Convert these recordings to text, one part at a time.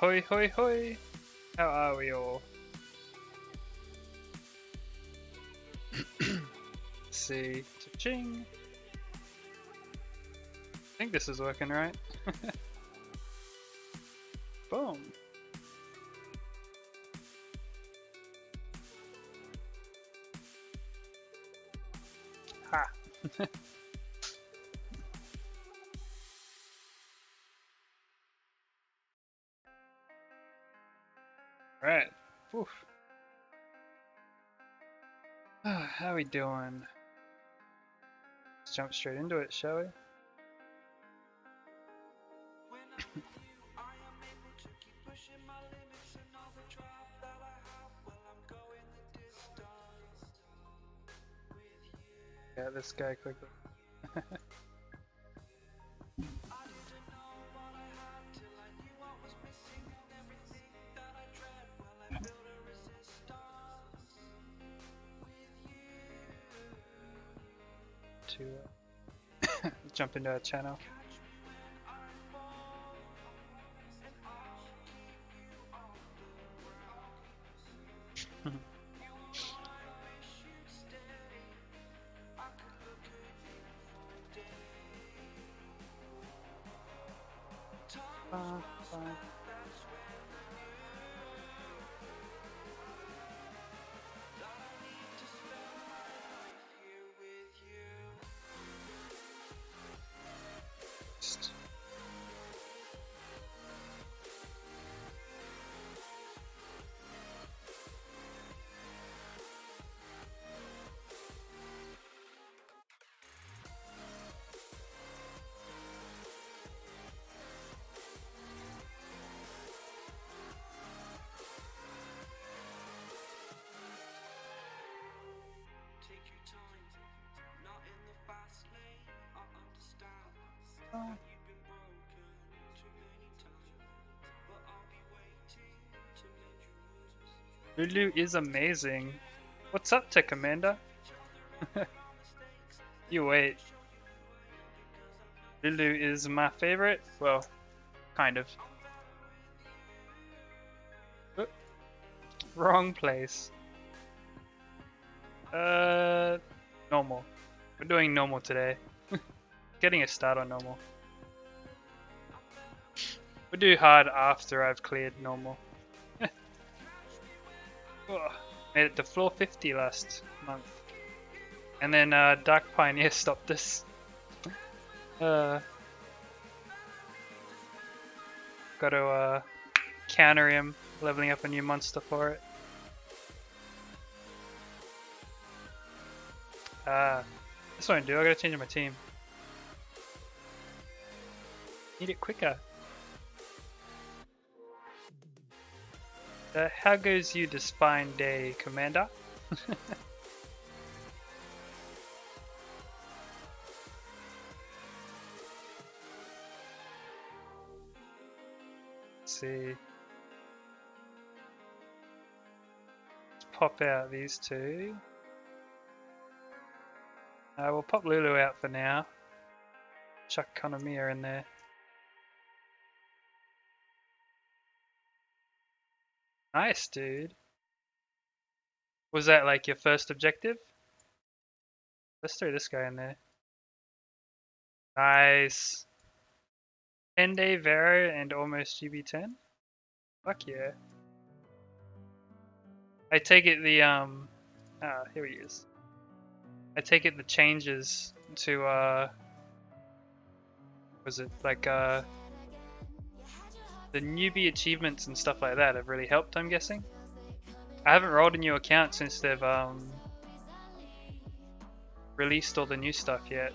Hoi hoi hoi! How are we all? Let's see. Cha-ching! I think this is working right. Boom! Ha! Right. Oof. How we doing? Let's jump straight into it, shall we? Yeah, this guy quickly. To jump into our channel. Lulu is amazing. What's up, Tech Commander? You wait. Lulu is my favorite. Well, kind of. Oop. Wrong place. Normal. We're doing normal today. Getting a start on normal. We'll do hard after I've cleared normal. Oh, made it to floor 50 last month. And then Dark Pioneer stopped us. Got to counter him, leveling up a new monster for it. This won't do, I gotta change my team. Need it quicker. How goes you this fine day, Commander? Let's see. Let's pop out these two. We'll pop Lulu out for now. Chuck Konamiya in there. Nice, dude. Was that like your first objective? Let's throw this guy in there. Nice. 10-day Vero and almost GB10. Fuck yeah. I take it the here he is. I take it the changes to was it like the newbie achievements and stuff like that have really helped, I'm guessing. I haven't rolled a new account since they've released all the new stuff yet.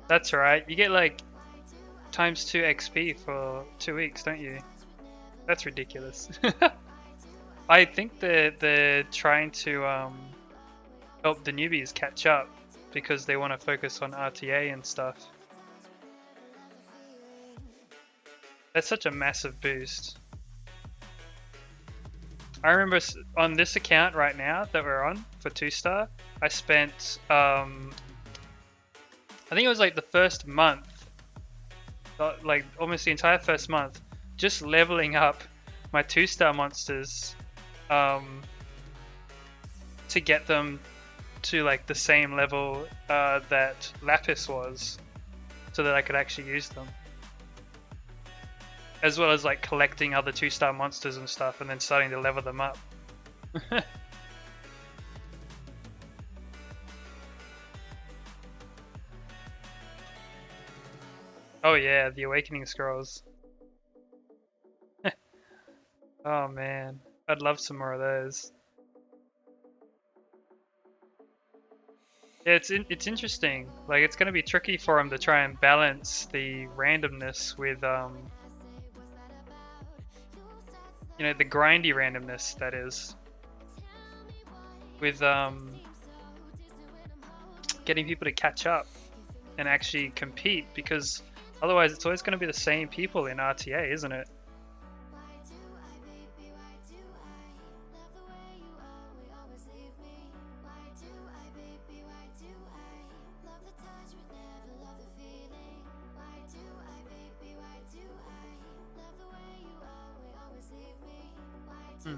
That's right, you get like times 2 XP for 2 weeks, don't you? That's ridiculous. I think they're trying to help the newbies catch up because they want to focus on RTA and stuff. That's such a massive boost. I remember on this account right now that we're on for 2-star, I spent I think it was like the first month, like almost the entire first month, just leveling up my 2-star monsters to get them to like the same level that Lapis was, so that I could actually use them. As well as like collecting other 2-star monsters and stuff and then starting to level them up. Oh yeah, the Awakening Scrolls. Oh man, I'd love some more of those. Yeah, it's interesting. Like it's gonna be tricky for him to try and balance the randomness with you know, the grindy randomness that is, with getting people to catch up and actually compete, because otherwise it's always going to be the same people in RTA, isn't it? Hmm.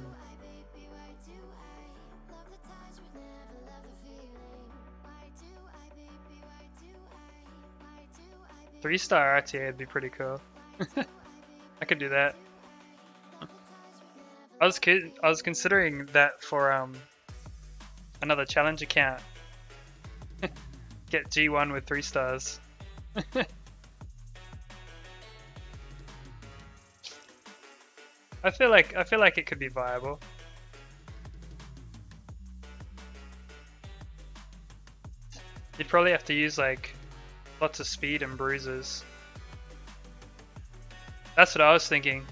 3-star RTA would be pretty cool. I could do that. I was considering that for another challenge account. Get G1 with 3 stars. I feel like it could be viable. You'd probably have to use like lots of speed and bruises. That's what I was thinking.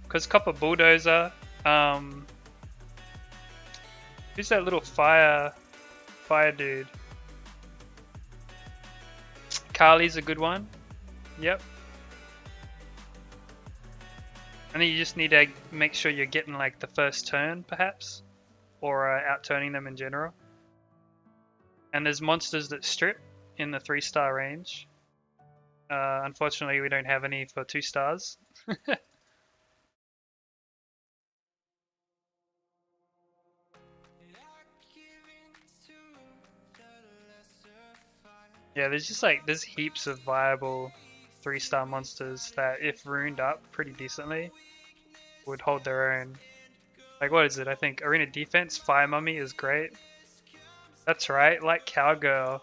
Because Copper Bulldozer, who's that little fire dude? Carly's a good one. Yep. And then you just need to make sure you're getting like the first turn, perhaps, or out-turning them in general. And there's monsters that strip in the 3-star range. Unfortunately, we don't have any for 2 stars. Yeah, there's heaps of viable 3-star monsters that, if runed up pretty decently, would hold their own. Like, what is it? I think Arena Defense Fire Mummy is great. That's right, like Cowgirl.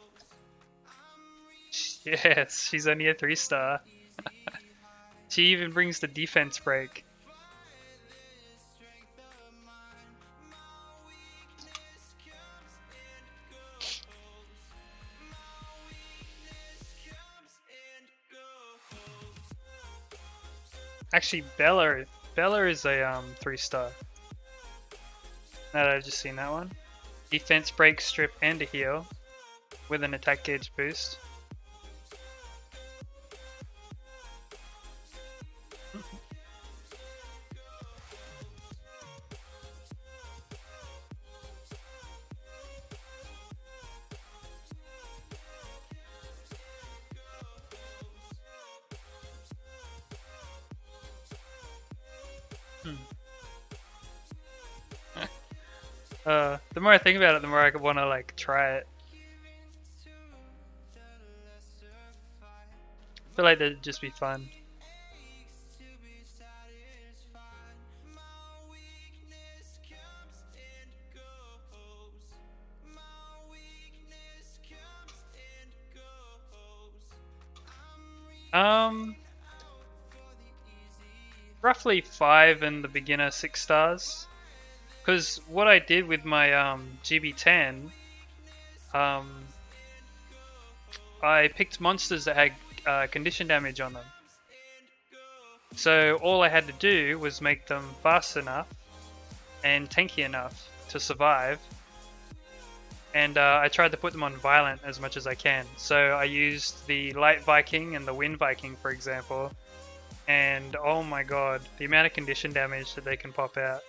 Yes, she's only a 3-star. She even brings the defense break. Actually, Bella is a 3-star. Now that I've just seen that one. Defense break, strip, and a heal with an attack gauge boost. The more I think about it, the more I want to like try it. I feel like that'd just be fun. Roughly 5 in the beginner, 6 stars. Because what I did with my GB10, I picked monsters that had condition damage on them. So all I had to do was make them fast enough and tanky enough to survive. And I tried to put them on violent as much as I can. So I used the Light Viking and the Wind Viking, for example. And oh my god, the amount of condition damage that they can pop out.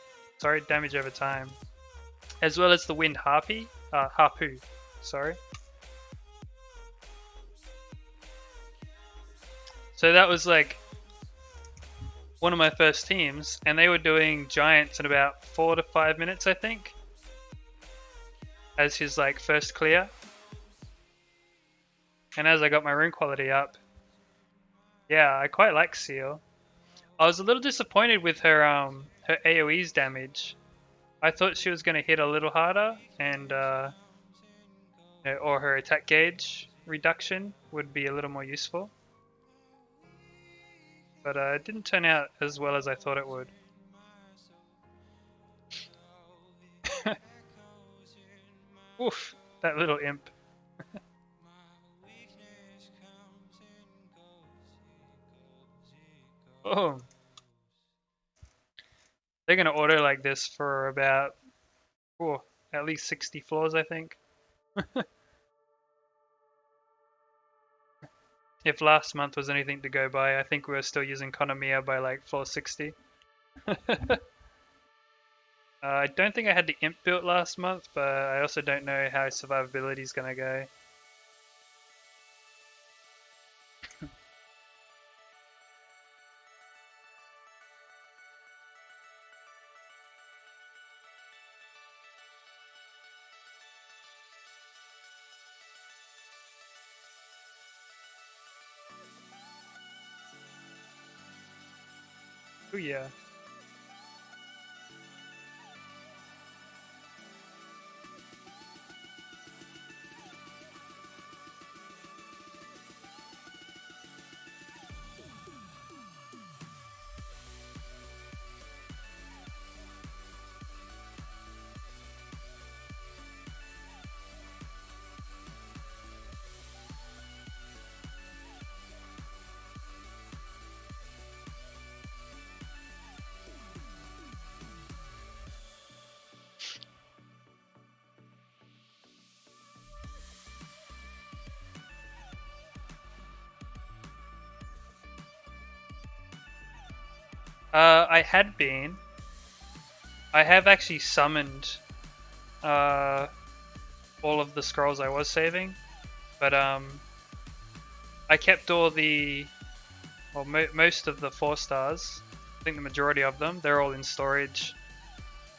sorry, damage over time, as well as the wind harpoo, sorry. So that was like one of my first teams, and they were doing giants in about 4 to 5 minutes, I think, as his like first clear. And as I got my rune quality up, yeah, I quite like Seal. I was a little disappointed with her her AoE's damage. I thought she was going to hit a little harder, and or her attack gauge reduction would be a little more useful. But it didn't turn out as well as I thought it would. Oof, that little imp. Oh, they're going to auto like this for about at least 60 floors, I think. If last month was anything to go by, I think we were still using Konomiya by like floor 60. I don't think I had the imp built last month, but I also don't know how survivability is going to go. Oh yeah. I had been. I have actually summoned all of the scrolls I was saving, but I kept all the, well, most of the 4 stars. I think the majority of them, they're all in storage,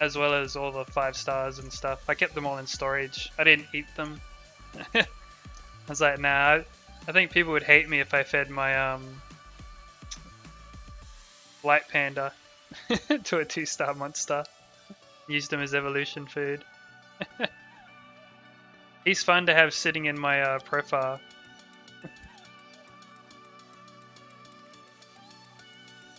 as well as all the 5 stars and stuff. I kept them all in storage. I didn't eat them. I was like, nah, I think people would hate me if I fed my Light Panda to a 2-star monster. Used him as evolution food. He's fun to have sitting in my profile.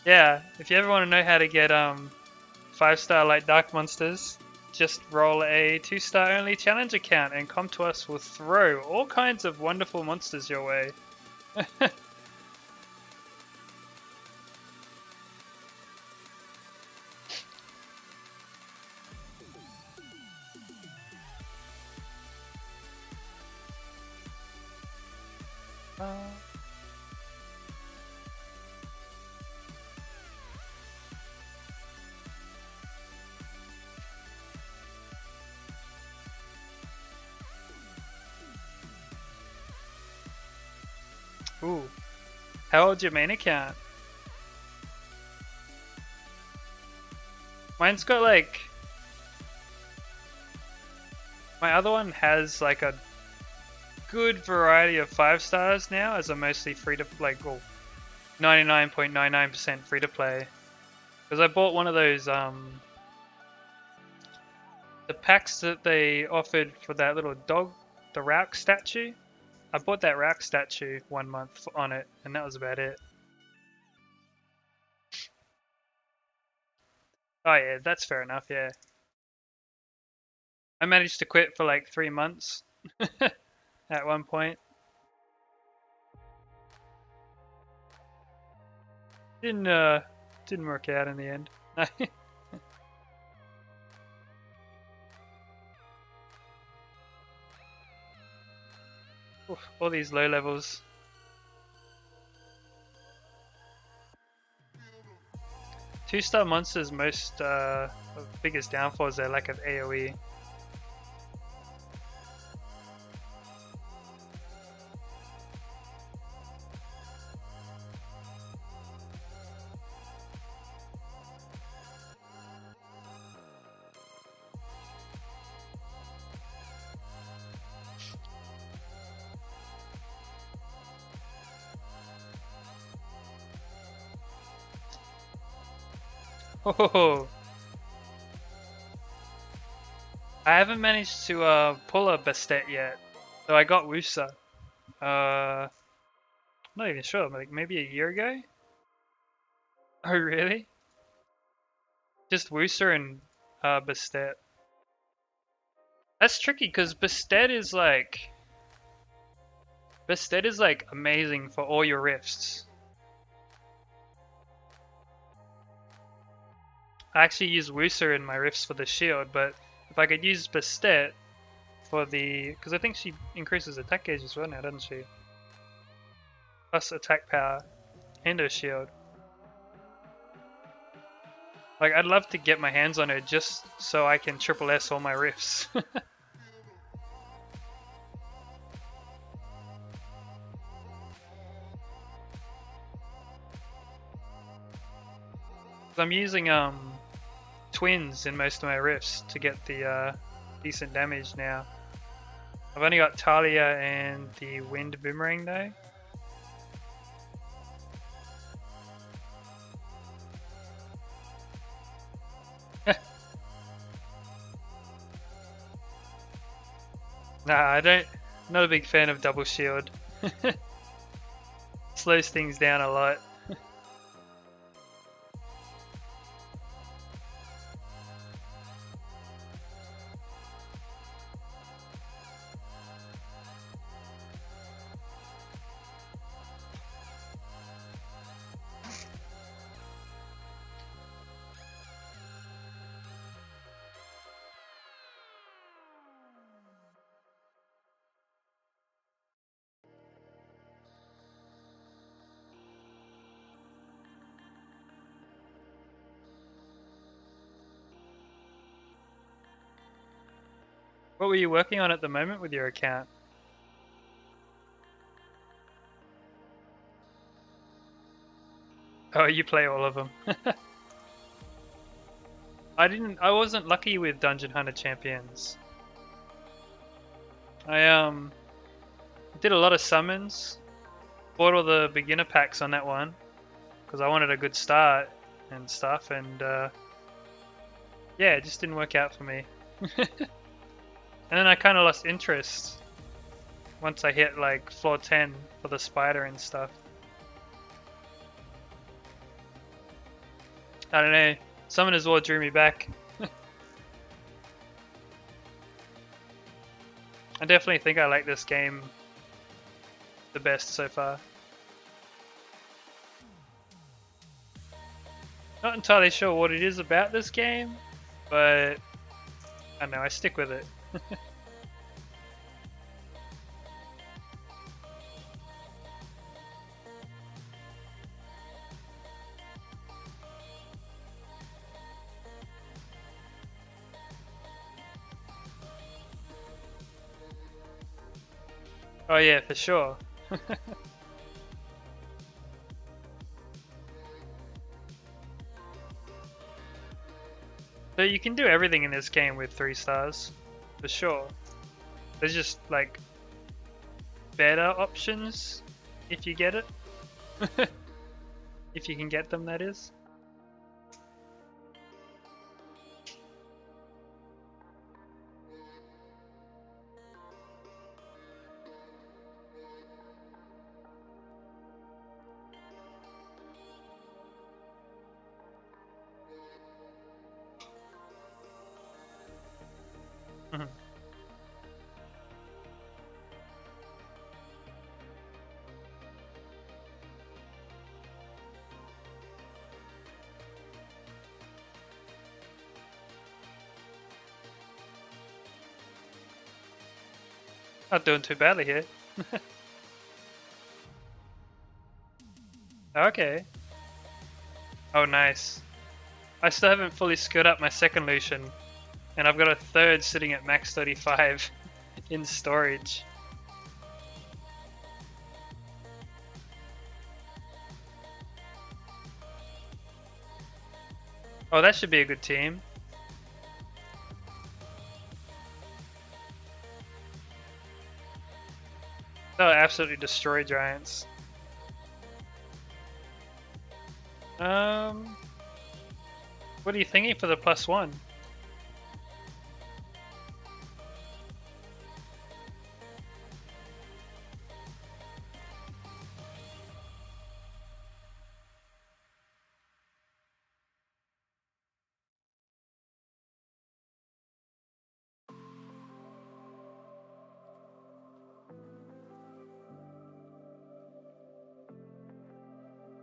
Yeah, if you ever want to know how to get 5-star like dark monsters, just roll a 2-star only challenge account and come to us. We'll throw all kinds of wonderful monsters your way. Ooh. How old's your main account? Mine's got like... My other one has like a good variety of 5 stars now, as I'm mostly free to, like, 99.99% free to play. Because I bought one of those, the packs that they offered for that little dog, the Rauk statue. I bought that Rauk statue 1 month on it, and that was about it. Oh yeah, that's fair enough, yeah. I managed to quit for like 3 months at one point. Didn't work out in the end. Oof, all these low levels. 2-star monsters' most biggest downfall is their lack of AoE. Oh, I haven't managed to pull a Bastet yet. So I got Wusa. I'm not even sure, like maybe a year ago? Oh really? Just Wusa and Bastet. That's tricky because Bastet is like amazing for all your rifts. I actually use Wusa in my rifts for the shield, but if I could use Bastet for the, because I think she increases attack gauge as well now, doesn't she? Plus attack power and her shield. Like I'd love to get my hands on her just so I can triple S all my rifts. I'm using twins in most of my rifts to get the decent damage now. I've only got Talia and the wind boomerang though. Nah, I don't. Not a big fan of double shield. Slows things down a lot. What were you working on at the moment with your account? Oh, you play all of them. I wasn't lucky with Dungeon Hunter Champions. I did a lot of summons, bought all the beginner packs on that one because I wanted a good start and stuff, and yeah, it just didn't work out for me. And then I kind of lost interest once I hit like floor 10 for the spider and stuff. I don't know, Summoner's War drew me back. I definitely think I like this game the best so far. Not entirely sure what it is about this game, but I don't know, I stick with it. Oh yeah, for sure. So you can do everything in this game with 3 stars, for sure. There's just like better options if you get it. If you can get them, that is. Mhm. Not doing too badly here. Okay. Oh, nice. I still haven't fully skilled up my second Lucian, and I've got a third sitting at max 35 in storage. Oh, that should be a good team. They'll absolutely destroy giants. What are you thinking for the +1?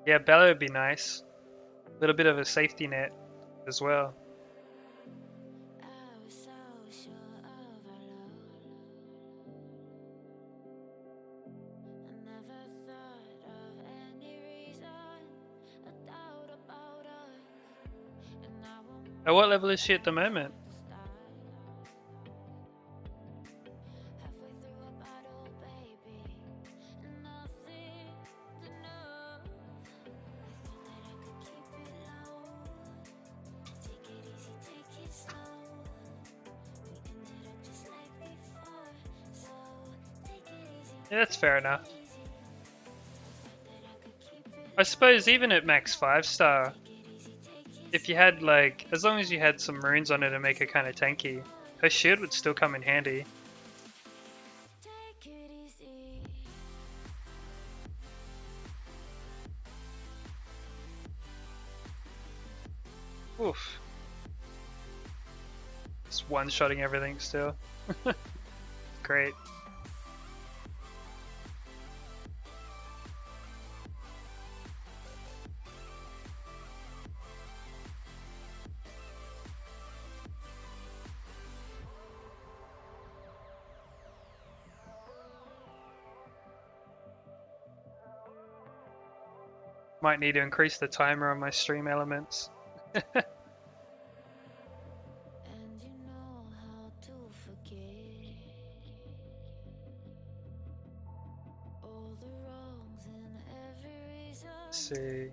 Yeah, Bella would be nice. A little bit of a safety net as well. At what level is she at the moment? Yeah, that's fair enough. I suppose even at max 5-star, if you had like, as long as you had some runes on it to make her kind of tanky, her shield would still come in handy. Oof. Just one-shotting everything still. Great. Might need to increase the timer on my stream elements. Let's see.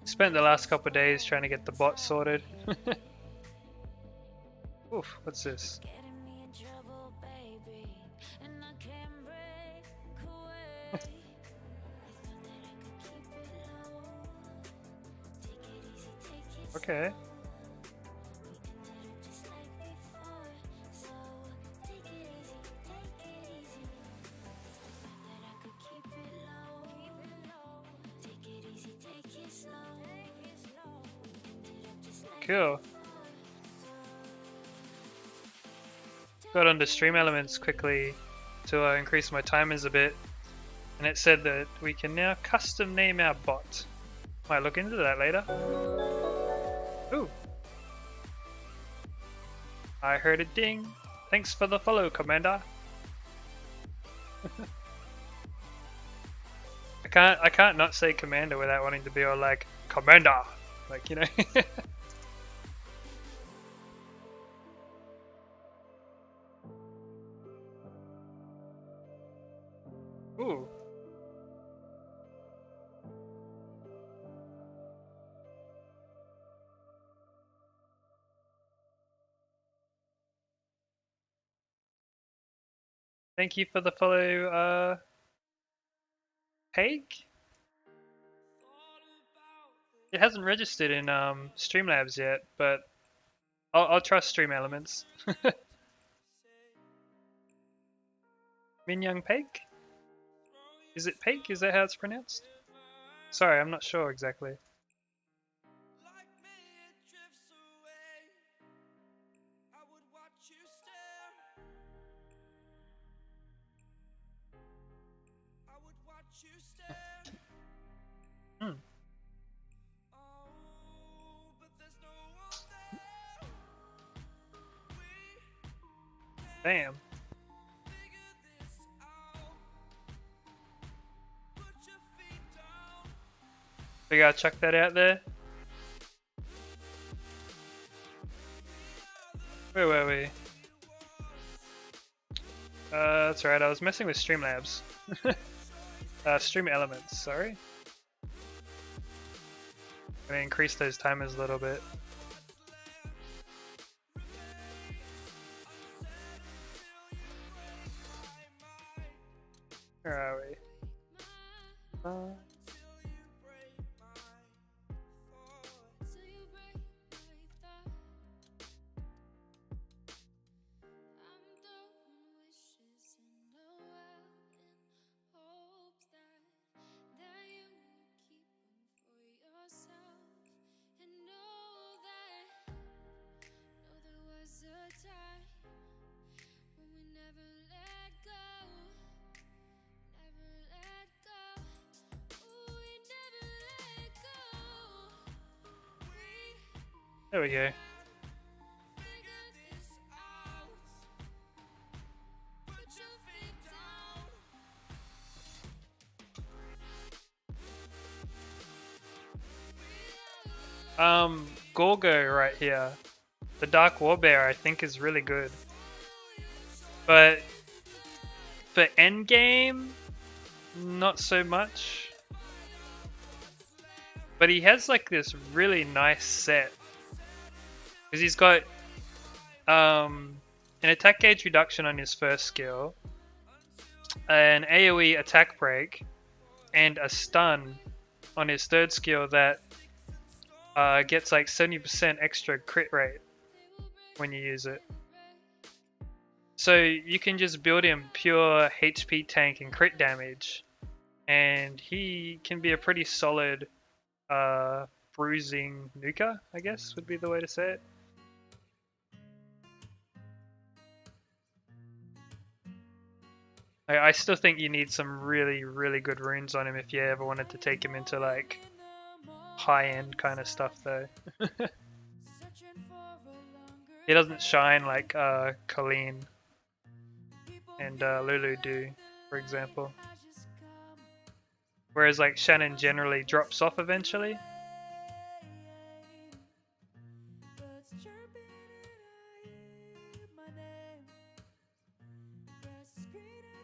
Spent the last couple of days trying to get the bot sorted. Oof, what's this? Okay. Cool. Got onto stream elements quickly to increase my timers a bit, and it said that we can now custom name our bot. Might look into that later. Ooh. I heard a ding. Thanks for the follow, Commander. I can't not say Commander without wanting to be all like Commander, like, you know. Ooh. Thank you for the follow, Haig? It hasn't registered in Streamlabs yet, but I'll trust Stream Elements. Min Young Peg? Is it Peg? Is that how it's pronounced? Sorry, I'm not sure exactly. Hmm. Damn. We gotta chuck that out there. Where were we? That's right, I was messing with Streamlabs. Stream Elements, sorry. I'm gonna increase those timers a little bit. Where are we? There we go. Gorgo right here. The Dark Warbear I think is really good. But for endgame, not so much. But he has like this really nice set. Because he's got an attack gauge reduction on his first skill, an AoE attack break, and a stun on his third skill that gets like 70% extra crit rate when you use it. So you can just build him pure HP tank and crit damage, and he can be a pretty solid bruising nuker, I guess would be the way to say it. I still think you need some really, really good runes on him if you ever wanted to take him into like high-end kind of stuff though. He doesn't shine like Colleen and Lulu do, for example. Whereas like Shannon generally drops off eventually.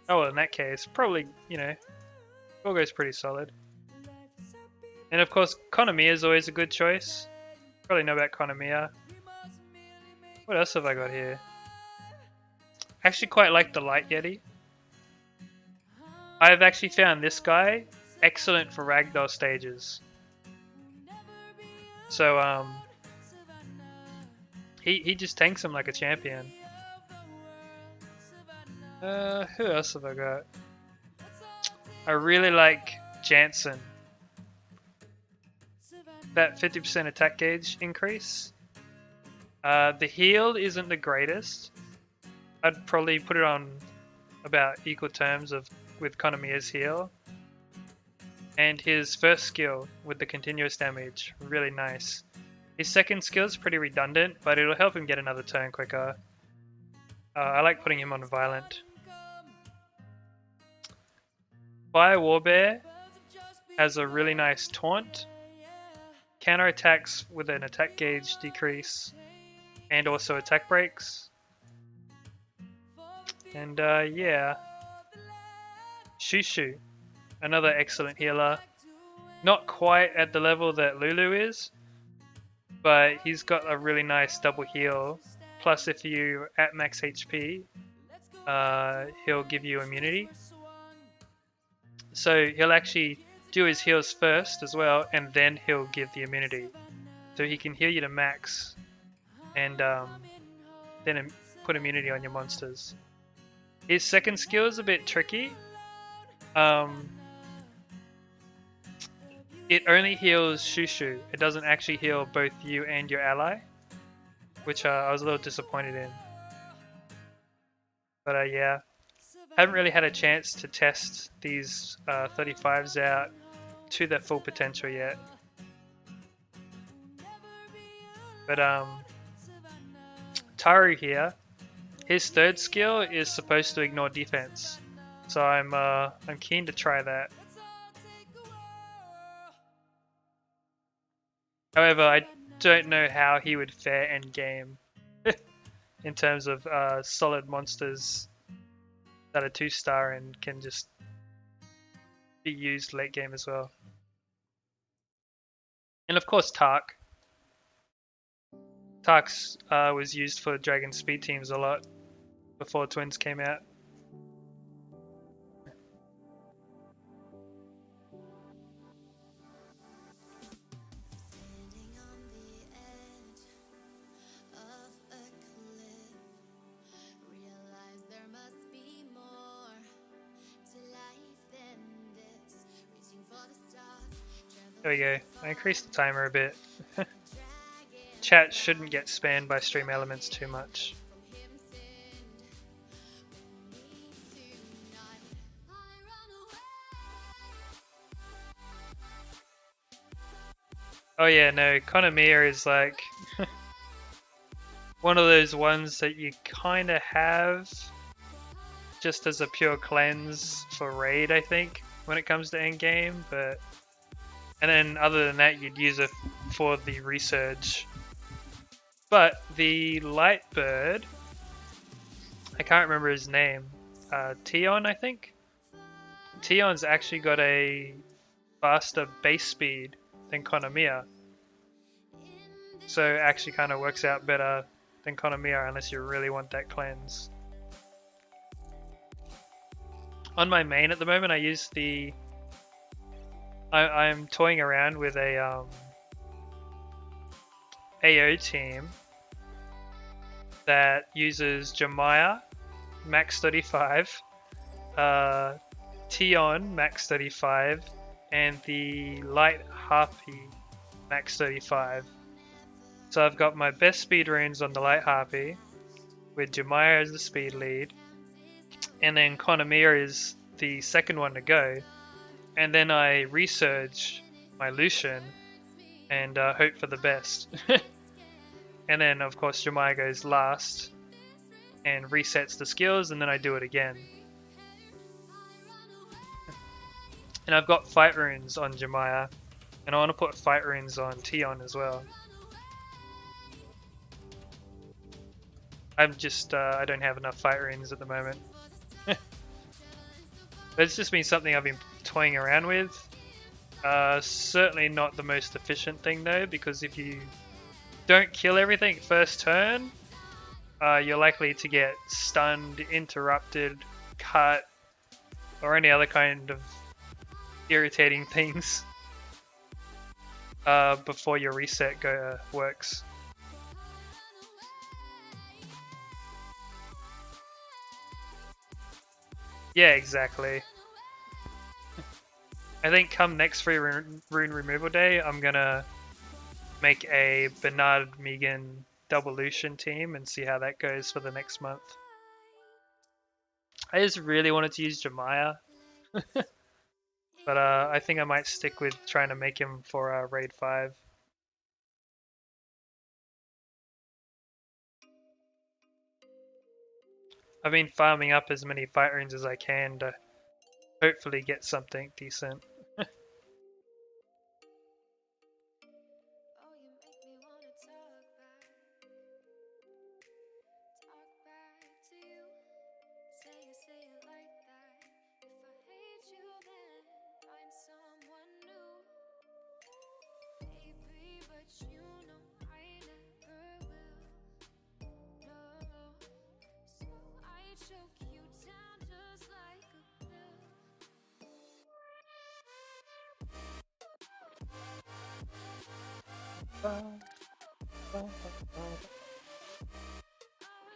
Oh well, in that case, probably, you know, Gorgo's pretty solid. And of course, Konamiya is always a good choice. Probably know about Konamiya. What else have I got here? I actually quite like the Light Yeti. I've actually found this guy excellent for ragdoll stages. So he just tanks him like a champion. Who else have I got? I really like Jansen. That 50% attack gauge increase. The heal isn't the greatest. I'd probably put it on about equal terms with Konamiya's heal. And his first skill with the continuous damage, really nice. His second skill is pretty redundant, but it'll help him get another turn quicker. I like putting him on Violent. Fire Warbear has a really nice taunt, counter attacks with an attack gauge decrease, and also attack breaks. And yeah, Shushu, another excellent healer. Not quite at the level that Lulu is, but he's got a really nice double heal. Plus, if you at max HP, he'll give you immunity. So he'll actually do his heals first as well, and then he'll give the immunity. So he can heal you to max, and then put immunity on your monsters. His second skill is a bit tricky. It only heals Shushu. It doesn't actually heal both you and your ally, which I was a little disappointed in. But yeah, haven't really had a chance to test these 35s out to their full potential yet. But Taru here, his third skill is supposed to ignore defense, so I'm keen to try that. However, I don't know how he would fare end game. in terms of solid monsters that are 2-star and can just be used late game as well. And of course Tark. Tark's was used for Dragon Speed teams a lot before Twins came out. There we go. I increased the timer a bit. Chat shouldn't get spammed by stream elements too much. Oh yeah, no, Konamiya is like one of those ones that you kind of have just as a pure cleanse for raid, I think, when it comes to endgame, but and then other than that you'd use it for the resurge. But the Lightbird, I can't remember his name, ToAn I think? ToAn's actually got a faster base speed than Konamiya. So it actually kind of works out better than Konamiya unless you really want that cleanse. On my main at the moment I use the... I'm toying around with a AO team that uses Jemiah, max 35, ToAn, max 35, and the Light Harpy, max 35. So I've got my best speed runes on the Light Harpy, with Jemiah as the speed lead, and then Konamiya is the second one to go, and then I resurge my Lucian and hope for the best. And then of course Jemiah goes last and resets the skills, and then I do it again. And I've got fight runes on Jemiah, and I want to put fight runes on ToAn as well. I'm just, I don't have enough fight runes at the moment. It's just been something I've been toying around with. Certainly not the most efficient thing though, because if you don't kill everything first turn, you're likely to get stunned, interrupted, cut, or any other kind of irritating things before your reset works. Yeah, exactly. I think come next free rune removal day, I'm gonna make a Bernard Megan double Lucian team and see how that goes for the next month. I just really wanted to use Jemiah, but I think I might stick with trying to make him for Raid 5. I've been farming up as many fight runes as I can to hopefully get something decent.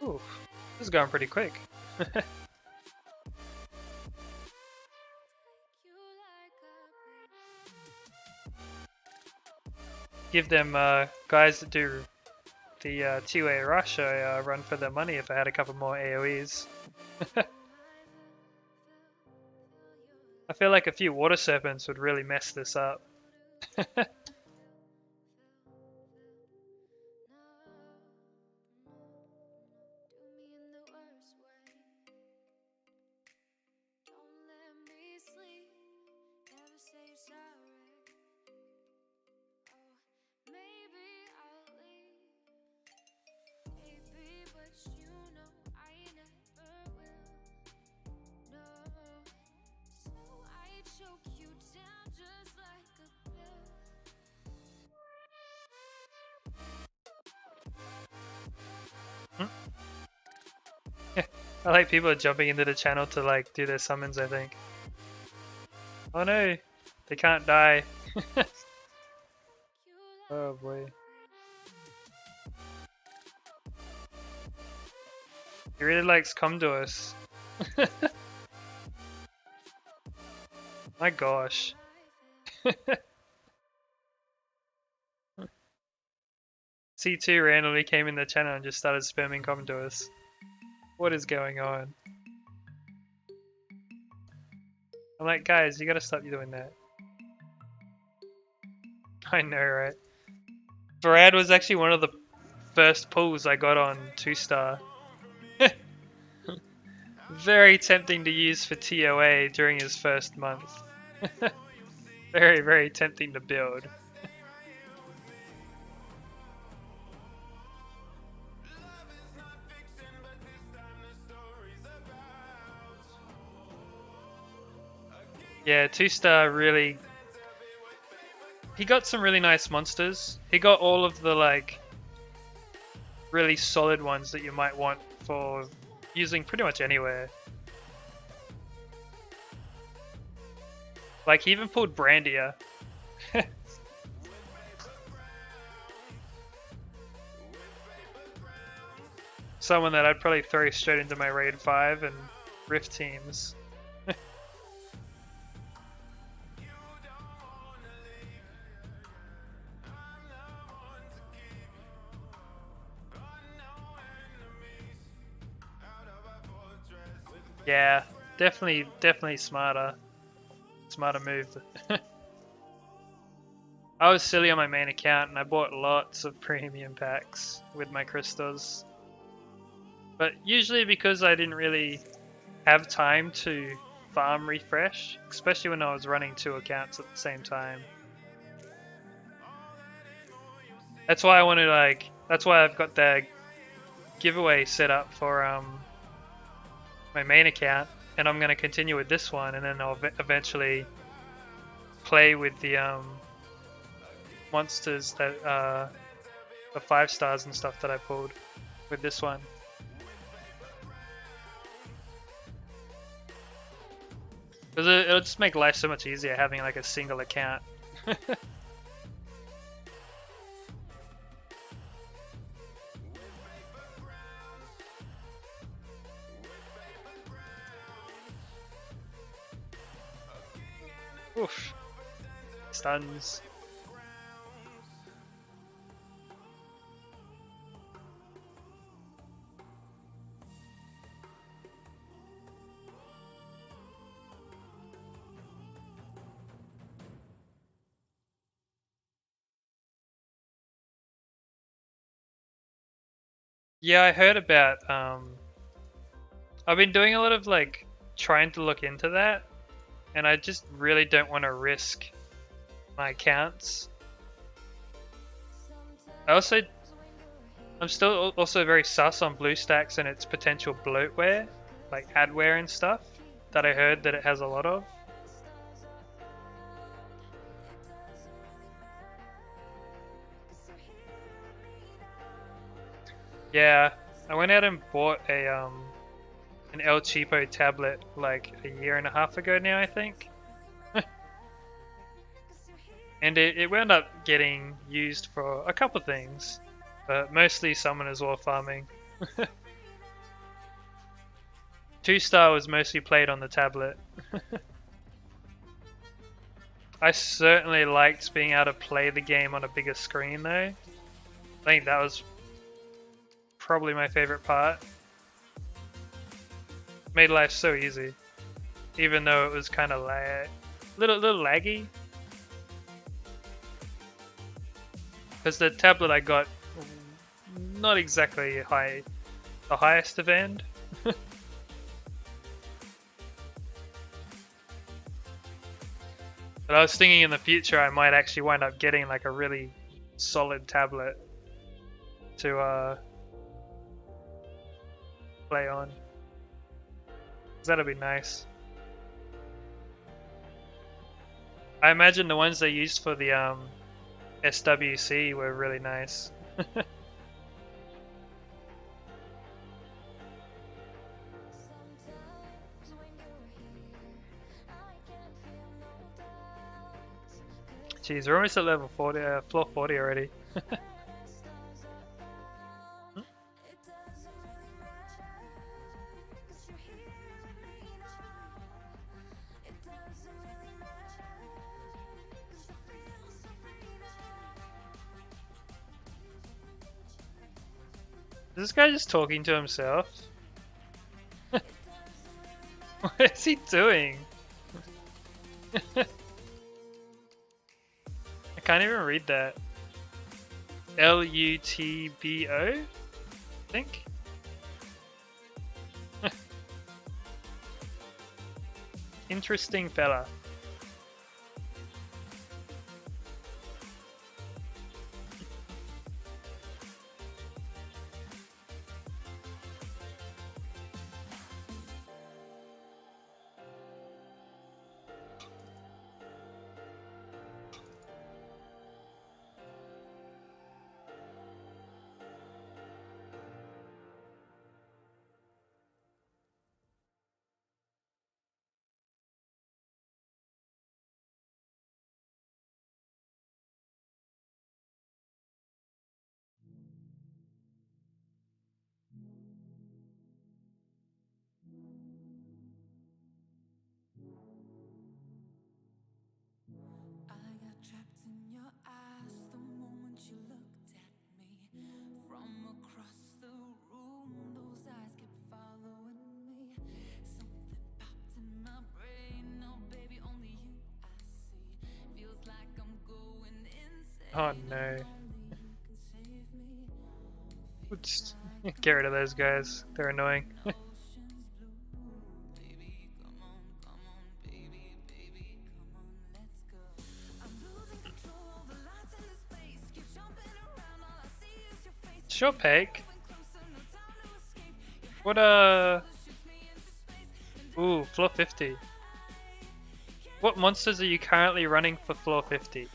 Ooh, this is going pretty quick. Give them guys that do the 2A rush a run for their money if I had a couple more AoEs. I feel like a few water serpents would really mess this up. I like people are jumping into the channel to like do their summons, I think. Oh no, they can't die. Oh boy. He really likes come to us. My gosh. C2 randomly came in the channel and just started spamming come to us. What is going on? I'm like, guys, you gotta stop doing that. I know, right? Farad was actually one of the first pulls I got on TwoStar. Very tempting to use for TOA during his first month. Very, very tempting to build. Yeah, TwoStar really... He got some really nice monsters. He got all of the like really solid ones that you might want for using pretty much anywhere. Like he even pulled Brandier. Someone that I'd probably throw straight into my Raid 5 and Rift teams. Yeah, definitely smarter move. I was silly on my main account and I bought lots of premium packs with my crystals. But usually because I didn't really have time to farm refresh, especially when I was running 2 accounts at the same time. That's why I wanted that's why I've got the giveaway set up for my main account, and I'm going to continue with this one, and then I'll eventually play with the monsters that the 5 stars and stuff that I pulled with this one. Because it'll just make life so much easier having like a single account. Oof. Stuns. Yeah, I heard about I've been doing a lot of like trying to look into that, and I just really don't want to risk my accounts. I'm still also very sus on BlueStacks and its potential bloatware, like adware and stuff, that I heard that it has a lot of. Yeah, I went out and bought an El Cheapo tablet like a year and a half ago now, I think. And it wound up getting used for a couple things, but mostly summoners or farming. 2-star was mostly played on the tablet. I certainly liked being able to play the game on a bigger screen though. I think that was probably my favorite part. Made life so easy, even though it was kind of little laggy. Because the tablet I got, not exactly the highest of end. But I was thinking in the future I might actually wind up getting like a really solid tablet to play on. 'Cause that'd be nice. I imagine the ones they used for the SWC were really nice. Jeez, we're almost at level 40, floor 40 already. Is this guy just talking to himself? What is he doing? I can't even read that. Lutbo? I think? Interesting fella. Oh no. Let's get rid of those guys. They're annoying. Sure, Peg. What Ooh, floor 50. What monsters are you currently running for floor 50?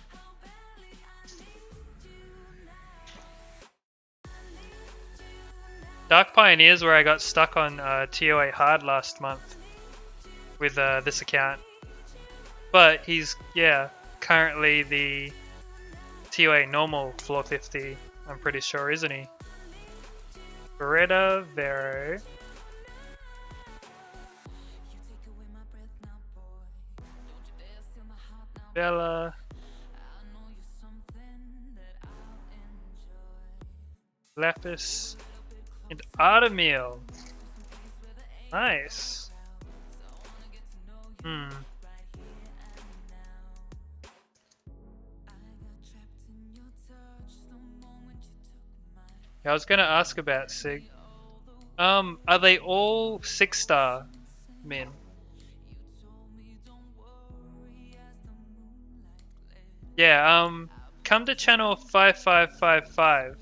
Dark Pioneers where I got stuck on TOA hard last month with this account. But he's, yeah, currently the TOA normal floor 50, I'm pretty sure, isn't he? Beretta, Vero. Bella. Lapis. And Artemil. Nice. Yeah, I was gonna ask about Sig. Are they all 6-star men? Yeah, come to channel 5555.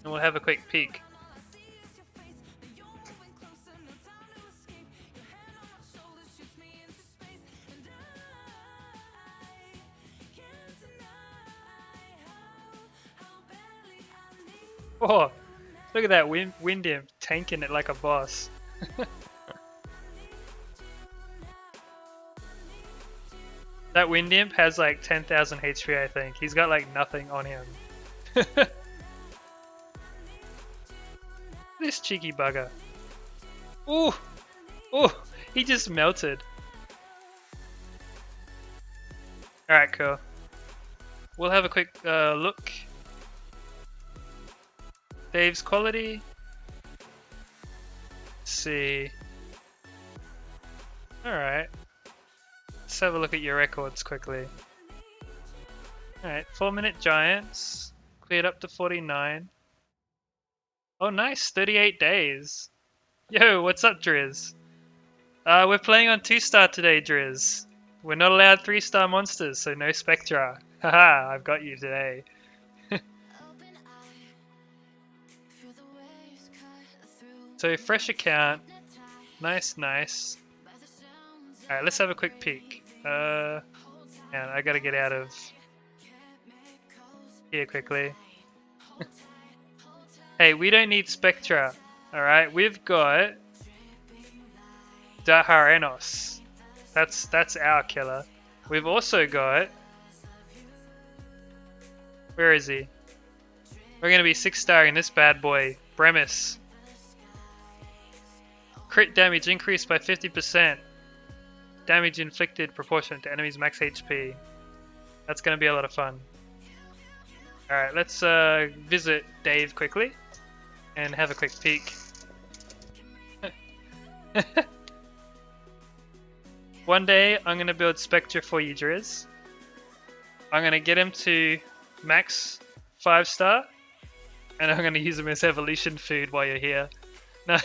And we'll have a quick peek. Oh, look at that wind imp tanking it like a boss. That wind imp has like 10,000 HP, I think. He's got like nothing on him. This cheeky bugger. Ooh! Ooh! He just melted. Alright, cool. We'll have a quick look. Dave's quality. Let's see. Alright. Let's have a look at your records quickly. Alright, 4-minute giants. Cleared up to 49. Oh nice, 38 days. Yo, what's up, Driz? We're playing on 2-star today, Driz. We're not allowed 3-star monsters, so no Spectra. Haha, I've got you today. So fresh account. Nice, nice. Alright, let's have a quick peek. Man, I gotta get out of here quickly. Hey, we don't need Spectra. Alright, we've got Daharenos. That's our killer. We've also got... Where is he? We're going to be 6-starring this bad boy. Bremis. Crit damage increased by 50%. Damage inflicted proportionate to enemy's max HP. That's going to be a lot of fun. Alright, let's visit Dave quickly and have a quick peek. One day I'm going to build Spectre for you, Driz. I'm going to get him to max 5-star and I'm going to use him as evolution food while you're here. No.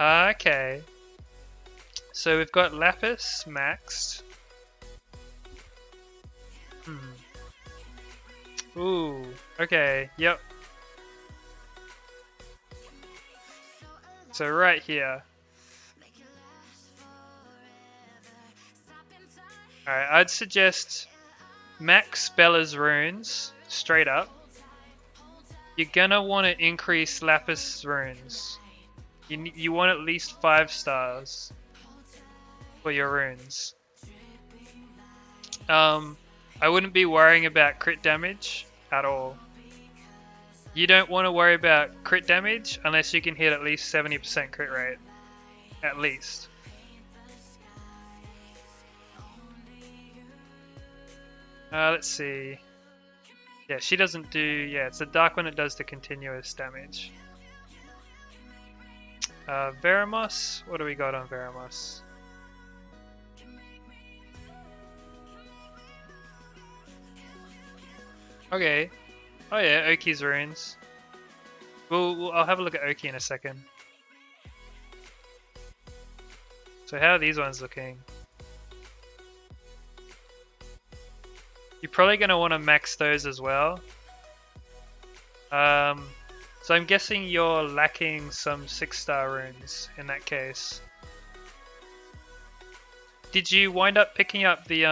Okay. So we've got Lapis maxed. Ooh, okay, yep. So right here. Alright, I'd suggest max Bella's runes straight up. You're gonna want to increase Lapis runes. You want at least 5 stars for your runes. I wouldn't be worrying about crit damage at all. You don't want to worry about crit damage unless you can hit at least 70% crit rate. At least. Let's see. Yeah, she doesn't do... Yeah, it's the dark one that does the continuous damage. Veramos? What do we got on Veramos? Okay. Oh yeah, Oki's runes. I'll have a look at Oki in a second. So how are these ones looking? You're probably going to want to max those as well. So I'm guessing you're lacking some 6-star runes in that case. Did you wind up picking up the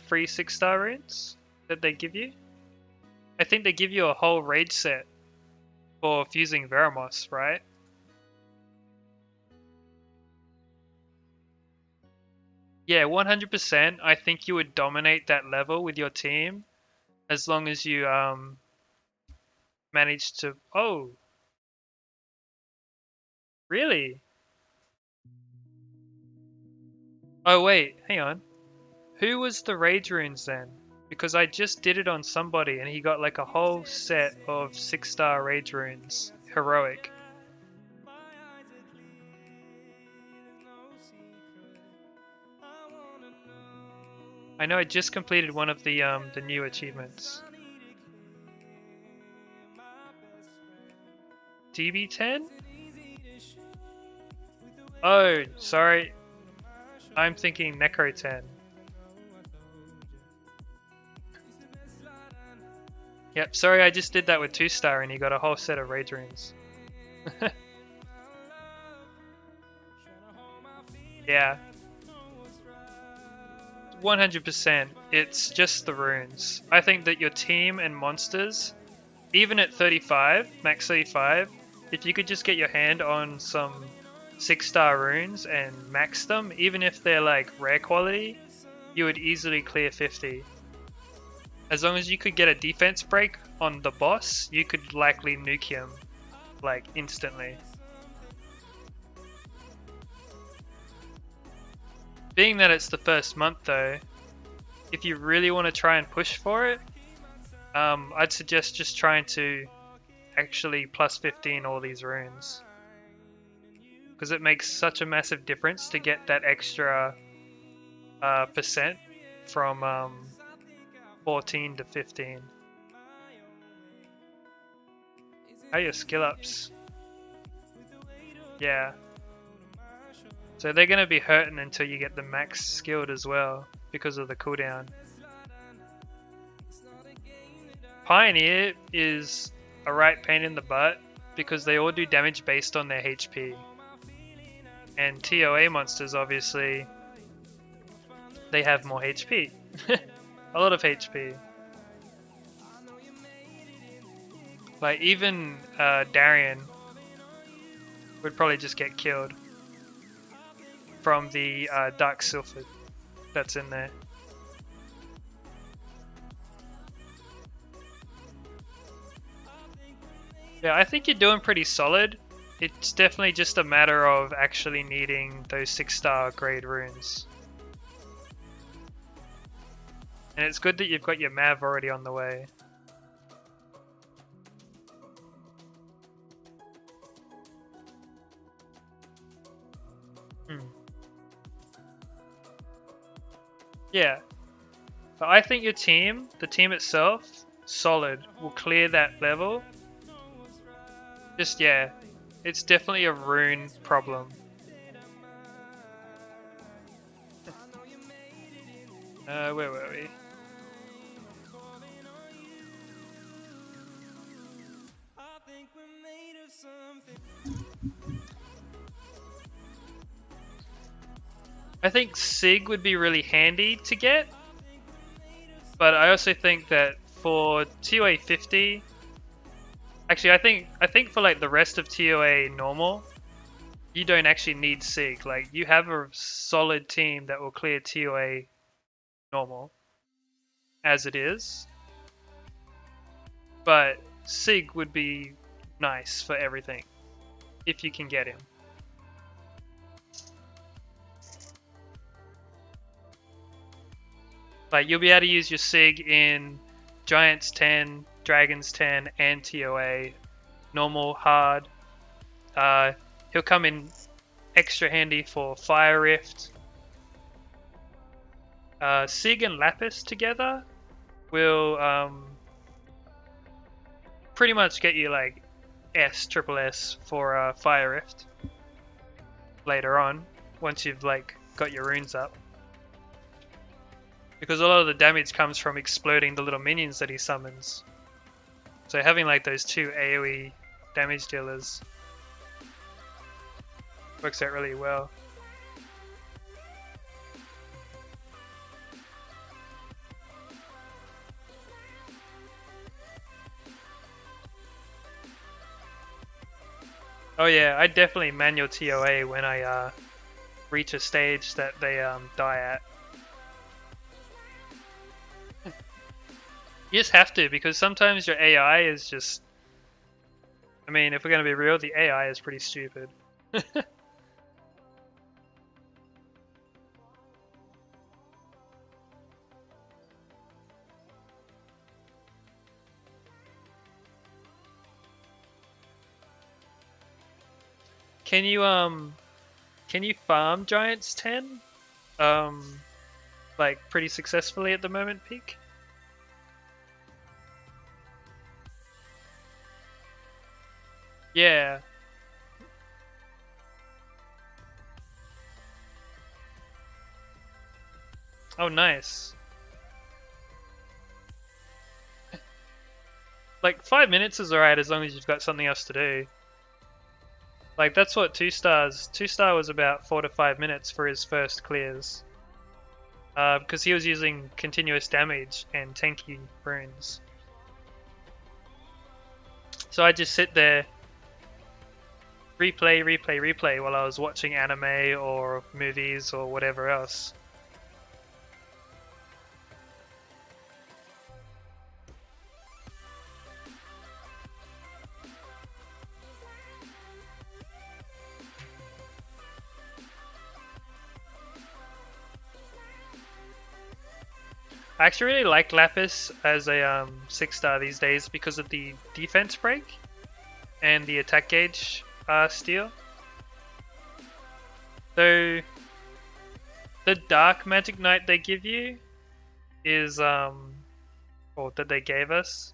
free 6-star runes that they give you? I think they give you a whole raid set for fusing Veramos, right? Yeah, 100%. I think you would dominate that level with your team as long as you manage to... Oh! Really? Oh wait, hang on. Who was the rage runes then? Because I just did it on somebody and he got like a whole set of 6-star rage runes. Heroic. I know I just completed one of the new achievements. DB10? Oh, sorry. I'm thinking Necro 10. Yep, sorry I just did that with 2-star and he got a whole set of rage runes. Yeah. 100%, it's just the runes. I think that your team and monsters, even at 35, max 35, if you could just get your hand on some 6-star runes and max them, even if they're like rare quality, you would easily clear 50. As long as you could get a defense break on the boss, you could likely nuke him, like, instantly. Being that it's the first month though, if you really want to try and push for it, I'd suggest just trying to actually plus 15 all these runes. Because it makes such a massive difference to get that extra percent from 14 to 15. How are your skill ups? Yeah. So they're going to be hurting until you get the max skilled as well because of the cooldown. Pioneer is a right pain in the butt because they all do damage based on their HP. And ToA monsters, obviously, they have more HP. A lot of HP. Like even Darian would probably just get killed. from the Dark Sylphid that's in there. Yeah, I think you're doing pretty solid. It's definitely just a matter of actually needing those 6-star grade runes. And it's good that you've got your Mav already on the way. Yeah. But I think your team, the team itself, solid, will clear that level. Just, yeah, it's definitely a rune problem. Where were we? I think Sig would be really handy to get, but I also think that for ToA 50, actually I think for like the rest of ToA normal, you don't actually need Sig. Like you have a solid team that will clear ToA normal as it is, but Sig would be nice for everything if you can get him. Like you'll be able to use your Sig in Giants 10, Dragons 10, and ToA. Normal, hard. He'll come in extra handy for Fire Rift. Sig and Lapis together will pretty much get you like triple S for Fire Rift later on, once you've like got your runes up. Because a lot of the damage comes from exploding the little minions that he summons. So having like those 2 AoE damage dealers works out really well. Oh yeah, I definitely manual ToA when I reach a stage that they die at. You just have to, because sometimes your AI is just... I mean, if we're going to be real, the AI is pretty stupid. Can you farm Giants 10? Like pretty successfully at the moment, Peak? Yeah. Oh, nice. Like 5 minutes is alright as long as you've got something else to do. Like that's what 2-star was about 4 to 5 minutes for his first clears. Because he was using continuous damage and tanky runes. So I just sit there, replay while I was watching anime or movies or whatever else. I actually really like Lapis as a 6-star these days because of the defense break and the attack gauge steal. So the Dark Magic Knight they give you is or that they gave us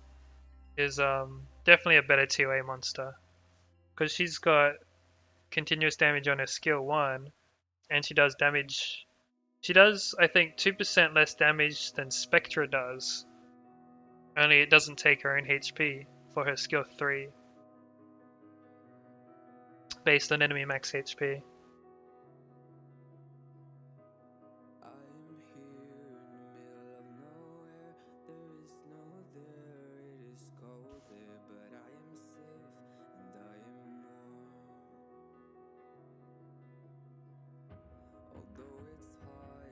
is definitely a better 2A monster because she's got continuous damage on her skill 1 and she does damage. She does, I think, 2% less damage than Spectra does. Only it doesn't take her own HP for her skill 3. Based on enemy max HP.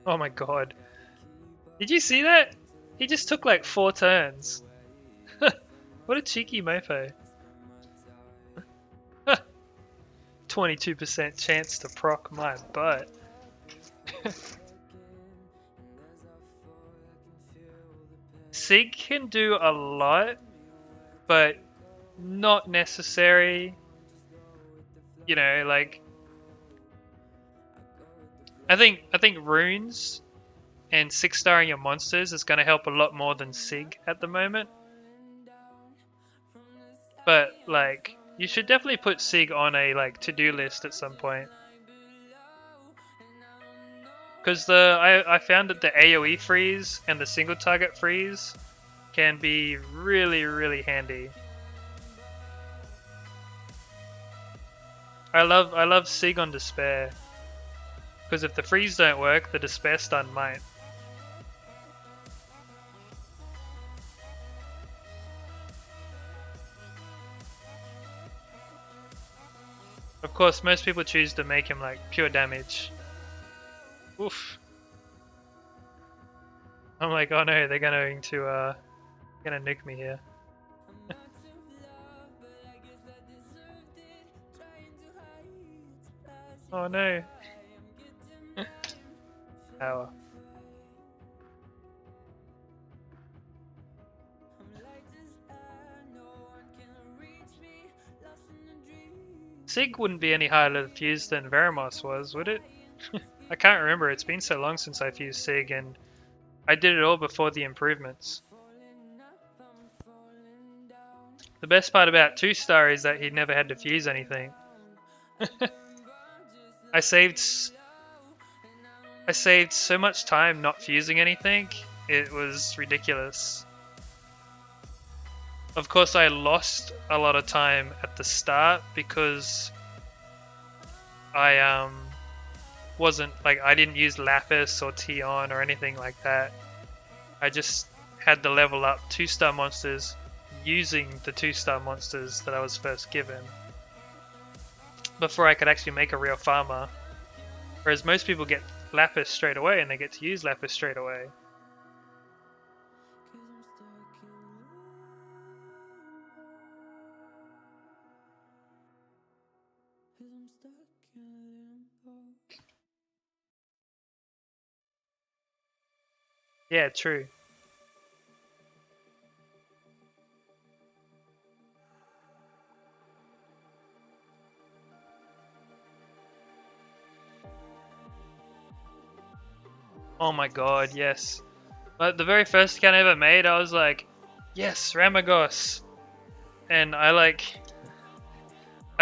Oh my god. Did you see that? He just took like 4 turns. What a cheeky mofo. 22% chance to proc my butt. Sig can do a lot, but not necessary. You know, like I think runes and 6-starring your monsters is going to help a lot more than Sig at the moment. But like, you should definitely put Sig on a like to-do list at some point. Because I found that the AoE freeze and the single target freeze can be really handy. I love Sig on Despair. Because if the freeze don't work, the Despair stun might. Of course, most people choose to make him like pure damage. Oof. I'm like, oh no, they're going to gonna nuke me here. Oh no. Power. Sig wouldn't be any harder to fuse than Veramos was, would it? I can't remember, it's been so long since I fused Sig and I did it all before the improvements. The best part about 2-star is that he never had to fuse anything. I saved so much time not fusing anything, it was ridiculous. Of course I lost a lot of time at the start because I wasn't like I didn't use Lapis or ToAn or anything like that. I just had to level up 2-star monsters using the 2-star monsters that I was first given before I could actually make a real farmer. Whereas most people get Lapis straight away and they get to use Lapis straight away. Yeah, true. Oh my god, yes. But the very first account I ever made, I was like, yes, Ramagos. And I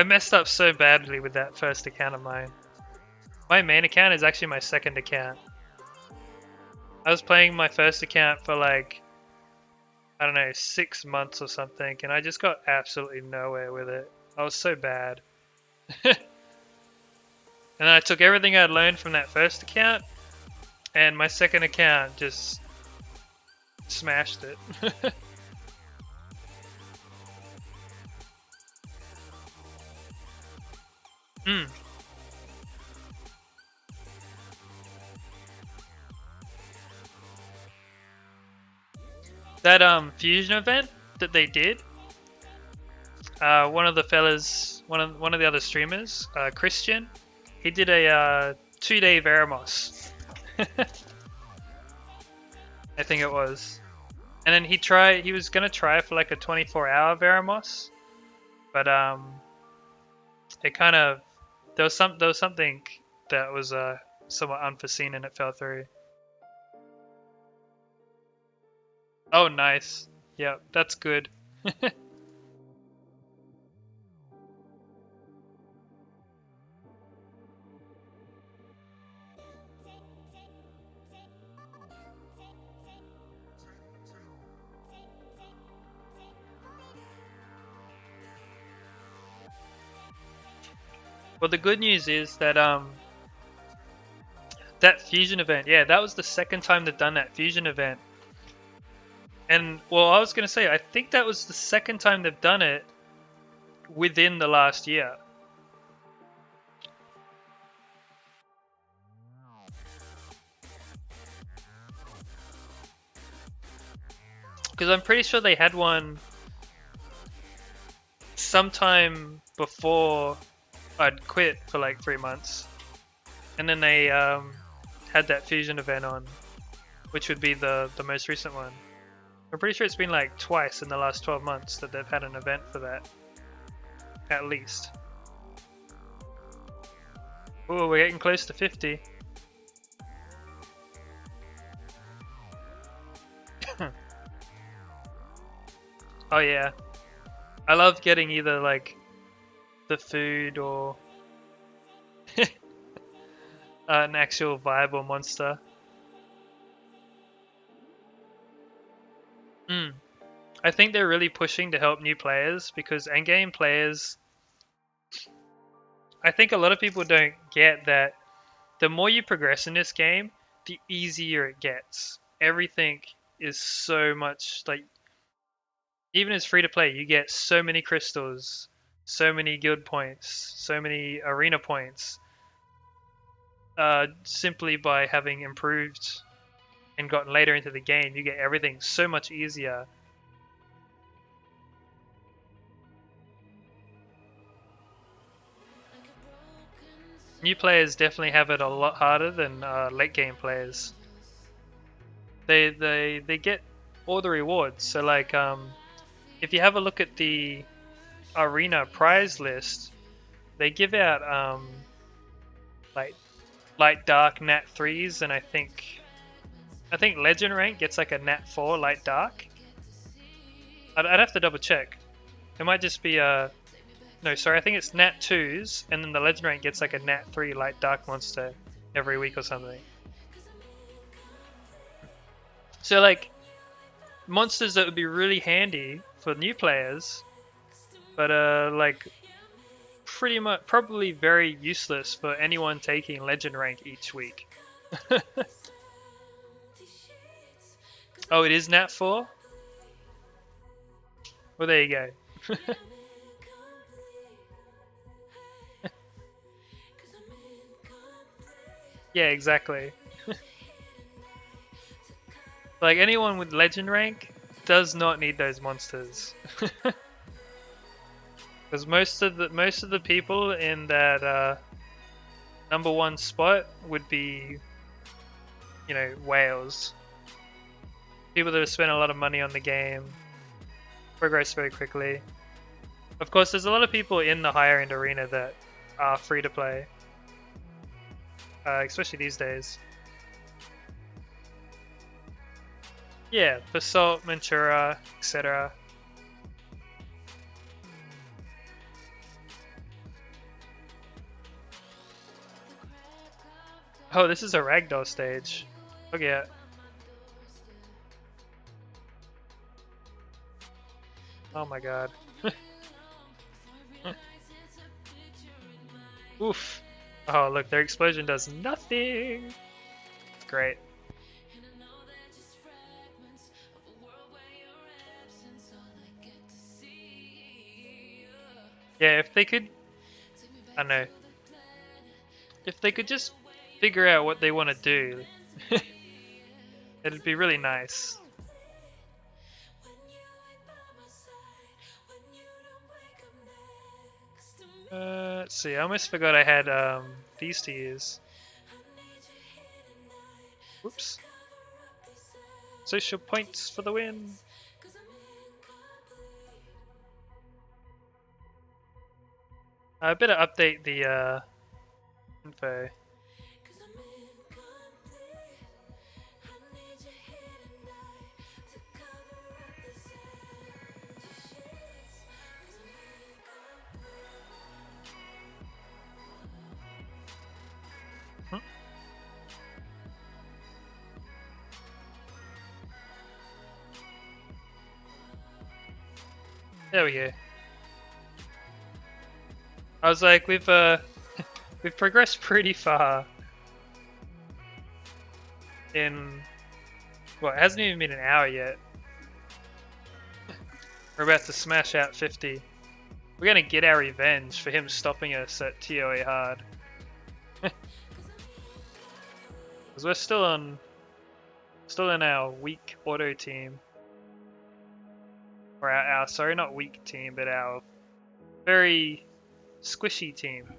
messed up so badly with that first account of mine. My main account is actually my second account. I was playing my first account for like, I don't know, 6 months or something, and I just got absolutely nowhere with it. I was so bad. And I took everything I'd learned from that first account, and my second account just smashed it. Hmm. That fusion event that they did, one of the fellas, one of the other streamers, Christian, he did a 2-day Veramos. I think it was. And then he was gonna try for like a 24-hour Veramos, but it kind of there was something that was somewhat unforeseen and it fell through. Oh, nice. Yeah, that's good. Well, the good news is that that fusion event, yeah, that was the second time they've done that fusion event. And well, I was gonna say, I think that was the second time they've done it within the last year. Because I'm pretty sure they had one sometime before I'd quit for like 3 months, and then they had that fusion event on, which would be the most recent one. I'm pretty sure it's been like twice in the last 12 months that they've had an event for that, at least. Oh, we're getting close to 50. Oh yeah, I love getting either like the food or an actual viable monster. I think they're really pushing to help new players, because endgame players, I think a lot of people don't get that the more you progress in this game, the easier it gets. Everything is so much, like, even as free to play, you get so many crystals, so many guild points, so many arena points, simply by having improved and gotten later into the game. You get everything so much easier. New players definitely have it a lot harder than late game players. They get all the rewards. So like if you have a look at the arena prize list, they give out like light dark nat 3s, and I think legend rank gets like a nat 4 light dark. I'd have to double check. It might just be no, sorry, I think it's nat 2s, and then the legend rank gets like a nat 3 light dark monster every week or something. So like monsters that would be really handy for new players, but like pretty much probably very useless for anyone taking legend rank each week. Oh, it is nat 4? Well, there you go. Yeah, exactly. Like anyone with legend rank does not need those monsters. Because most of the people in that number 1 spot would be, you know, whales. People that have spent a lot of money on the game, progress very quickly. Of course, there's a lot of people in the higher end arena that are free to play, especially these days. Yeah, Basalt, Ventura, etc. Oh, this is a ragdoll stage. Look at it. Oh my god. Oof. Oh, look, their explosion does nothing. It's great. Yeah, if they could, I don't know, if they could just figure out what they want to do, it'd be really nice. Let's see, I almost forgot I had these to use. Whoops. Social points for the win. I better update the info. There we go. I was like, we've progressed pretty far in, well, it hasn't even been an hour yet. We're about to smash out 50. We're gonna get our revenge for him stopping us at TOA hard. Because we're still in our weak auto team. Or our sorry, not weak team, but our very squishy team.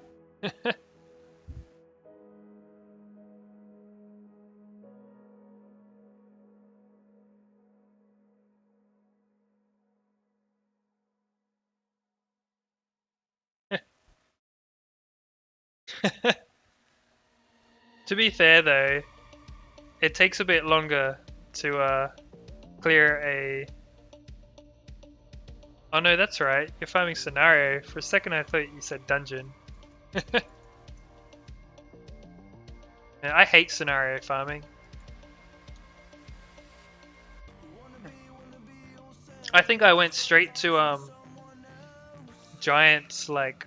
To be fair though, it takes a bit longer to clear a... Oh no, that's right, you're farming scenario. For a second I thought you said dungeon. Yeah, I hate scenario farming. I think I went straight to giants like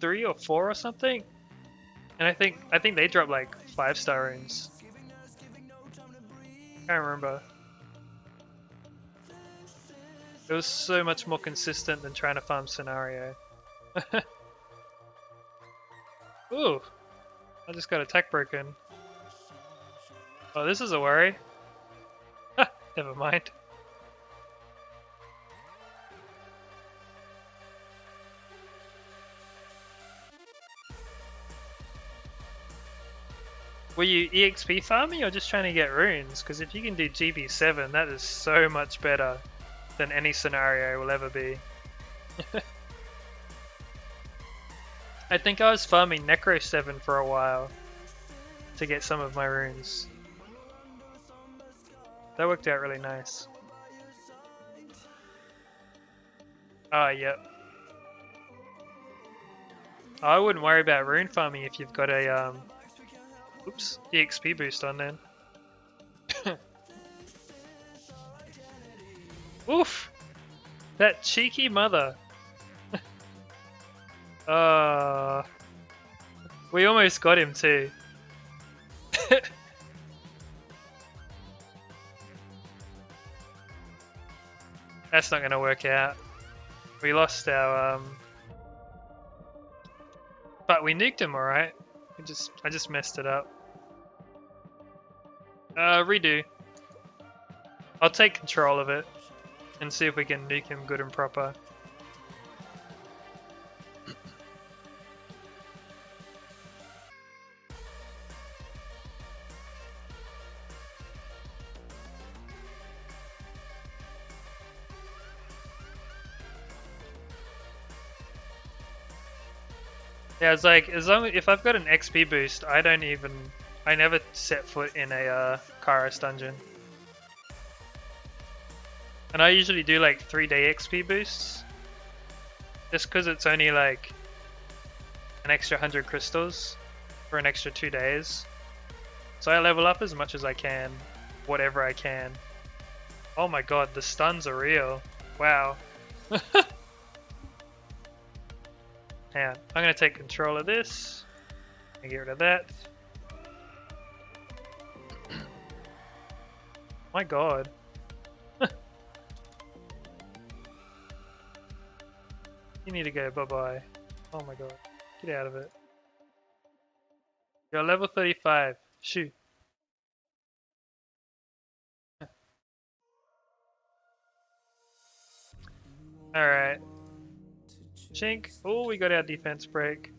3 or 4 or something. And I think they dropped like 5-star runes. Can't remember. It was so much more consistent than trying to farm scenario. Ooh, I just got attack broken. Oh, this is a worry. Never mind. Were you EXP farming or just trying to get runes? Because if you can do GB7, that is so much better than any scenario will ever be. I think I was farming Necro 7 for a while to get some of my runes. That worked out really nice. Oh, yep. I wouldn't worry about rune farming if you've got a oops, EXP boost on then. Oof! That cheeky mother. We almost got him too. That's not gonna work out. We lost our but we nuked him, alright. I just messed it up. Redo. I'll take control of it and see if we can nuke him good and proper. Yeah, it's like if I've got an XP boost, I never set foot in a Kairos dungeon. And I usually do like 3-day XP boosts, just because it's only like an extra 100 crystals for an extra 2 days. So I level up as much as I can, whatever I can. Oh my god, the stuns are real. Wow. Hang on, I'm going to take control of this and get rid of that. My god. You need to go, bye-bye. Oh my god. Get out of it. You're level 35. Shoot. Alright. Chink. Oh, we got our defense break.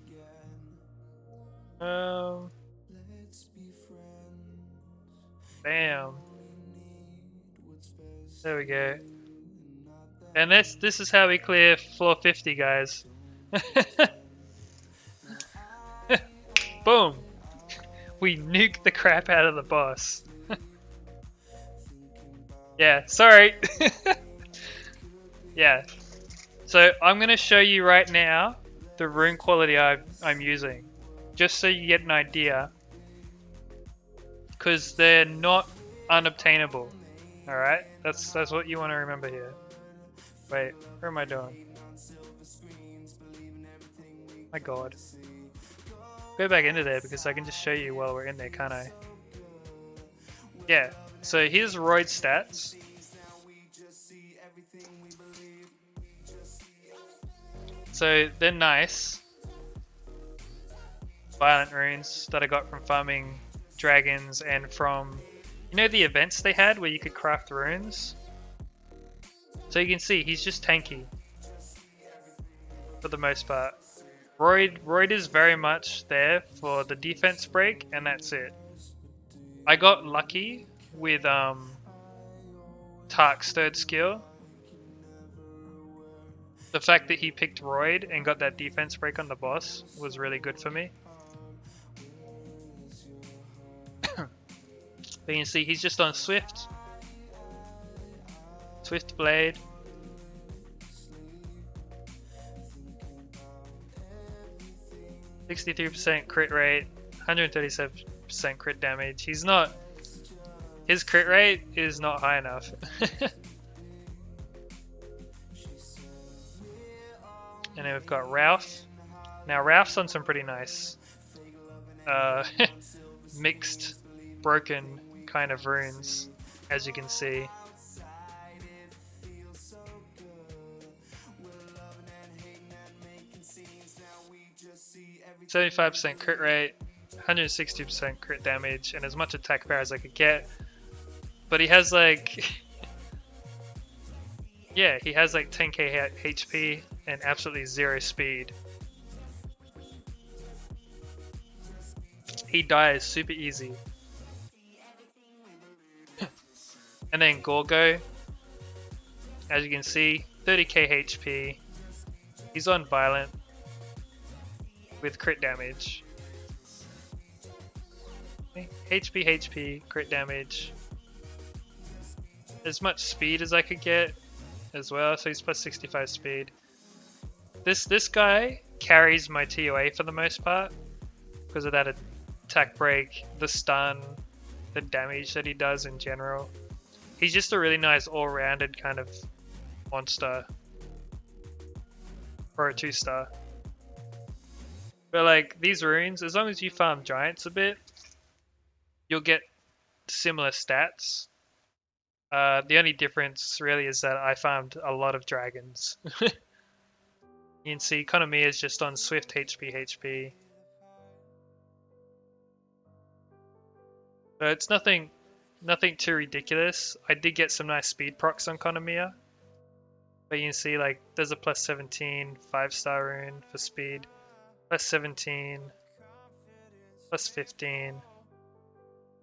Bam. There we go. And this is how we clear floor 50, guys. Boom! We nuked the crap out of the boss. Yeah, sorry. Yeah. So I'm going to show you right now the rune quality I'm using, just so you get an idea, because they're not unobtainable. All right, that's what you want to remember here. Wait, where am I doing? My god. Go back into there because I can just show you while we're in there, can't I? Yeah, so here's Royd's stats. So they're nice. Violent runes that I got from farming dragons and from, you know, the events they had where you could craft runes? So So you can see he's just tanky for the most part. Royd is very much there for the defense break, and that's it. I got lucky with Tark's third skill. The fact that he picked Royd and got that defense break on the boss was really good for me. But you can see he's just on Swift. Swift Blade. %63% crit rate, 137% crit damage. He's not... His crit rate is not high enough. And then we've got Ralph. Now Ralph's on some pretty nice mixed, broken kind of runes, as you can see. %75% crit rate, 160% crit damage, and as much attack power as I could get. But he has like... yeah, he has like 10k HP and absolutely 0 speed. He dies super easy. And then Gorgo, as you can see, 30k HP. He's on Violent with crit damage. HP, crit damage. As much speed as I could get as well, so he's plus 65 speed. This guy carries my ToA for the most part because of that attack break, the stun, the damage that he does in general. He's just a really nice all-rounded kind of monster for a 2-star. But like these runes, as long as you farm giants a bit, you'll get similar stats. The only difference really is that I farmed a lot of dragons. You can see Konami is just on Swift HP. So it's nothing too ridiculous. I did get some nice speed procs on Konamiya. But you can see like there's a plus 17 5-star rune for speed. Plus 17. Plus 15.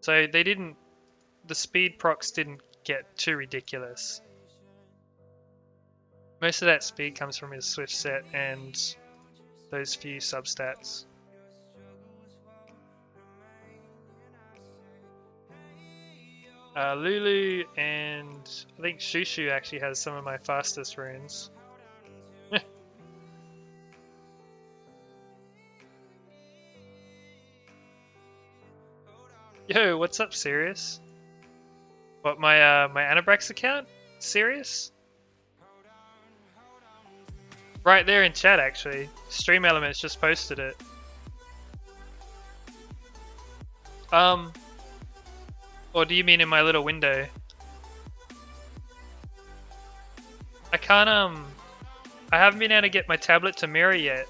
So they didn't... The speed procs didn't get too ridiculous. Most of that speed comes from his Swift set and those few substats. Lulu and I think Shushu actually has some of my fastest runes. Yo, what's up, Sirius? What, my Anabrax account? Sirius? Right there in chat, actually. Stream Elements just posted it. Or do you mean in my little window? I can't, I haven't been able to get my tablet to mirror yet.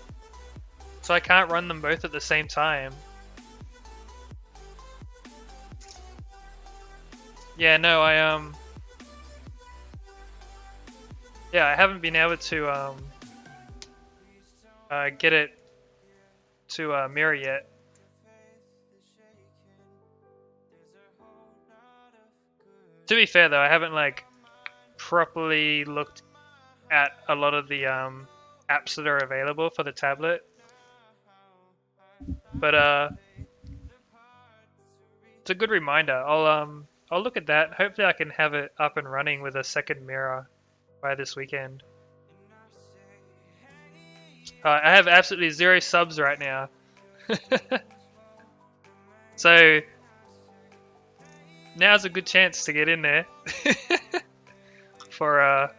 So I can't run them both at the same time. Yeah, no, yeah, I haven't been able to, get it to, mirror yet. To be fair though, I haven't like properly looked at a lot of the apps that are available for the tablet. But it's a good reminder. I'll look at that. Hopefully I can have it up and running with a second mirror by this weekend. I have absolutely 0 subs right now. So now's a good chance to get in there for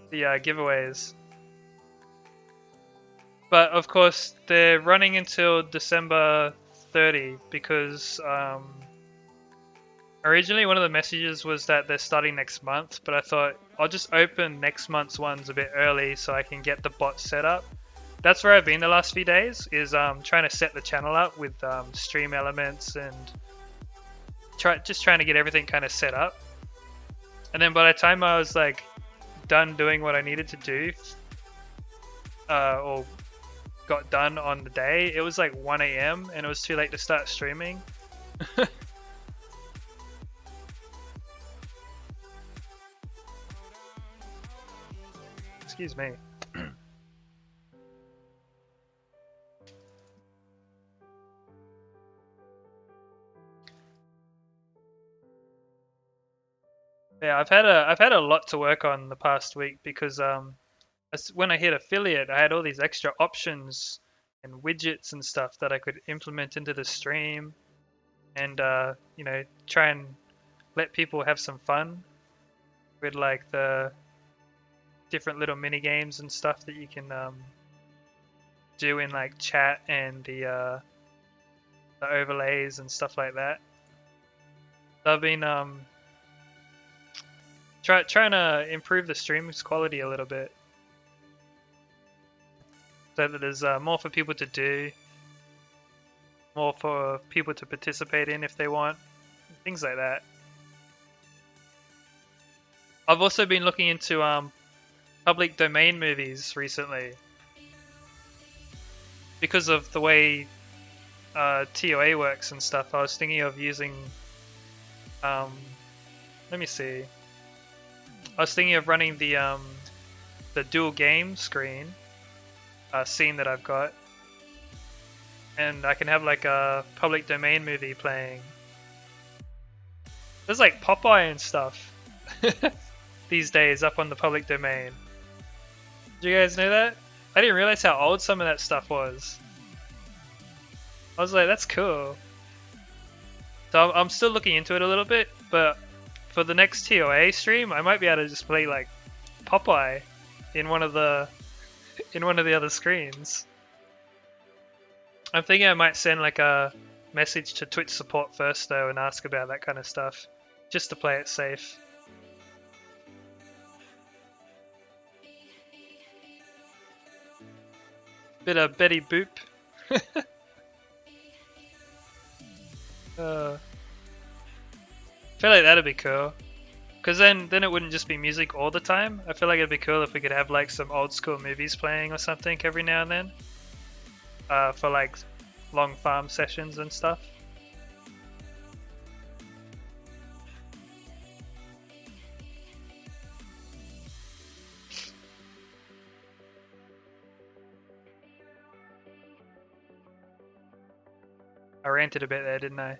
the giveaways. But of course they're running until December 30 because originally one of the messages was that they're starting next month, but I thought I'll just open next month's ones a bit early so I can get the bot set up. That's where I've been the last few days, is trying to set the channel up with stream elements and just trying to get everything kind of set up. And then by the time I was like done doing what I needed to do, or got done on the day, it was like 1 a.m. and it was too late to start streaming. Excuse me. Yeah, I've had a lot to work on the past week because when I hit affiliate, I had all these extra options and widgets and stuff that I could implement into the stream, and you know, try and let people have some fun with like the different little mini games and stuff that you can do in like chat and the overlays and stuff like that. So I've been trying to improve the stream's quality a little bit, so that there's more for people to do, more for people to participate in if they want, things like that. I've also been looking into public domain movies recently because of the way TOA works and stuff. I was thinking of using let me see. I was thinking of running the dual game screen scene that I've got, and I can have like a public domain movie playing. There's like Popeye and stuff these days up on the public domain. Did you guys know that? I didn't realize how old some of that stuff was. I was like, that's cool. So I'm still looking into it a little bit, but for the next TOA stream, I might be able to just play like Popeye in one of the other screens. I'm thinking I might send like a message to Twitch support first though and ask about that kind of stuff, just to play it safe. Bit of Betty Boop. I feel like that'd be cool, because then it wouldn't just be music all the time. I feel like it'd be cool if we could have like some old school movies playing or something every now and then, for like long farm sessions and stuff. I ranted a bit there, didn't I?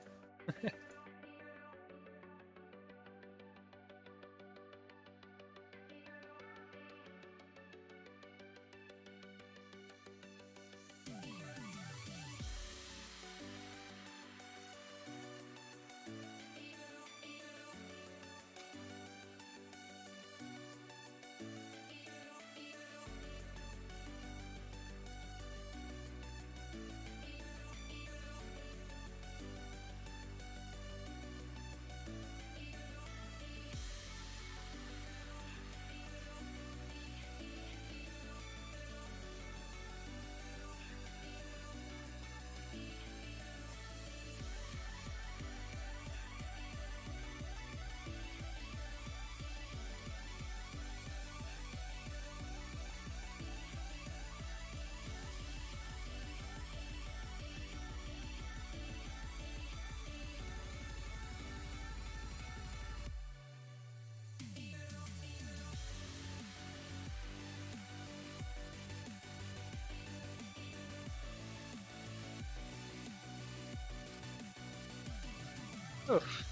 Oof.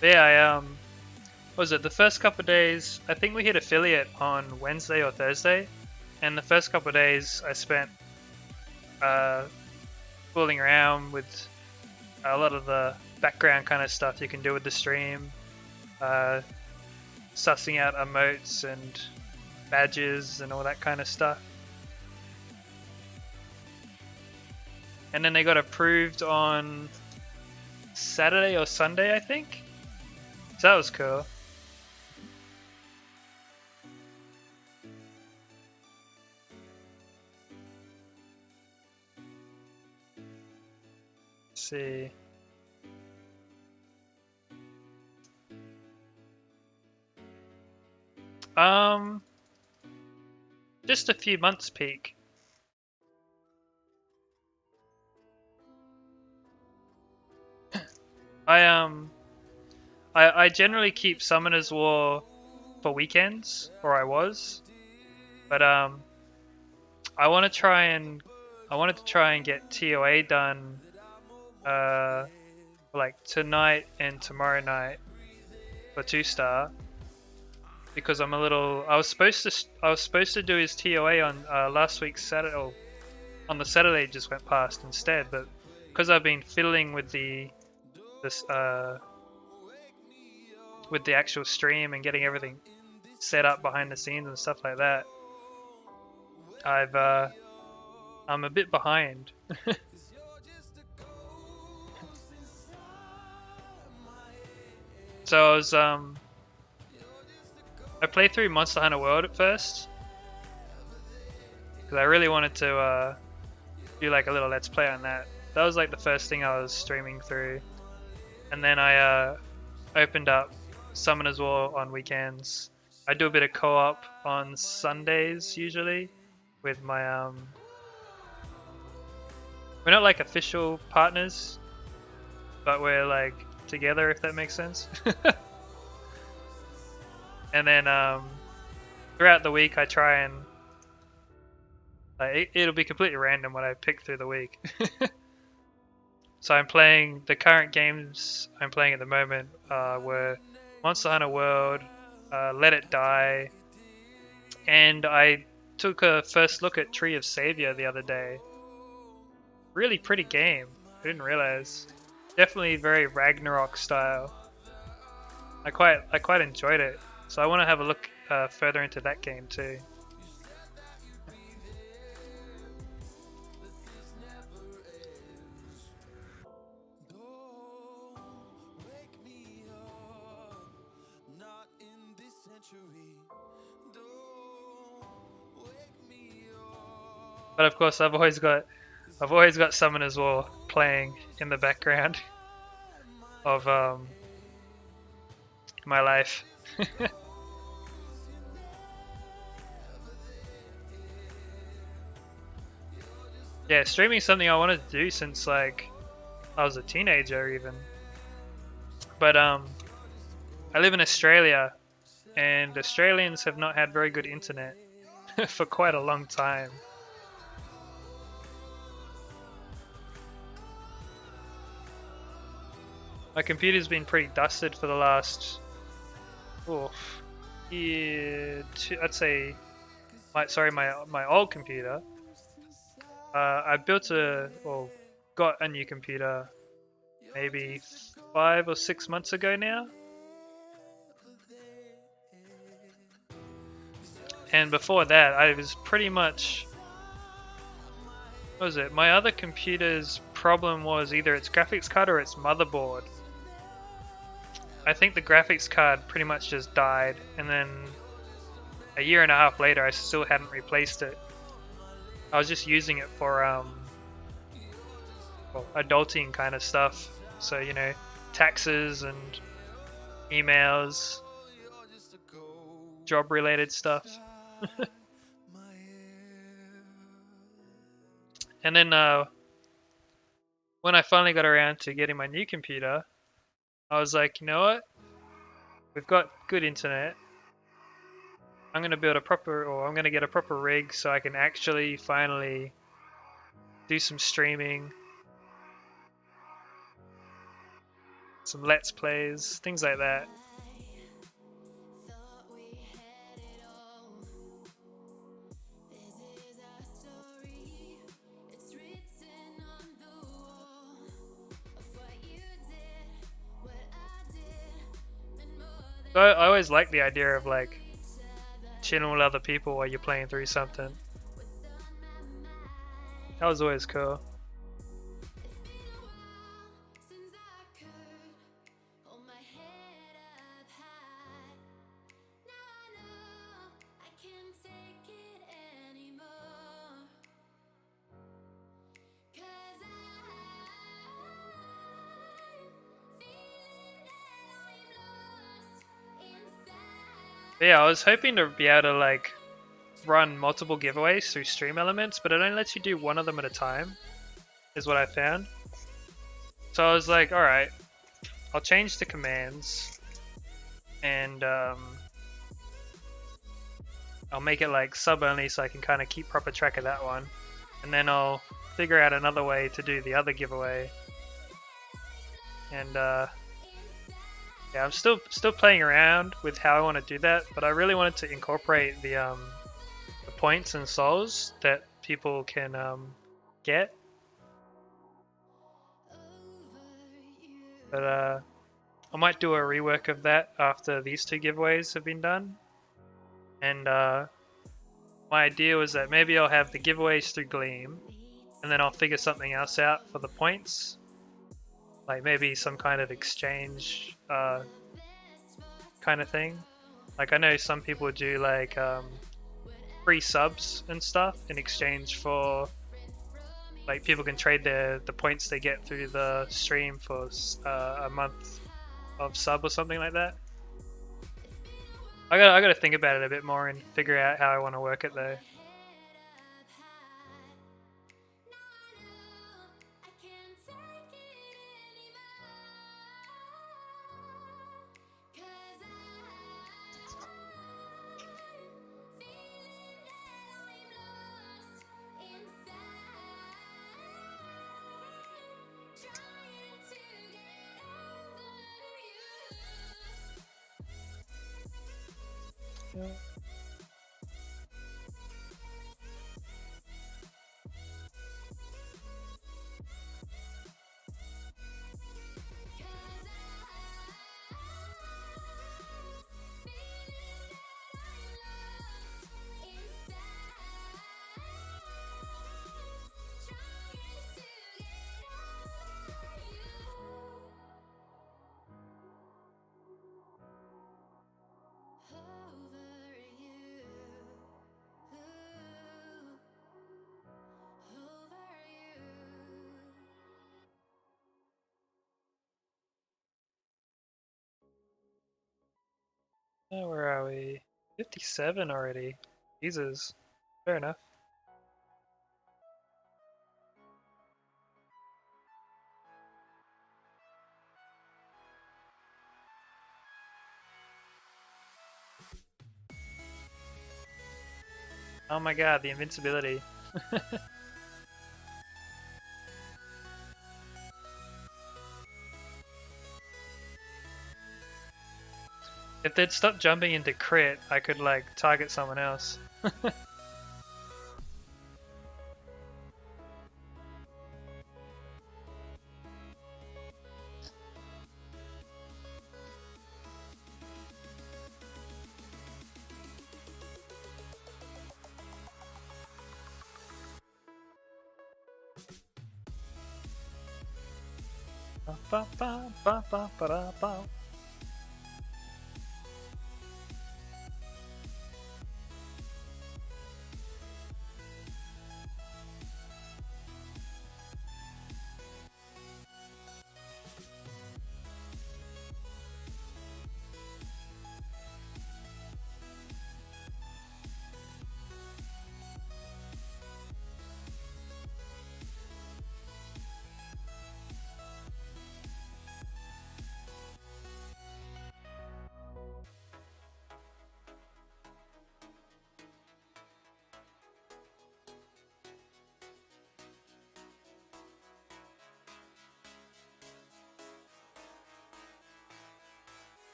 Yeah, what was it, the first couple of days, I think we hit affiliate on Wednesday or Thursday, and the first couple of days I spent fooling around with a lot of the background kind of stuff you can do with the stream, sussing out emotes and badges and all that kind of stuff. And then they got approved on Saturday or Sunday, I think. So that was cool. Let's see. Um, just a few months peak. I generally keep Summoner's War for weekends, or I was, but I want to try and I wanted to try and get TOA done, like tonight and tomorrow night for TwoStar, because I'm a little. I was supposed to do his TOA on last week's Saturday, or on the Saturday just went past instead, but because I've been fiddling with this with the actual stream and getting everything set up behind the scenes and stuff like that, I'm a bit behind. So I played through Monster Hunter World at first because I really wanted to do like a little let's play on that. That was like the first thing I was streaming through, and then I opened up Summoner's War on weekends. I do a bit of co-op on Sundays usually with my we're not like official partners, but we're like together, if that makes sense. And then throughout the week I try and it'll be completely random what I pick through the week. So I'm playing the current games I'm playing at the moment were Monster Hunter World, Let It Die, and I took a first look at Tree of Savior the other day. Really pretty game. I didn't realize. Definitely very Ragnarok style. I quite enjoyed it. So I want to have a look further into that game too. But of course, I've always got Summoner's War playing in the background of my life. Yeah, streaming is something I wanted to do since like I was a teenager even. But I live in Australia, and Australians have not had very good internet for quite a long time. My computer's been pretty dusted for the last year, I'd say my old computer. I got a new computer maybe 5 or 6 months ago now. And before that, I was pretty much, what was it? My other computer's problem was either its graphics card or its motherboard. I think the graphics card pretty much just died, and then a year and a half later I still hadn't replaced it. I was just using it for adulting kind of stuff. So, you know, taxes and emails, job related stuff. And then when I finally got around to getting my new computer, I was like, you know what? We've got good internet. I'm gonna get a proper rig so I can actually finally do some streaming, some let's plays, things like that. So I always like the idea of like chilling with other people while you're playing through something. That was always cool. But yeah, I was hoping to be able to like run multiple giveaways through Stream Elements, but it only lets you do one of them at a time, is what I found. So I was like, alright, I'll change the commands and I'll make it like sub only so I can kind of keep proper track of that one. And then I'll figure out another way to do the other giveaway. And yeah, I'm still playing around with how I want to do that, but I really wanted to incorporate the points and souls that people can get. But I might do a rework of that after these two giveaways have been done. And my idea was that maybe I'll have the giveaways through Gleam, and then I'll figure something else out for the points. Like maybe some kind of exchange kind of thing. Like I know some people do like free subs and stuff in exchange for like people can trade the points they get through the stream for a month of sub or something like that. I gotta think about it a bit more and figure out how I want to work it though. Yeah. Where are we? 57 already. Jesus. Fair enough. Oh my god, the invincibility. If they'd stop jumping into crit, I could like target someone else. Ba, ba, ba, ba, ba, da, ba.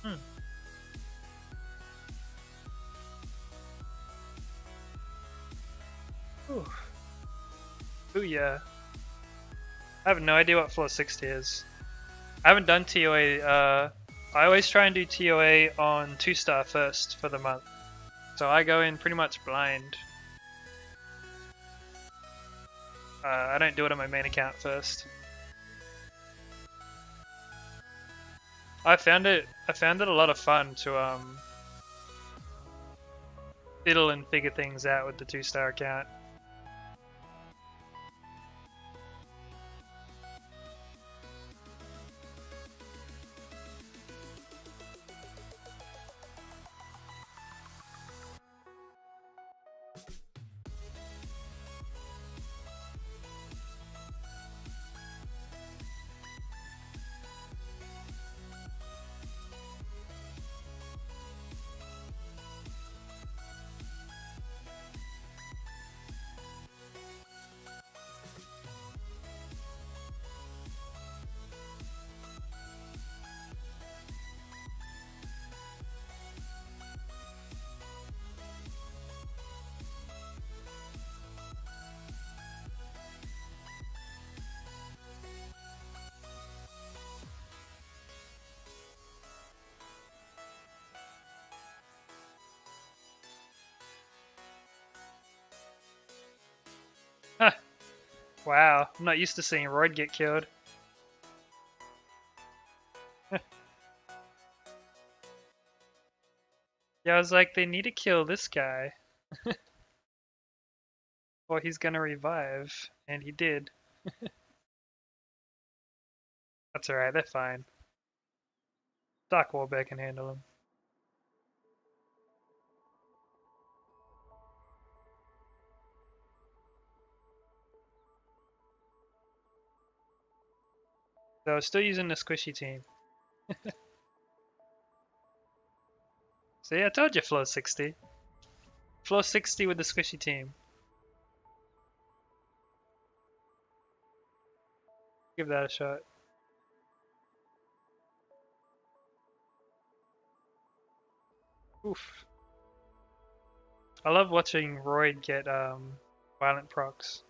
Hmm. Ooh. Ooh yeah. I have no idea what floor 60 is. I haven't done TOA. I always try and do TOA on 2-star first for the month. So I go in pretty much blind. I don't do it on my main account first. I found it a lot of fun to fiddle and figure things out with the 2-star account. Huh. Wow, I'm not used to seeing Royd get killed. Yeah, I was like, they need to kill this guy. Or he's gonna revive. And he did. That's alright, they're fine. Dark Warbear can handle him. So I was still using the squishy team. So yeah, I told you floor 60. Floor 60 with the squishy team. Give that a shot. Oof. I love watching Royd get violent procs.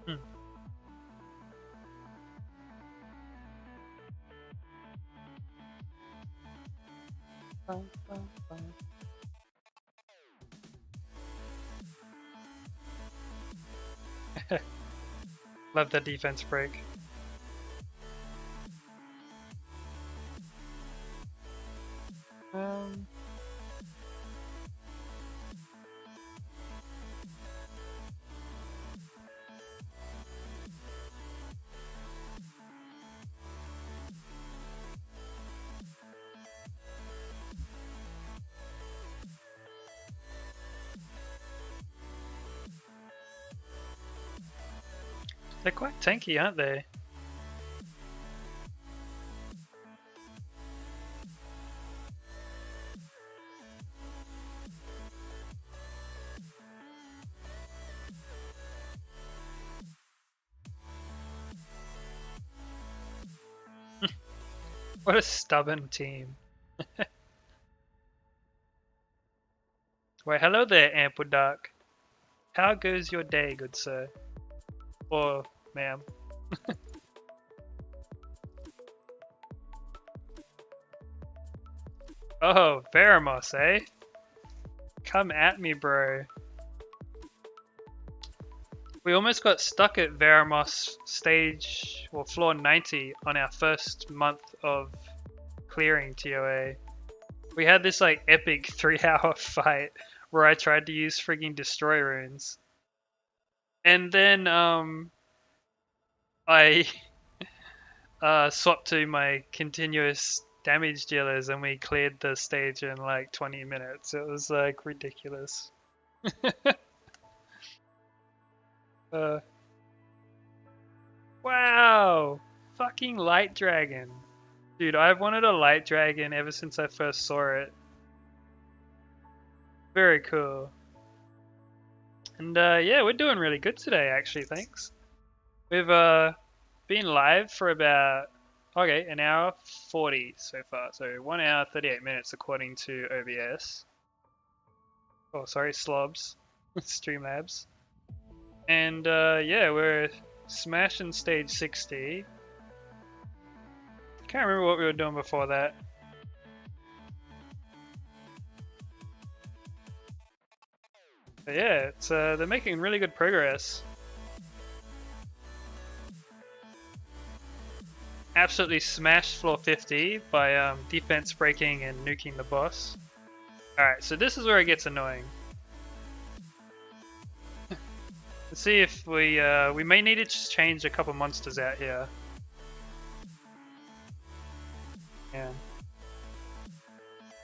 Hmm. Love the defense break. Um, they're quite tanky, aren't they? What a stubborn team. Wait, hello there, Ampledark. How goes your day, good sir? Or ma'am? Oh, Veramos, eh? Come at me, bro. We almost got stuck at Veramos stage, or floor 90 on our first month of clearing TOA. We had this like epic 3-hour fight where I tried to use frigging destroy runes. And then I swapped to my continuous damage dealers and we cleared the stage in like 20 minutes. It was like ridiculous. Wow! Fucking light dragon. Dude, I've wanted a light dragon ever since I first saw it. Very cool. And yeah, we're doing really good today, actually. Thanks. We've been live for about an hour 40 so far. So 1 hour 38 minutes according to OBS. Oh, sorry, Slobs, Streamlabs. And yeah, we're smashing stage 60. Can't remember what we were doing before that. But yeah, it's they're making really good progress. Absolutely smashed floor 50 by defense breaking and nuking the boss. Alright, so this is where it gets annoying. Let's see if we may need to just change a couple monsters out here. Yeah.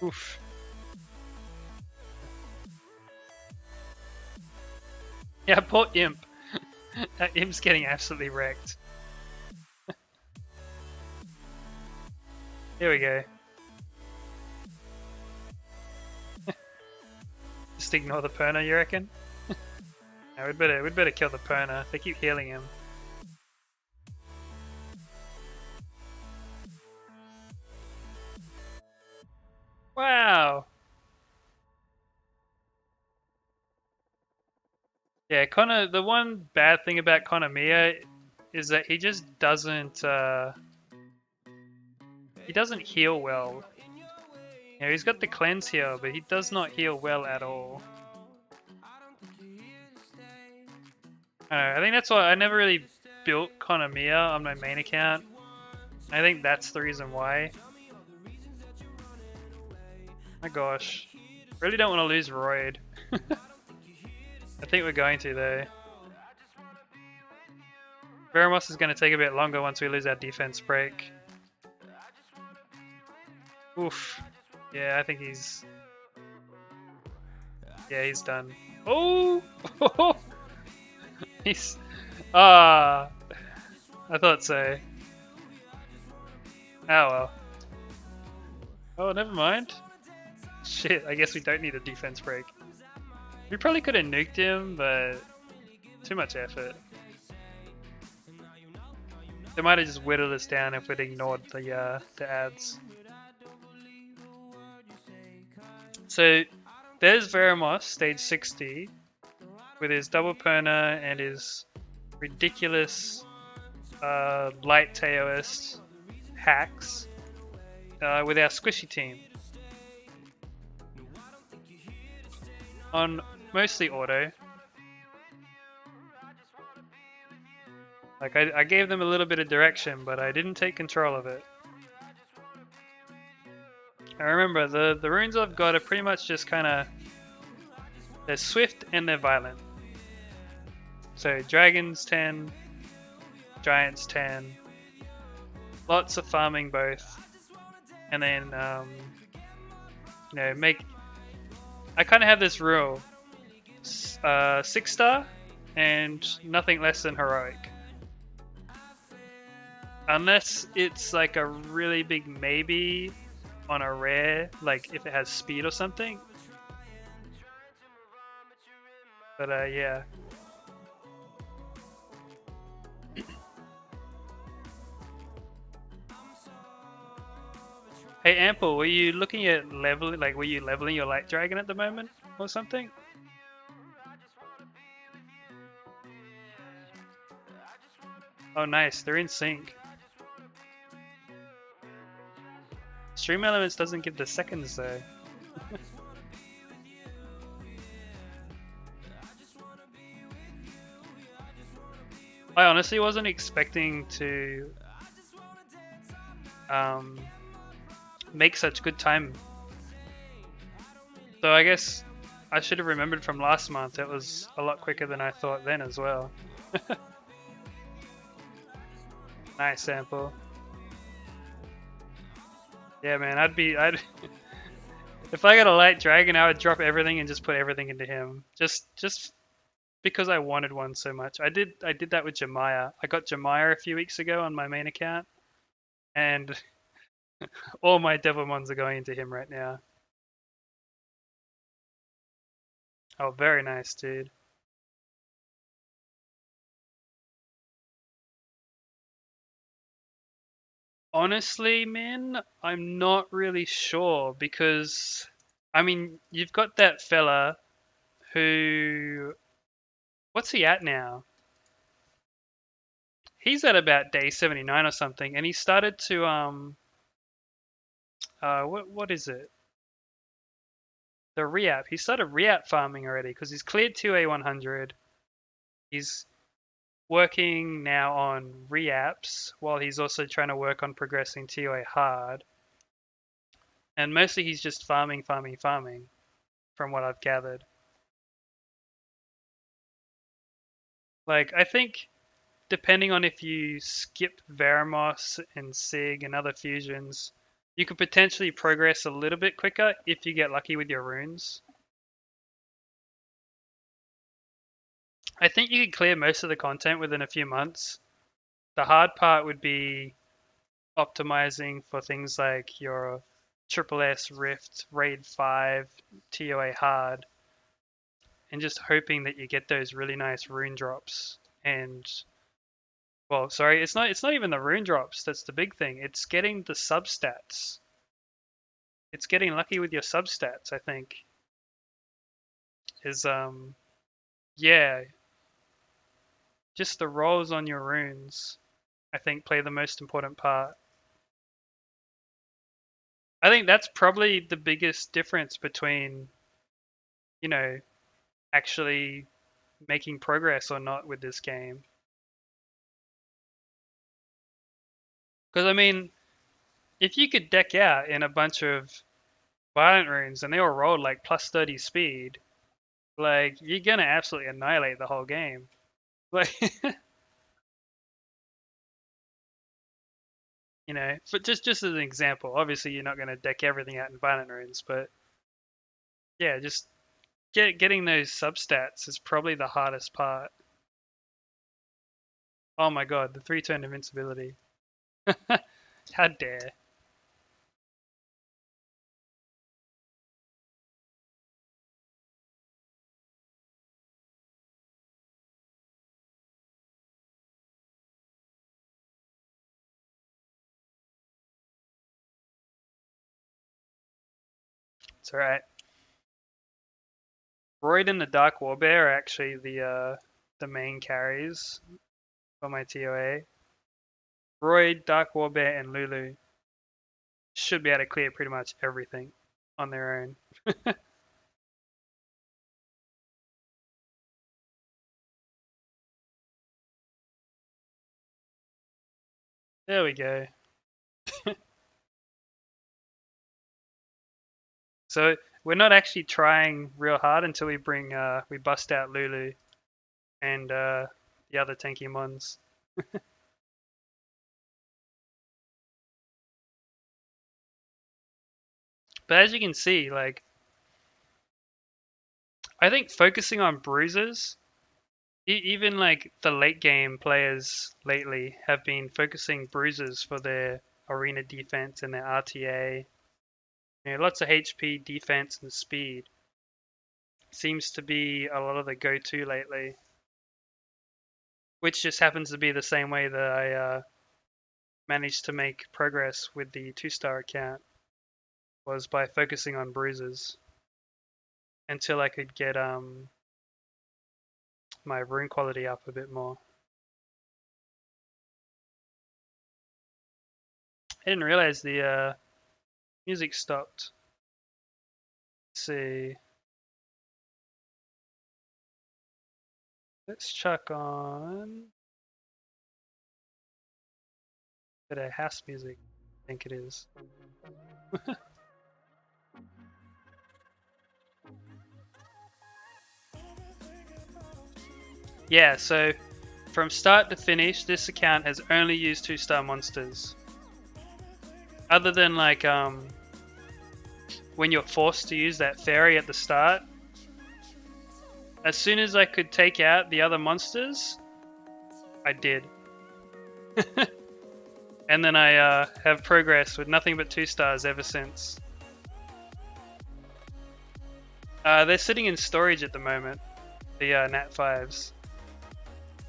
Oof. Yeah, poor Imp. That Imp's getting absolutely wrecked. Here we go. Just ignore the Perna, you reckon? No, we'd better kill the Perna. They keep healing him. Wow. Yeah, Connor. The one bad thing about Konamiya is that he just doesn't. He doesn't heal well. You know, he's got the cleanse heal, but he does not heal well at all. I don't know, I think that's why I never really built Konamiya on my main account. I think that's the reason why. My gosh. Really don't want to lose Royd. I think we're going to though. Veramos is going to take a bit longer once we lose our defense break. Oof. Yeah, I think he's... Yeah, he's done. Oh! He's... Ah! I thought so. Oh well. Oh, never mind. Shit, I guess we don't need a defense break. We probably could have nuked him, but too much effort. They might have just whittled us down if we'd ignored the ads. So there's Veramos, stage 60, with his double Perna and his ridiculous light Taoist hacks with our squishy team. On mostly auto. Like I gave them a little bit of direction, but I didn't take control of it. I remember the runes I've got are pretty much just kind of, they're swift and they're violent. So dragons 10, giants 10, lots of farming both, and then you know, I kind of have this rule: 6-star and nothing less than heroic. Unless it's like a really big maybe on a rare, like if it has speed or something. But yeah. Hey Ample, were you looking at leveling, like were you leveling your light dragon at the moment or something? Oh nice, they're in sync. Stream Elements doesn't give the seconds though. I honestly wasn't expecting to make such good time. So I guess I should have remembered from last month it was a lot quicker than I thought then as well. Nice sample. Yeah man, I'd if I got a light dragon I would drop everything and just put everything into him. Just because I wanted one so much. I did that with Jemiah. I got Jemiah a few weeks ago on my main account, and all my Devilmons are going into him right now. Oh, very nice, dude. Honestly, man, I'm not really sure because, I mean, you've got that fella who, what's he at now? He's at about day 79 or something, and he started to what is it? The re-app. He started re-app farming already because he's cleared 2A100. He's working now on re-apps while he's also trying to work on progressing TOA hard. And mostly he's just farming, farming, farming, from what I've gathered. Like, I think depending on if you skip Veramos and Sig and other fusions, you could potentially progress a little bit quicker if you get lucky with your runes. I think you could clear most of the content within a few months. The hard part would be optimizing for things like your Triple S Rift, Raid 5, TOA hard, and just hoping that you get those really nice rune drops. And well, sorry, it's not even the rune drops that's the big thing. It's getting the substats. It's getting lucky with your substats, I think. Is yeah, just the rolls on your runes, I think, play the most important part. I think that's probably the biggest difference between, you know, actually making progress or not with this game. Because, I mean, if you could deck out in a bunch of violent runes and they all rolled like plus 30 speed, like, you're going to absolutely annihilate the whole game. Like, you know, but just as an example, obviously you're not going to deck everything out in violent runes, but yeah, just getting those substats is probably the hardest part. Oh my god, the 3-turn invincibility. How dare. It's alright. Royd and the Dark Warbear are actually the main carries for my TOA. Royd, Dark Warbear, and Lulu should be able to clear pretty much everything on their own. There we go. So we're not actually trying real hard until we bust out Lulu and the other tanky mons. But as you can see, like, I think focusing on bruises, even like the late game players lately have been focusing bruises for their arena defense and their RTA. You know, lots of HP, defense, and speed seems to be a lot of the go-to lately, which just happens to be the same way that I managed to make progress with the 2-star account, was by focusing on bruises until I could get my rune quality up a bit more. I didn't realize the music stopped. Let's see. Let's check on bit of house music. I think it is. Yeah, so from start to finish, this account has only used 2-star monsters. Other than like when you're forced to use that fairy at the start, as soon as I could take out the other monsters, I did. And then I have progressed with nothing but 2 stars ever since. They're sitting in storage at the moment, the Nat 5s.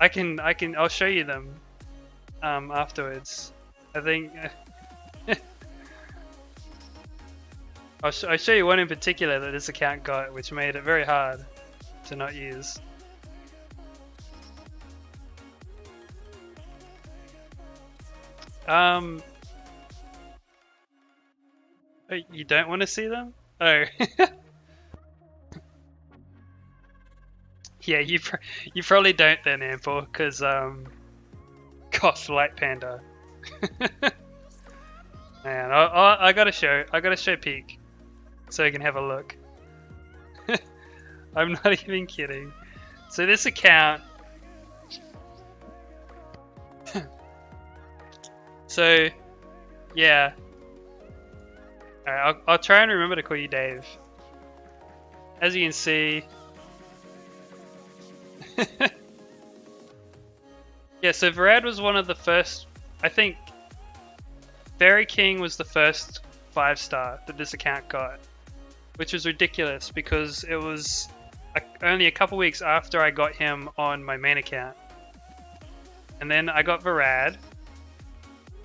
I'll show you them afterwards. I think I'll show you one in particular that this account got, which made it very hard to not use. Oh, you don't want to see them? Oh. Yeah, you probably don't then, Ample, because gosh, Light Panda. Man, I gotta show Peak, so you can have a look. I'm not even kidding. So this account. So, yeah. Alright, I'll try and remember to call you Dave. As you can see. Yeah, so Varad was one of the first, I think Fairy King was the first 5-star that this account got, which was ridiculous because it was only a couple weeks after I got him on my main account. And then I got Varad,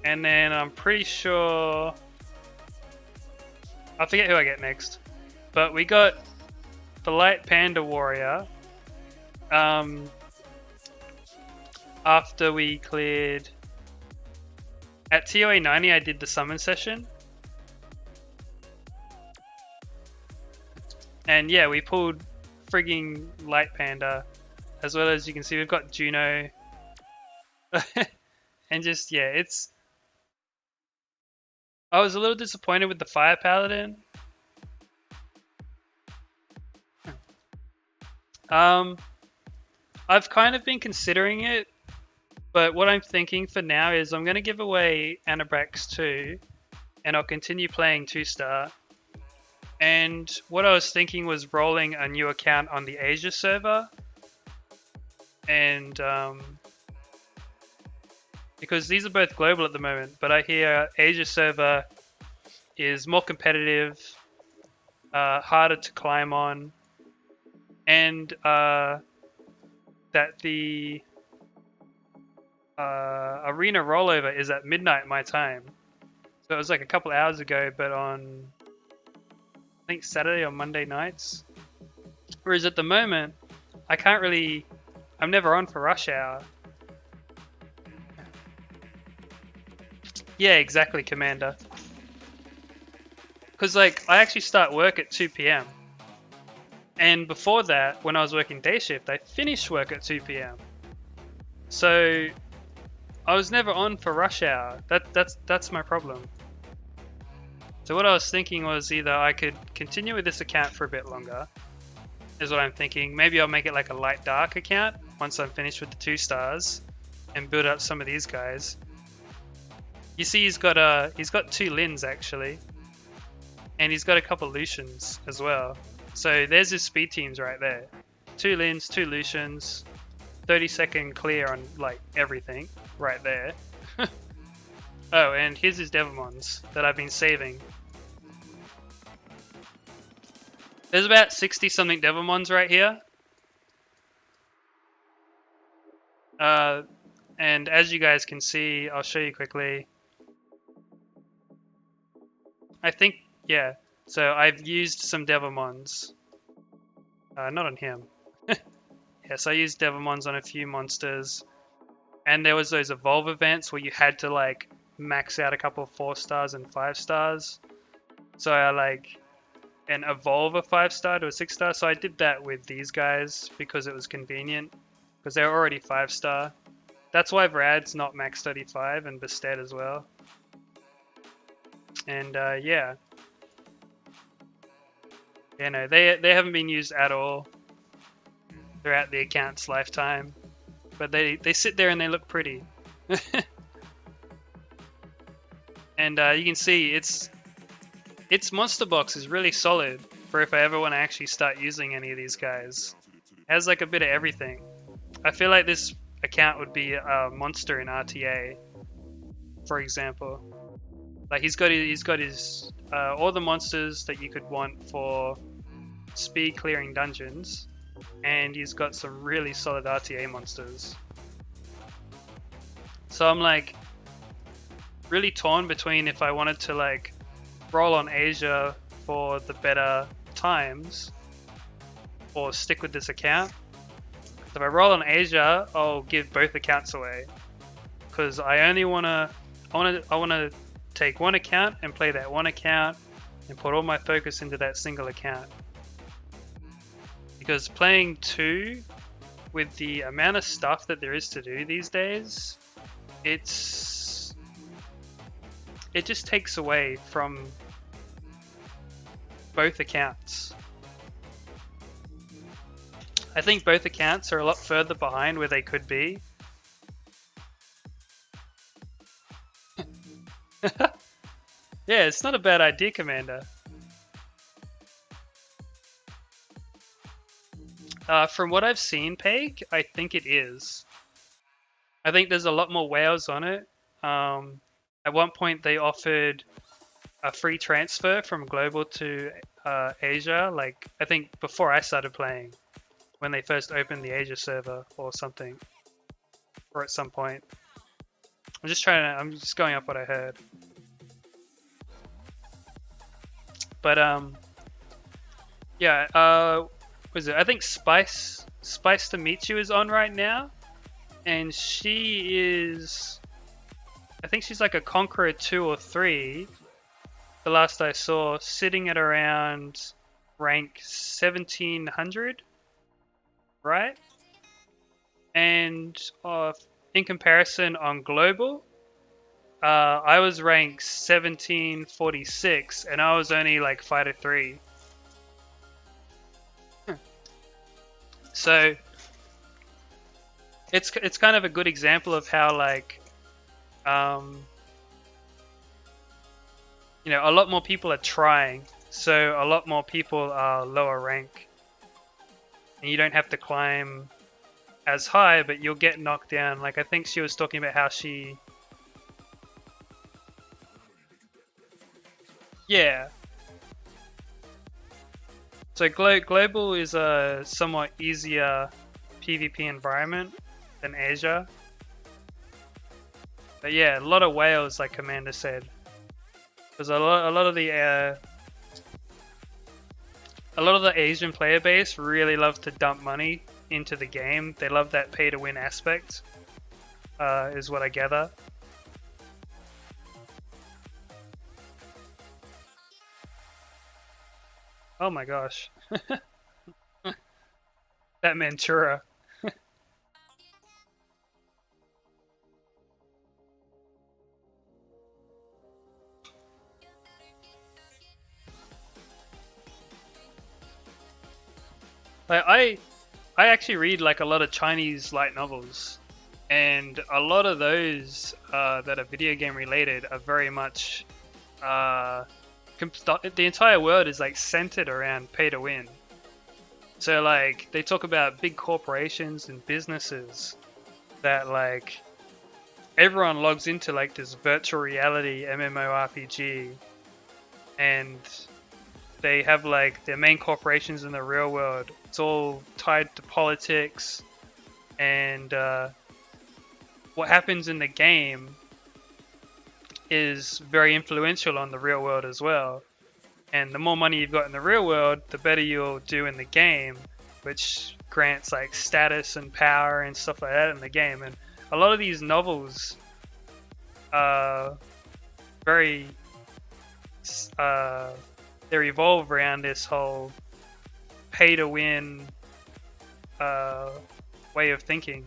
and then I'm pretty sure, I forget who I get next, but we got the Light Panda Warrior after we cleared at ToA 90. I did the summon session, and yeah, we pulled frigging Light Panda, as well as you can see we've got Juno. And just, yeah, it's, I was a little disappointed with the Fire Paladin. I've kind of been considering it, but what I'm thinking for now is I'm going to give away Anabrax 2, and I'll continue playing 2-star. And what I was thinking was rolling a new account on the Asia server, and because these are both global at the moment, but I hear Asia server is more competitive, harder to climb on, and that the arena rollover is at midnight my time. So it was like a couple hours ago, but on I think Saturday or Monday nights. Whereas at the moment, I can't really, I'm never on for rush hour. Yeah, exactly, Commander. Because like, I actually start work at 2 p.m. And before that, when I was working day shift, I finished work at 2 p.m. So I was never on for rush hour. That's my problem. So what I was thinking was either I could continue with this account for a bit longer, is what I'm thinking. Maybe I'll make it like a light dark account once I'm finished with the 2 stars, and build up some of these guys. You see, he's got 2 Lins actually, and he's got a couple Lucians as well. So there's his speed teams right there. 2 Lins, 2 Lucians, 30-second clear on like everything right there. Oh, and here's his Devimons that I've been saving. There's about 60 something Devimons right here. And as you guys can see, I'll show you quickly. I think, yeah, so I've used some Devimons. Not on him. Yes, I used Devimons on a few monsters. And there was those evolve events where you had to like max out a couple of 4 stars and 5 stars. So I like and evolve a 5-star to a 6-star. So I did that with these guys because it was convenient, because they were already 5-star. That's why Vrad's not max 35 and Bastet as well. And yeah. Yeah, no, they haven't been used at all throughout the account's lifetime. But they sit there and they look pretty. And you can see its monster box is really solid for if I ever want to actually start using any of these guys. It has like a bit of everything. I feel like this account would be a monster in RTA, for example. Like he's got his all the monsters that you could want for speed clearing dungeons, and he's got some really solid RTA monsters. So I'm like really torn between if I wanted to like roll on Asia for the better times or stick with this account. If I roll on Asia, I'll give both accounts away because I want to take one account and play that one account and put all my focus into that single account. Because playing two with the amount of stuff that there is to do these days, it just takes away from both accounts. I think both accounts are a lot further behind where they could be. Yeah, it's not a bad idea, Commander. From what I've seen, Peg, I think it is. I think there's a lot more whales on it. At one point, they offered a free transfer from global to Asia. Like, I think before I started playing, when they first opened the Asia server or something, or at some point. I'm just going up what I heard. But yeah, was it? I think Spice to Meet You is on right now, and she is. I think she's like a Conqueror 2 or 3. The last I saw, sitting at around rank 1700, right? And in comparison on global, I was ranked 1746, and I was only like fighter 3. So it's kind of a good example of how like you know, a lot more people are trying, so a lot more people are lower rank, and you don't have to climb as high, but you'll get knocked down. Like I think she was talking about how she, yeah. So global is a somewhat easier PvP environment than Asia. But yeah, a lot of whales, like Commander said. Because a lot of the Asian player base really love to dump money into the game. They love that pay to win aspect, is what I gather. Oh my gosh. That Mantura. Like, I actually read like a lot of Chinese light novels, and a lot of those that are video game related are very much the entire world is like centered around pay to win. So like they talk about big corporations and businesses that like everyone logs into like this virtual reality MMORPG, and they have like their main corporations in the real world. It's all tied to politics, and what happens in the game is very influential on the real world as well. And the more money you've got in the real world, the better you'll do in the game, which grants like status and power and stuff like that in the game. And a lot of these novels are very they revolve around this whole pay to win way of thinking,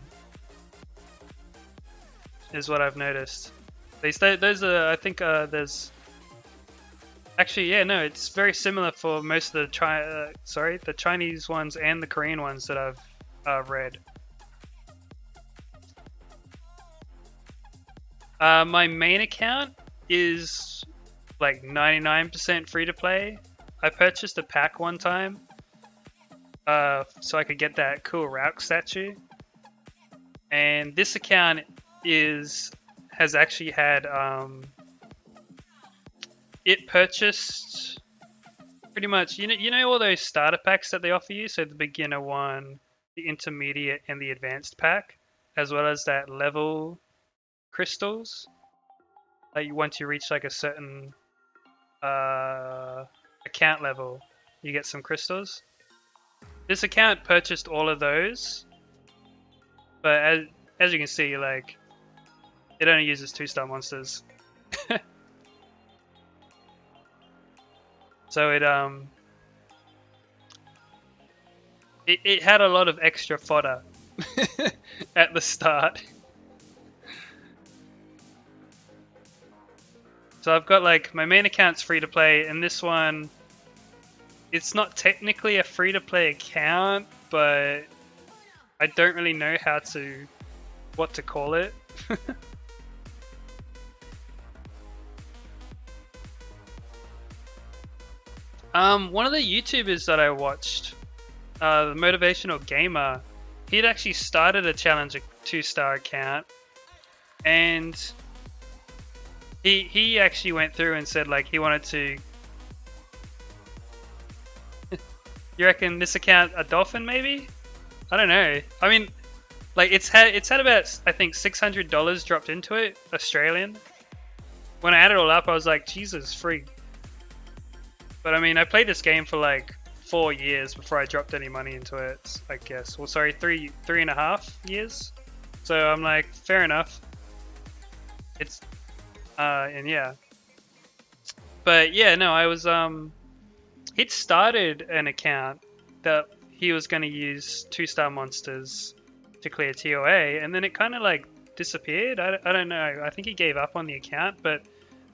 is what I've noticed. Those are, I think there's actually, yeah, no, it's very similar for most of the the Chinese ones and the Korean ones that I've read. My main account is like 99% free to play. I purchased a pack one time, so I could get that cool Rauk statue. And this account has actually had it purchased pretty much, you know all those starter packs that they offer you, so the beginner one, the intermediate, and the advanced pack, as well as that level crystals. Like once you reach like a certain account level, you get some crystals. This account purchased all of those, but as you can see, like, it only uses 2-star monsters. So it had a lot of extra fodder at the start. So I've got like my main account's free to play, and this one, it's not technically a free to play account, but I don't really know what to call it. One of the YouTubers that I watched, the Motivational Gamer, he'd actually started a challenge, a 2-star account, and he actually went through and said like he wanted to. You reckon this account a dolphin maybe? I don't know. I mean, like it's had about, I think, $600 dropped into it, Australian. When I added it all up, I was like, Jesus, free. But I mean, I played this game for like 4 years before I dropped any money into it, I guess. Well, sorry, three and a half years. So I'm like, fair enough. It's and yeah. But yeah, no, I was he'd started an account that he was going to use 2-star monsters to clear TOA, and then it kind of like disappeared. I don't know. I think he gave up on the account, but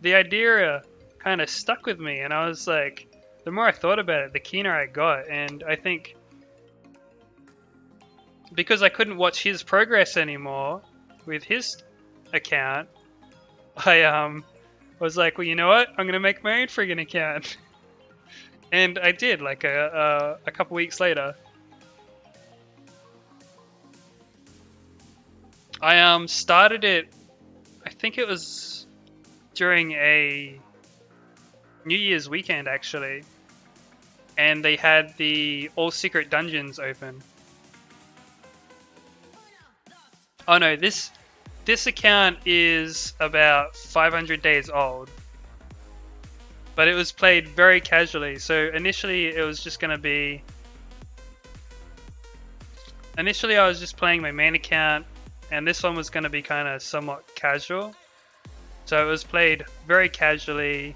the idea kind of stuck with me, and I was like, the more I thought about it, the keener I got. And I think because I couldn't watch his progress anymore with his account, I was like, well, you know what? I'm gonna make my own friggin' account. And I did, like a couple weeks later. I started it, I think it was during a New Year's weekend actually, and they had the all secret dungeons open. Oh no, this account is about 500 days old, but it was played very casually. So initially it was just gonna be, initially I was just playing my main account, and this one was gonna be kind of somewhat casual. So it was played very casually.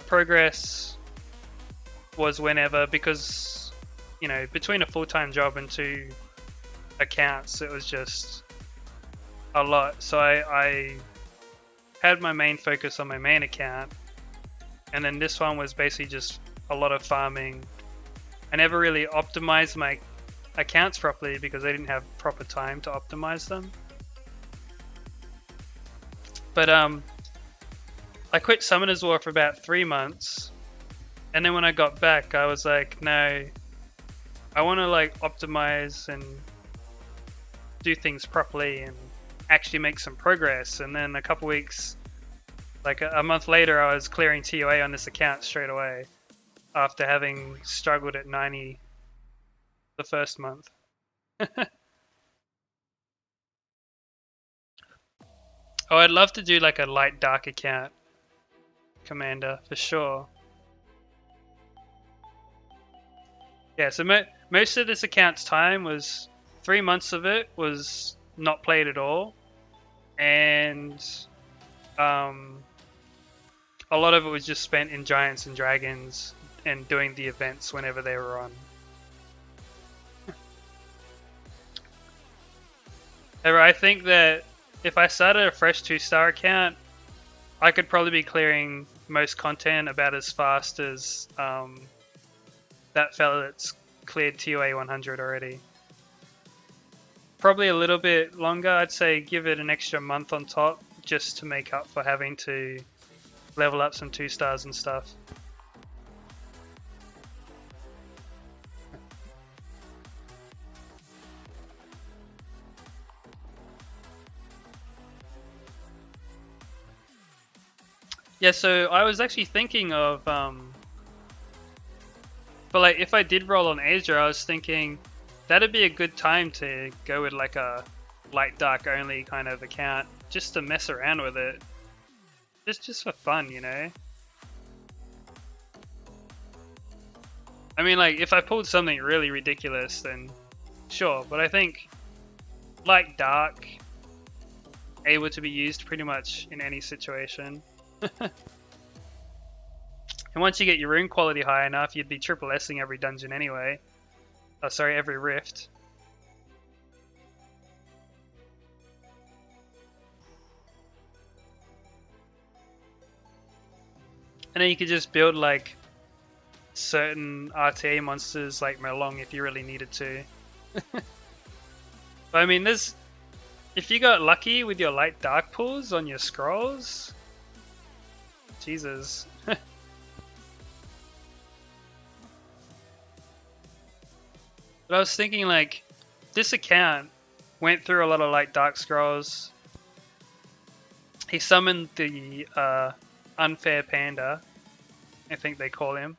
Progress was whenever, because, you know, between a full-time job and 2 accounts, it was just a lot. So I had my main focus on my main account, and then this one was basically just a lot of farming. I never really optimized my accounts properly because I didn't have proper time to optimize them. But I quit Summoner's War for about 3 months, and then when I got back, I was like, no, I want to like optimize and do things properly and actually make some progress. And then a couple weeks, like a month later, I was clearing TOA on this account straight away after having struggled at 90 the first month. Oh, I'd love to do like a light dark account commander for sure. Yeah, so most of this account's time was 3 months of it was not played at all, and a lot of it was just spent in Giants and Dragons and doing the events whenever they were on. However, I think that if I started a fresh 2-star account, I could probably be clearing most content about as fast as that fella that's cleared TOA 100 already. Probably a little bit longer. I'd say give it an extra month on top just to make up for having to level up some 2-stars and stuff. Yeah, so I was actually thinking of, but like if I did roll on Asia, I was thinking that'd be a good time to go with like a light dark only kind of account, just to mess around with it, just for fun, you know. I mean, like, if I pulled something really ridiculous, then sure. But I think light dark able to be used pretty much in any situation. And once you get your rune quality high enough, you'd be triple S'ing every dungeon anyway. Oh, sorry, every rift. And then you could just build like certain RTA monsters like Melong if you really needed to. But I mean, if you got lucky with your light dark pulls on your scrolls, Jesus. But I was thinking, like, this account went through a lot of light dark scrolls. He summoned the unfair panda, I think they call him.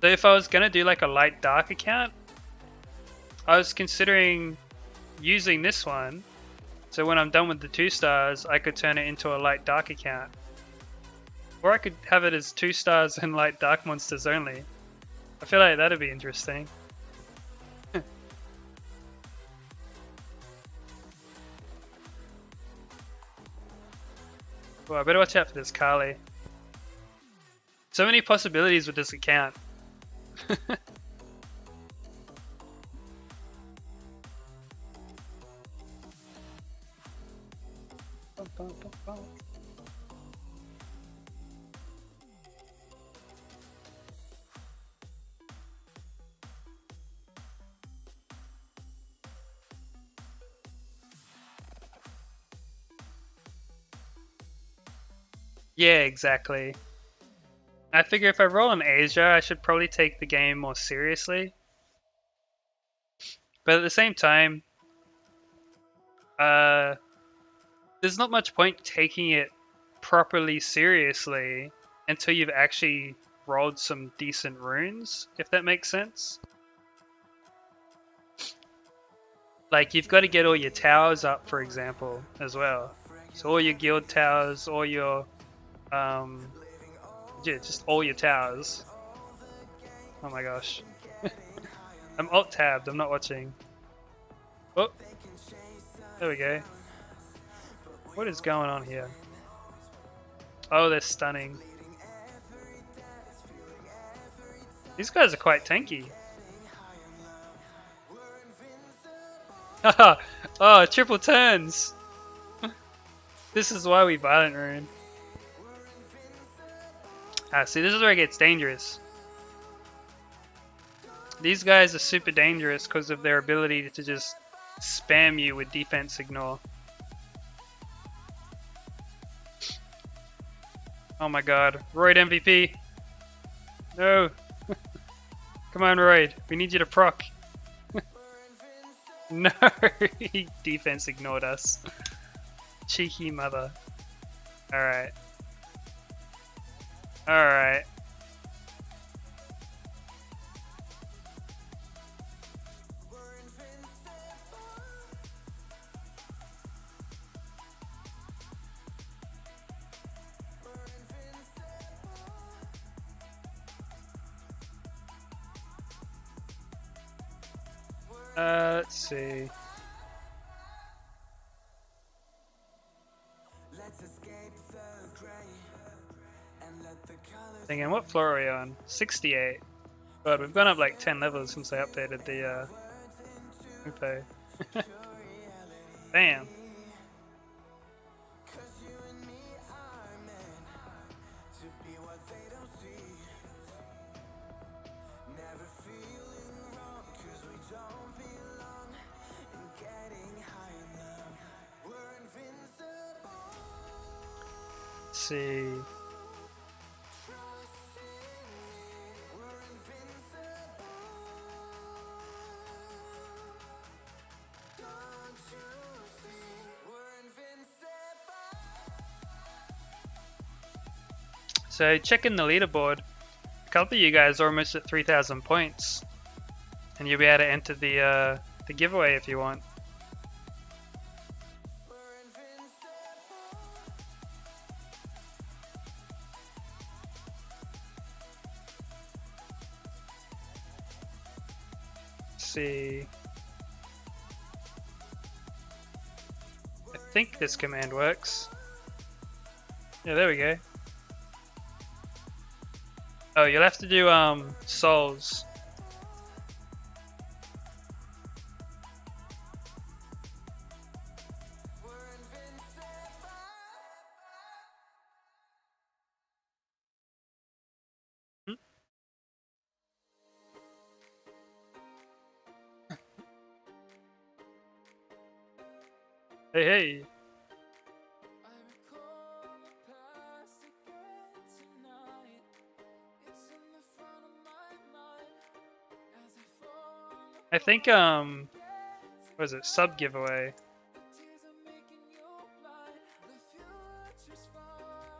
So if I was gonna do like a light dark account, I was considering using this one, so when I'm done with the 2 stars, I could turn it into a light dark account. Or I could have it as 2 stars and light dark monsters only. I feel like that'd be interesting. Well, I better watch out for this Carly. So many possibilities with this account. Yeah, exactly. I figure if I roll in Asia, I should probably take the game more seriously. But at the same time, there's not much point taking it properly seriously until you've actually rolled some decent runes, if that makes sense. Like, you've got to get all your towers up, for example, as well. So all your guild towers, all your yeah, just all your towers. Oh my gosh. I'm alt-tabbed, I'm not watching. Oh, there we go. What is going on here? Oh, they're stunning. These guys are quite tanky. Haha! Oh, triple turns! This is why we violent rune. Ah, see, this is where it gets dangerous. These guys are super dangerous because of their ability to just spam you with defense ignore. Oh my god. Royd MVP! No! Come on, Royd. We need you to proc. No! He defense ignored us. Cheeky mother. Alright. Alright. Let's see. Thinking, what floor are we on? 68. God, we've gone up like 10 levels since I updated the info. Damn. Let's see. So checking the leaderboard, a couple of you guys are almost at 3,000 points, and you'll be able to enter the giveaway if you want. see. I think this command works. Yeah, there we go. Oh, you'll have to do souls. Hmm? Hey, hey. I think what was it, sub giveaway?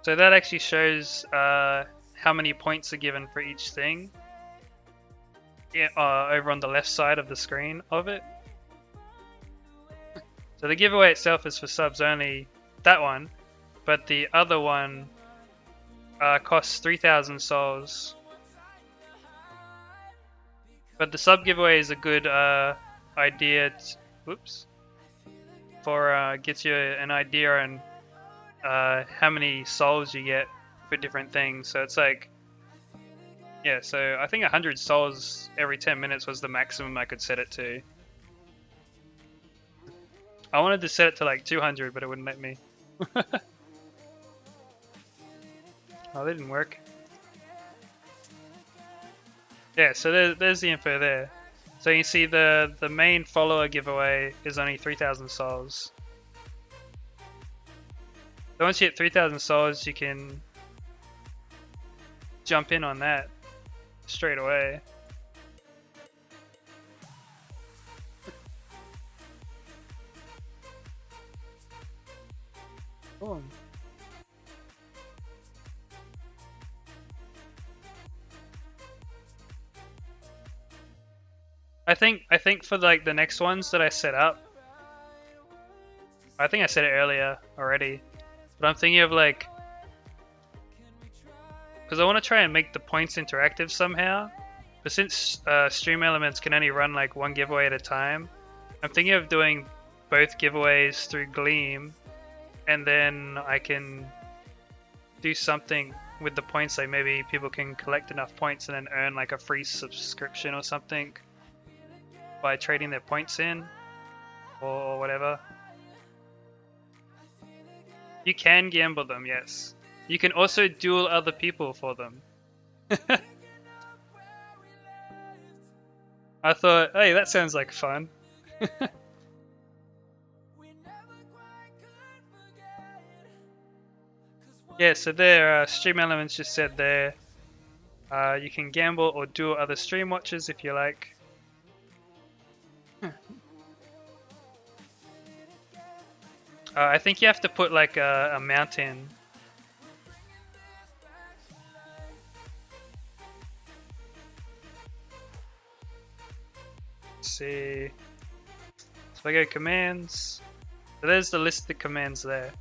So that actually shows how many points are given for each thing. Yeah, over on the left side of the screen of it. So the giveaway itself is for subs only, that one, but the other one costs 3,000 souls. But the sub giveaway is a good idea. For gets you an idea on how many souls you get for different things. So it's like, yeah. So I think 100 souls every 10 minutes was the maximum I could set it to. I wanted to set it to like 200, but it wouldn't let me. Oh, that didn't work. Yeah, so there's the info there. So you see the main follower giveaway is only 3,000 souls. So once you hit 3,000 souls, you can jump in on that straight away. Boom. I think for like the next ones that I set up, I think I said it earlier already, but I'm thinking of like, because I want to try and make the points interactive somehow, but since Stream Elements can only run like one giveaway at a time, I'm thinking of doing both giveaways through Gleam, and then I can do something with the points, like maybe people can collect enough points and then earn like a free subscription or something by trading their points in or whatever. You can gamble them, yes. You can also duel other people for them. I thought, hey, that sounds like fun. Yeah, so there, Stream Elements just said there, you can gamble or duel other stream watchers if you like. I think you have to put like a mountain. Let's see. So I go commands. So there's the list of the commands there.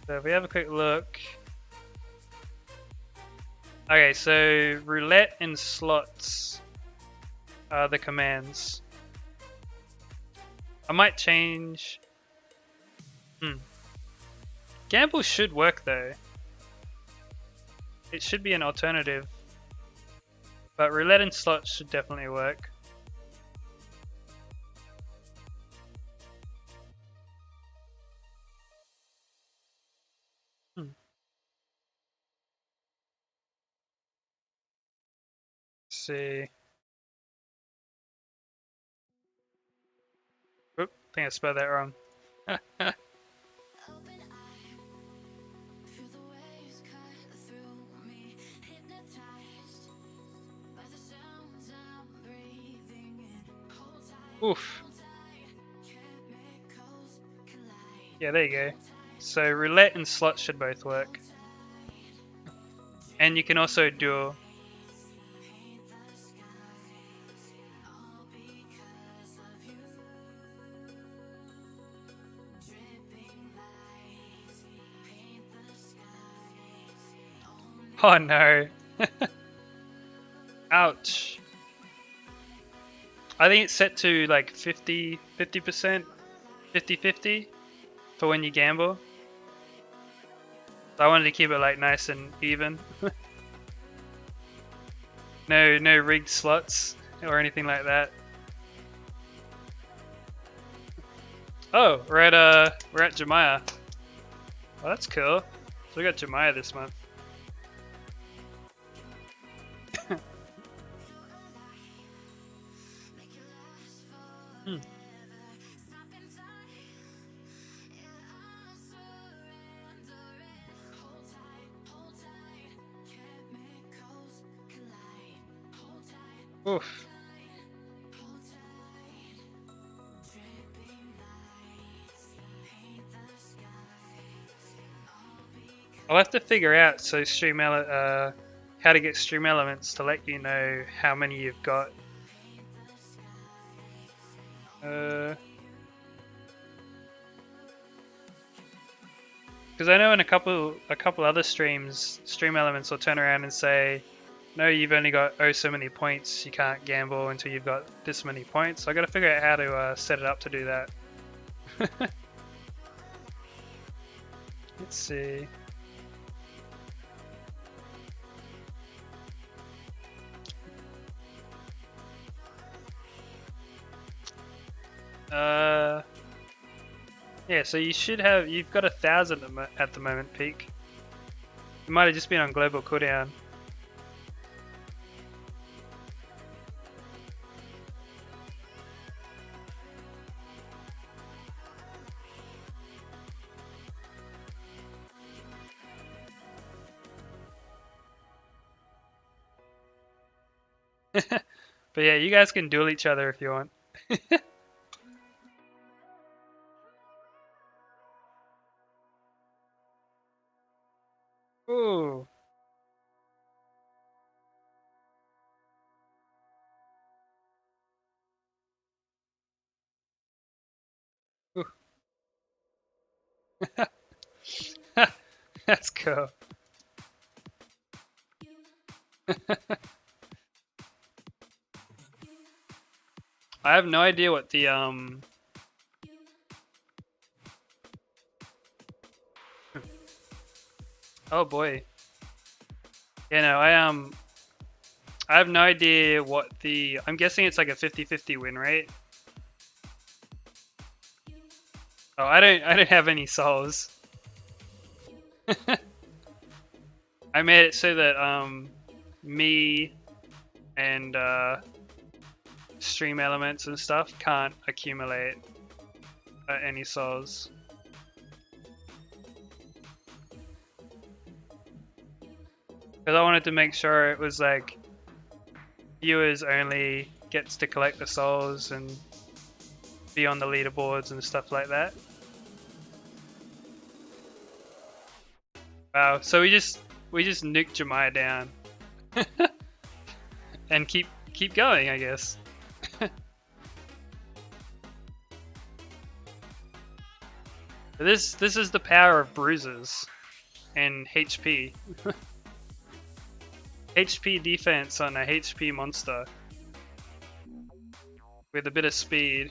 So if we have a quick look. Okay, so roulette and slots are the commands. I might change. Gamble should work though. It should be an alternative. But roulette and slots should definitely work. Let's see. Oop, I think I spelled that wrong. Oof. Yeah, there you go. So roulette and slots should both work. And you can also duel. Oh no. Ouch. I think it's set to like 50%, 50-50 for when you gamble. So I wanted to keep it like nice and even. No rigged slots or anything like that. Oh, we're at Jemiah. Well, that's cool. So we got Jemiah this month. Hmm. Oof. I'll have to figure out how to get stream elements to let you know how many you've got. Because I know in a couple other streams, stream elements will turn around and say, no, you've only got so many points. You can't gamble until you've got this many points. So I got to figure out how to set it up to do that. Let's see. Yeah, so you've got 1,000 at the moment, peak. It might have just been on global cooldown. But yeah, you guys can duel each other if you want. Ooh. Ooh. That's cool. I have no idea what the Oh boy. Yeah, no, I have no idea what I'm guessing it's like a 50-50 win rate. Oh, I don't have any souls. I made it so that me and stream elements and stuff can't accumulate any souls. Because I wanted to make sure it was like viewers only gets to collect the souls and be on the leaderboards and stuff like that. Wow, so we just nuked Jemiah down. And keep going, I guess. This is the power of bruises and HP. HP defense on a HP monster with a bit of speed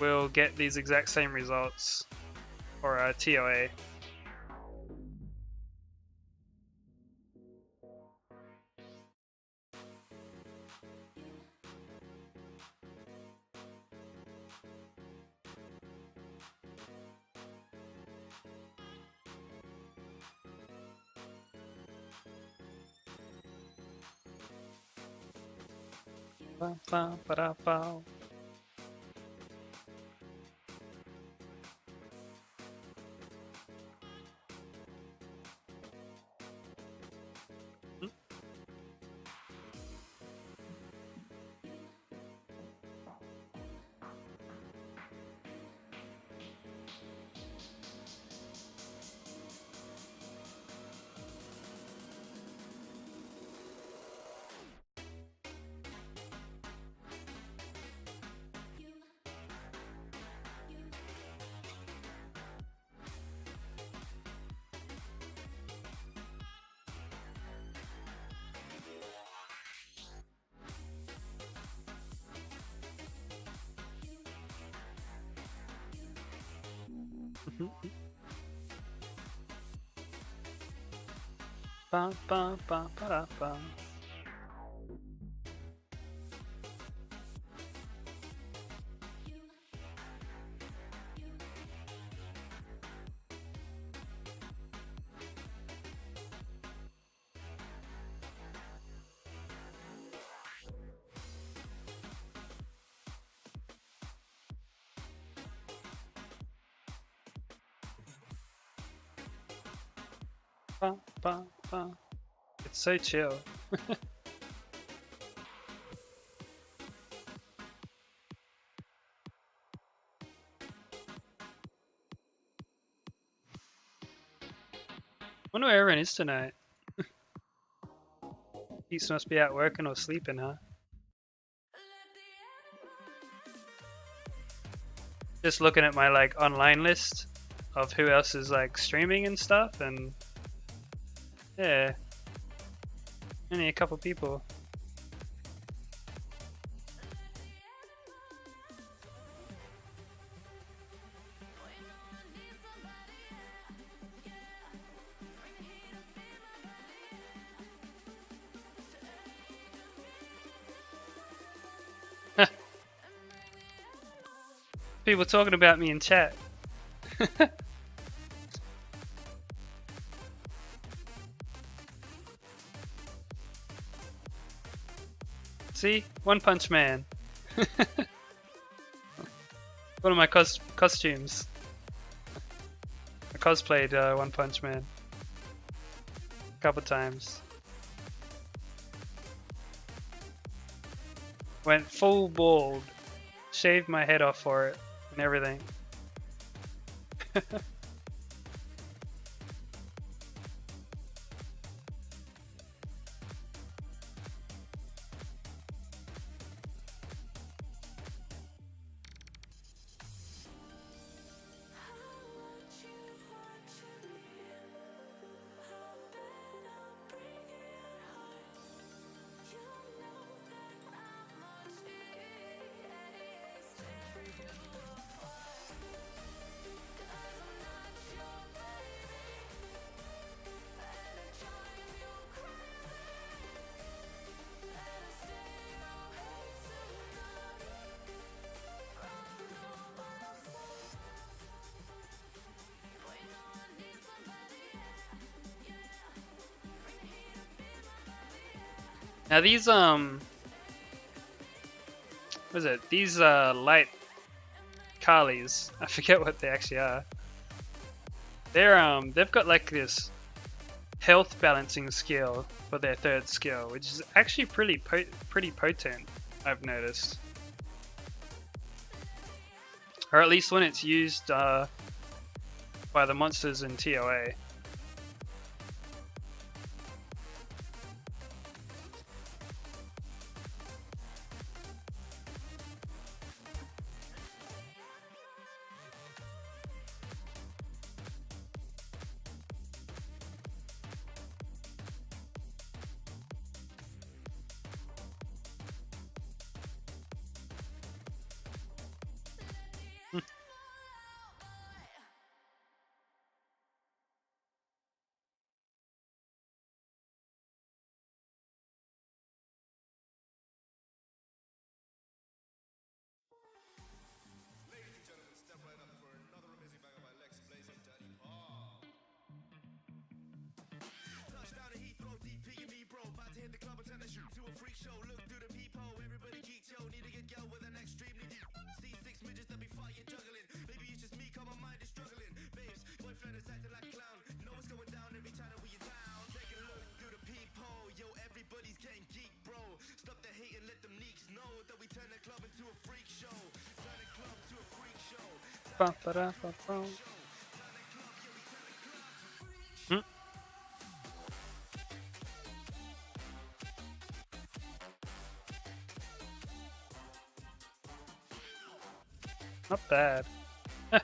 will get these exact same results for a ToA. Ba, ba, ba, ba, da, ba. Ba, ba, ba. It's so chill. Wonder where everyone is tonight. Peace must be out working or sleeping, huh? Just looking at my like online list of who else is like streaming and stuff, and yeah, only a couple people. People talking about me in chat. See? One Punch Man. One of my costumes. I cosplayed One Punch Man a couple times. Went full bald. Shaved my head off for it and everything. Now these what is it? These light Kalis, I forget what they actually are. They're they've got like this health balancing skill for their third skill, which is actually pretty potent, I've noticed. Or at least when it's used by the monsters in ToA. Ba, ba, da, ba, ba. Not bad. I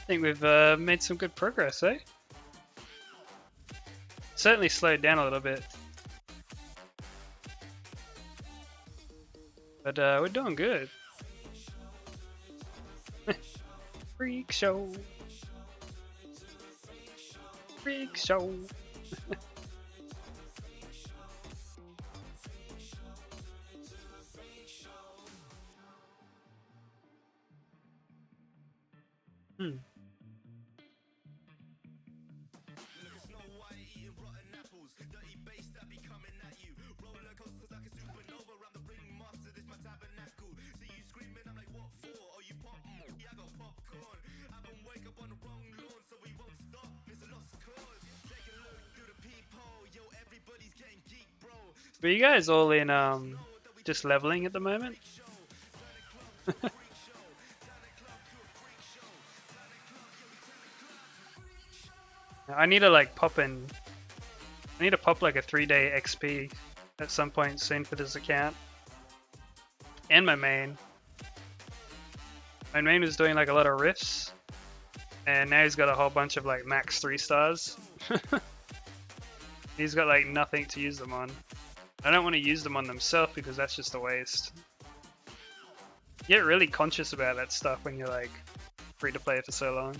think we've made some good progress, eh? Certainly slowed down a little bit. But we're doing good. Freak show. Freak show. Hmm. Were you guys all in just leveling at the moment? I need to like pop in. I need to pop like a 3-day XP at some point soon for this account. And my main. My main was doing like a lot of riffs. And now he's got a whole bunch of like max 3 stars. He's got like nothing to use them on. I don't want to use them on themselves because that's just a waste. You get really conscious about that stuff when you're like free to play for so long.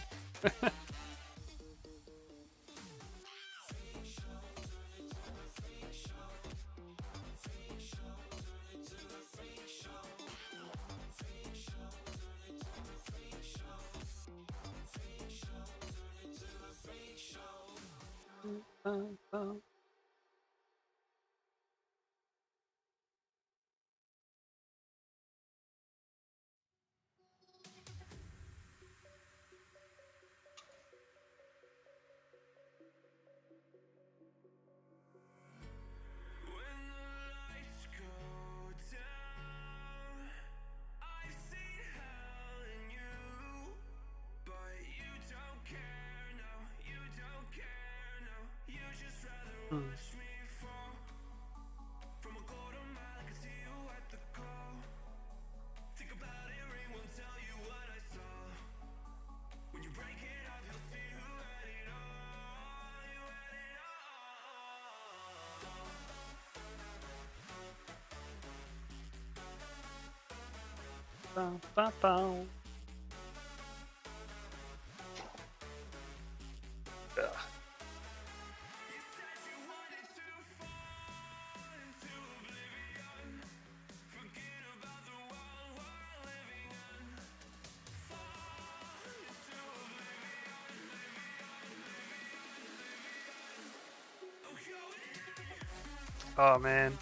Oh man.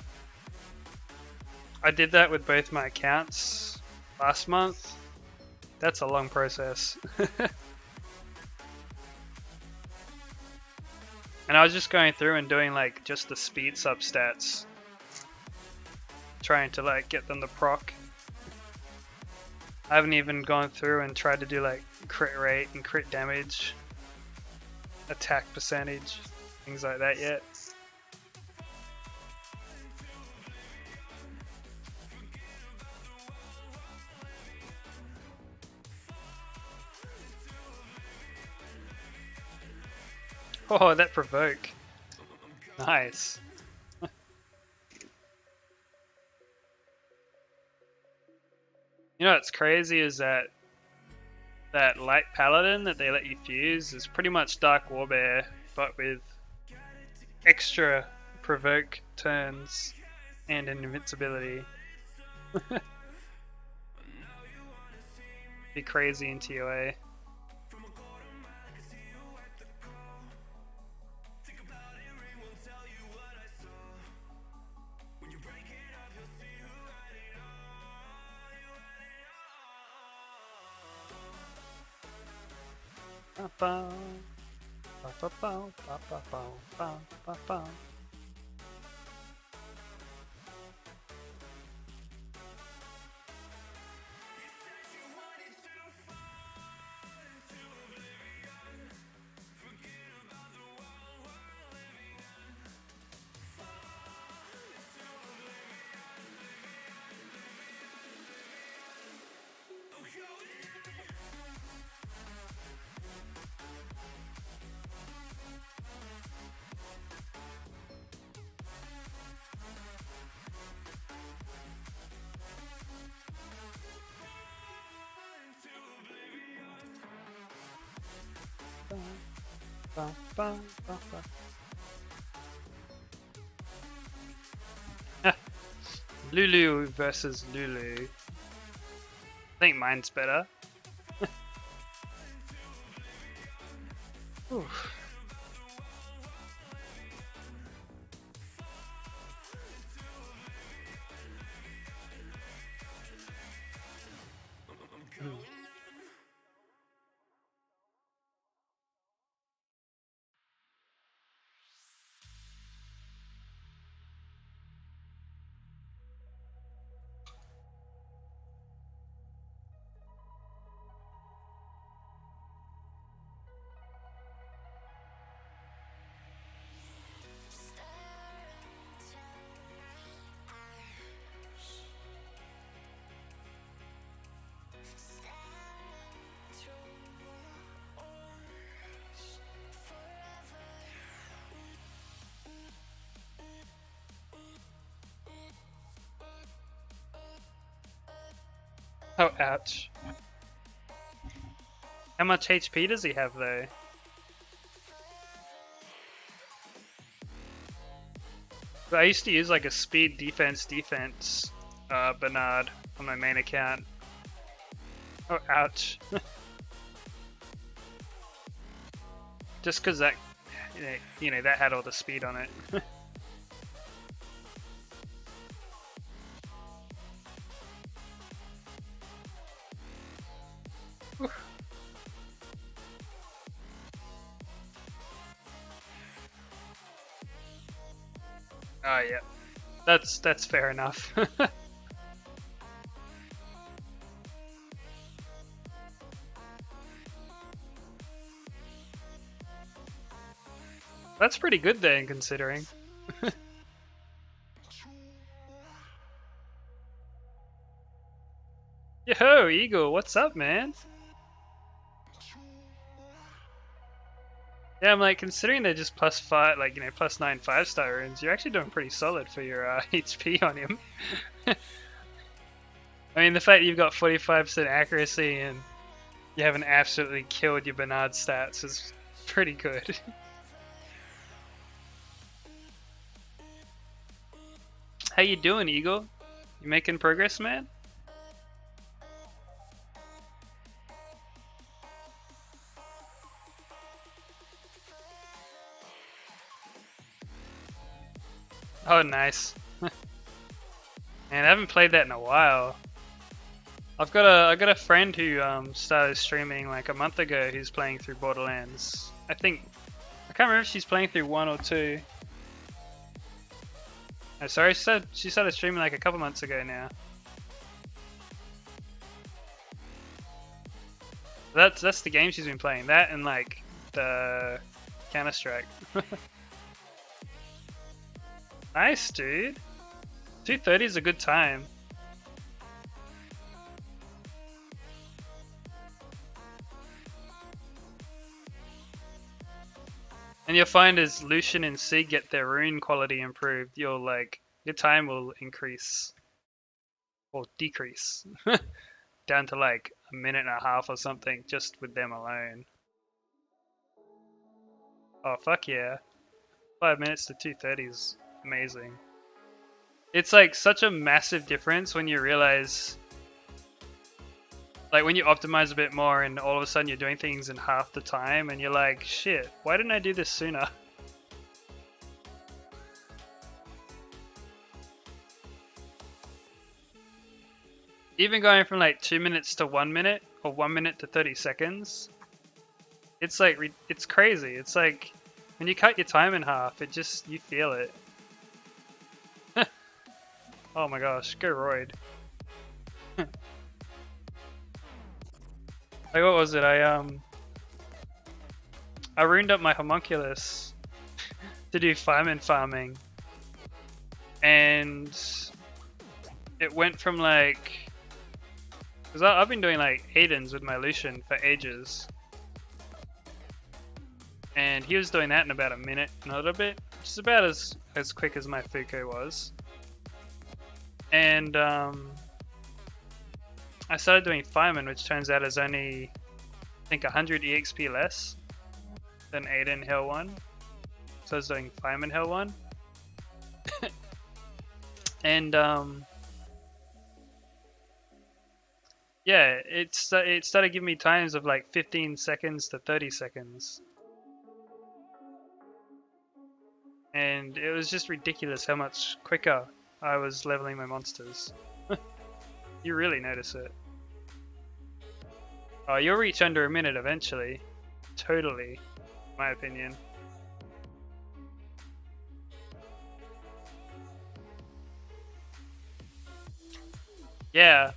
I did that with both my accounts last month. That's a long process. And I was just going through and doing like just the speed sub stats. Trying to like get them to proc. I haven't even gone through and tried to do like crit rate and crit damage, attack percentage, things like that yet. Oh, that provoke. Nice. You know what's crazy is that light paladin that they let you fuse is pretty much Dark Warbear, but with extra provoke turns and an invincibility. Be crazy in ToA. Bum, bum, bum, bum. Lulu versus Lulu. I think mine's better. Oof. Oh, ouch. How much HP does he have though? I used to use like a speed defense Bernard on my main account. Oh, ouch. Just cause that, that had all the speed on it. Oh yeah, that's fair enough. That's pretty good then, considering. Yo, Eagle, what's up, man? Yeah, I'm like, considering they're just +5, like, +9 5-star runes, you're actually doing pretty solid for your HP on him. I mean, the fact you've got 45% accuracy and you haven't absolutely killed your Bernard stats is pretty good. How you doing, Eagle? You making progress, man? Oh, nice. Man, I haven't played that in a while. I got a friend who started streaming like a month ago who's playing through Borderlands. I can't remember if she's playing through 1 or 2. Oh, sorry, she started streaming like a couple months ago now. That's the game she's been playing. That and like the Counter-Strike. Nice, dude. 2:30 is a good time. And you'll find as Lucian and Sig get their rune quality improved, your time will increase or decrease down to like a minute and a half or something just with them alone. Oh fuck yeah. 5 minutes to 2:30 is amazing. It's like such a massive difference when you realize, like when you optimize a bit more and all of a sudden you're doing things in half the time and you're like, shit, why didn't I do this sooner? Even going from like 2 minutes to 1 minute or 1 minute to 30 seconds, it's like, it's crazy. It's like when you cut your time in half, you feel it. Oh my gosh, go Royd. Like what was it? I ruined up my homunculus to do fireman farming, and it went from like, because I've been doing like Aidens with my Lucian for ages, and he was doing that in about a minute and a little bit, which is about as quick as my Fuko was. And I started doing fireman, which turns out is only, I think, 100 EXP less. then 8 in Hell 1. So I was doing Fireman Hell 1. And yeah, it started giving me times of like 15 seconds to 30 seconds. And it was just ridiculous how much quicker I was leveling my monsters. You really notice it. Oh, you'll reach under a minute eventually. Totally, in my opinion. Yeah.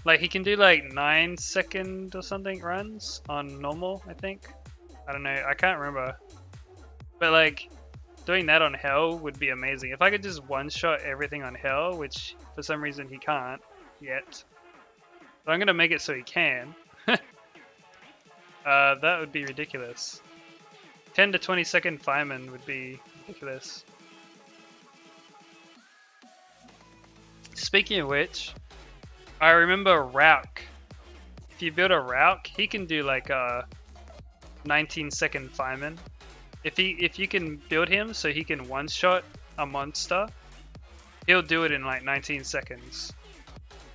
Like he can do like 9-second or something runs on normal, I think. I don't know, I can't remember. But like, doing that on Hell would be amazing. If I could just one-shot everything on Hell, which for some reason he can't yet. But I'm gonna make it so he can. That would be ridiculous. 10 to 20 second fireman would be ridiculous. Speaking of which, I remember Rauk. If you build a Rauk, he can do like a 19-second fireman. If you can build him so he can one-shot a monster, he'll do it in like 19 seconds.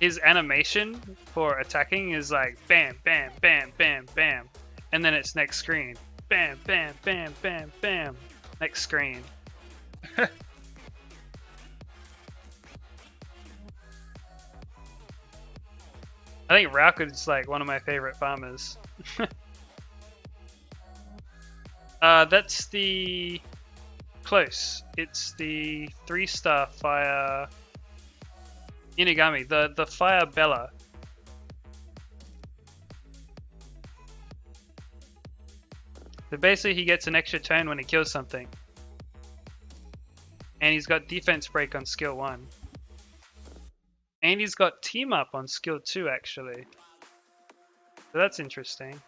His animation for attacking is like bam, bam, bam, bam, bam, and then it's next screen. Bam, bam, bam, bam, bam, next screen. I think Rauk is like one of my favorite farmers. That's the close. It's the 3-star fire Inagami, the fire Bella. But basically he gets an extra turn when he kills something. And he's got defense break on skill 1. And he's got team up on skill 2 actually. So that's interesting.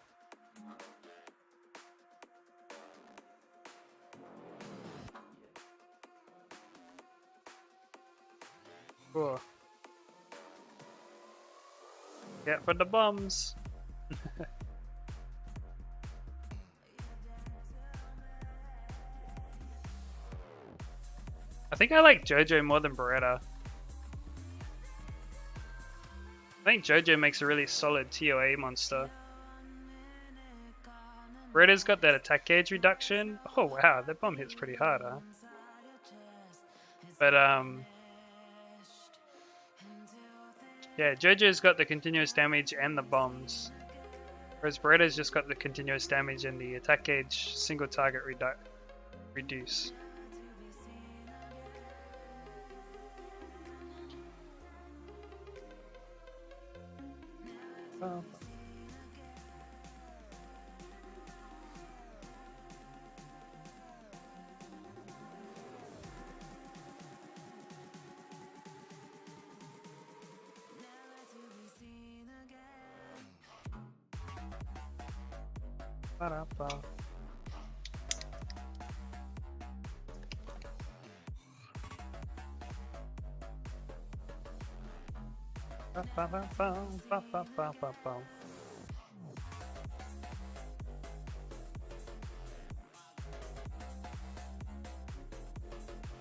Cool. Yeah, for the bombs. I think I like JoJo more than Beretta. I think JoJo makes a really solid ToA monster. Beretta's got that attack gauge reduction. Oh wow, that bomb hits pretty hard, huh? But yeah, JoJo's got the continuous damage and the bombs. Whereas Beretta's just got the continuous damage and the attack gauge single target reduce. Oh. Ba-da-ba.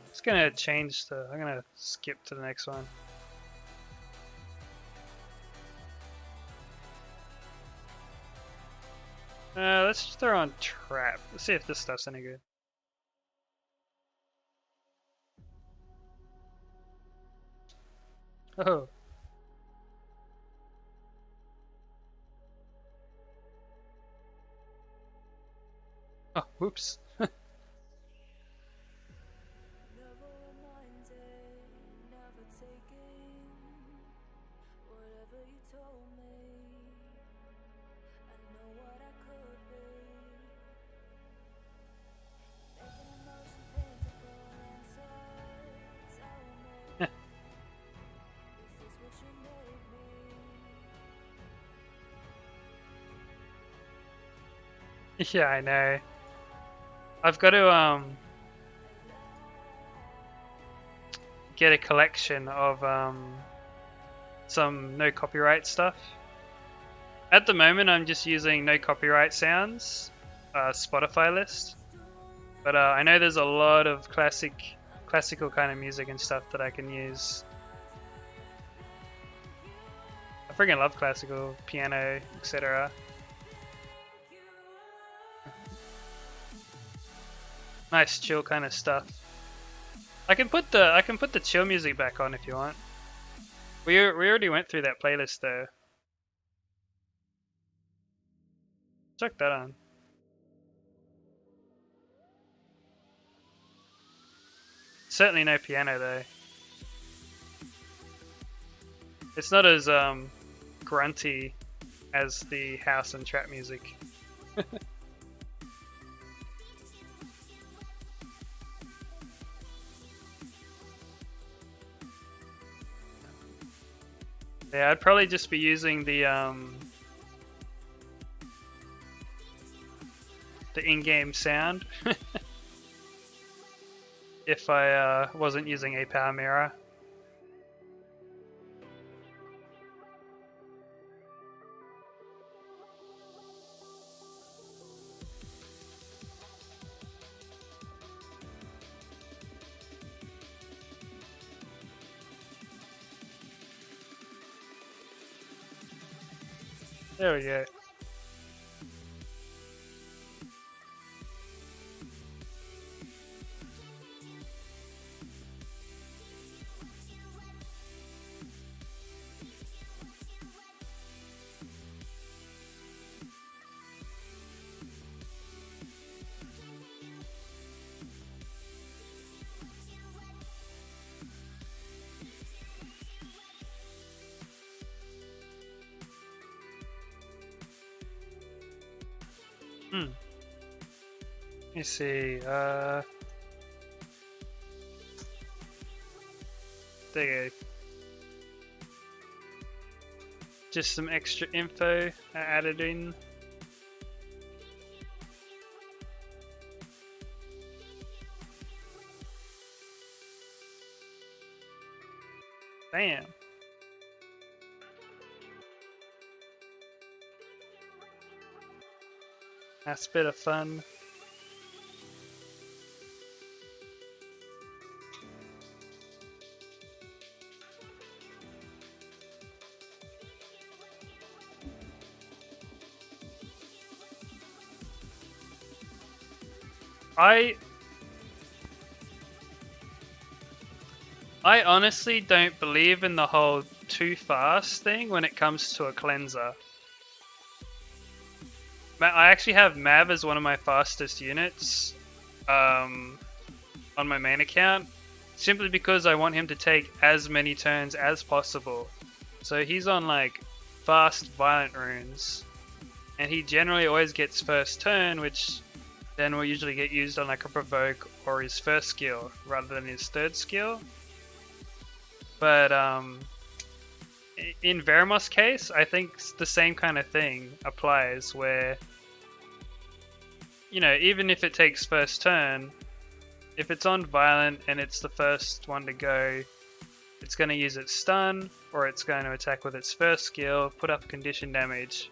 Just gonna change the. I'm gonna skip to the next one. Let's just throw on trap. Let's see if this stuff's any good. Oh. Oh, whoops. Yeah, I know. I've got to get a collection of some no copyright stuff. At the moment I'm just using no copyright sounds Spotify list. But I know there's a lot of classical kind of music and stuff that I can use. I freaking love classical, piano, etc. Nice chill kind of stuff. I can put the chill music back on if you want. We already went through that playlist though. Check that on. Certainly no piano though. It's not as grunty as the house and trap music. Yeah, I'd probably just be using the in-game sound if I wasn't using a power mirror. There we go. Let me see. There you go. Just some extra info added in. Bam. That's a bit of fun. I honestly don't believe in the whole too fast thing when it comes to a cleanser. I actually have Mav as one of my fastest units on my main account, simply because I want him to take as many turns as possible. So he's on like fast violent runes, and he generally always gets first turn, which then will usually get used on like a provoke or his first skill rather than his third skill. But in Veramos' case, I think the same kind of thing applies where, you know, even if it takes first turn, if it's on violent and it's the first one to go, it's going to use its stun, or it's going to attack with its first skill, put up condition damage.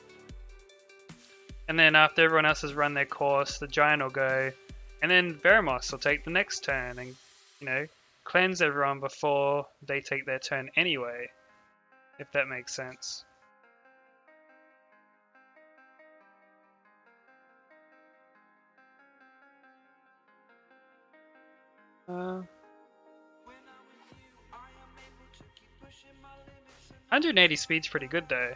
And then after everyone else has run their course, the giant will go, and then Veramos will take the next turn and, you know, cleanse everyone before they take their turn anyway, if that makes sense. Uh, 180 speed's pretty good though.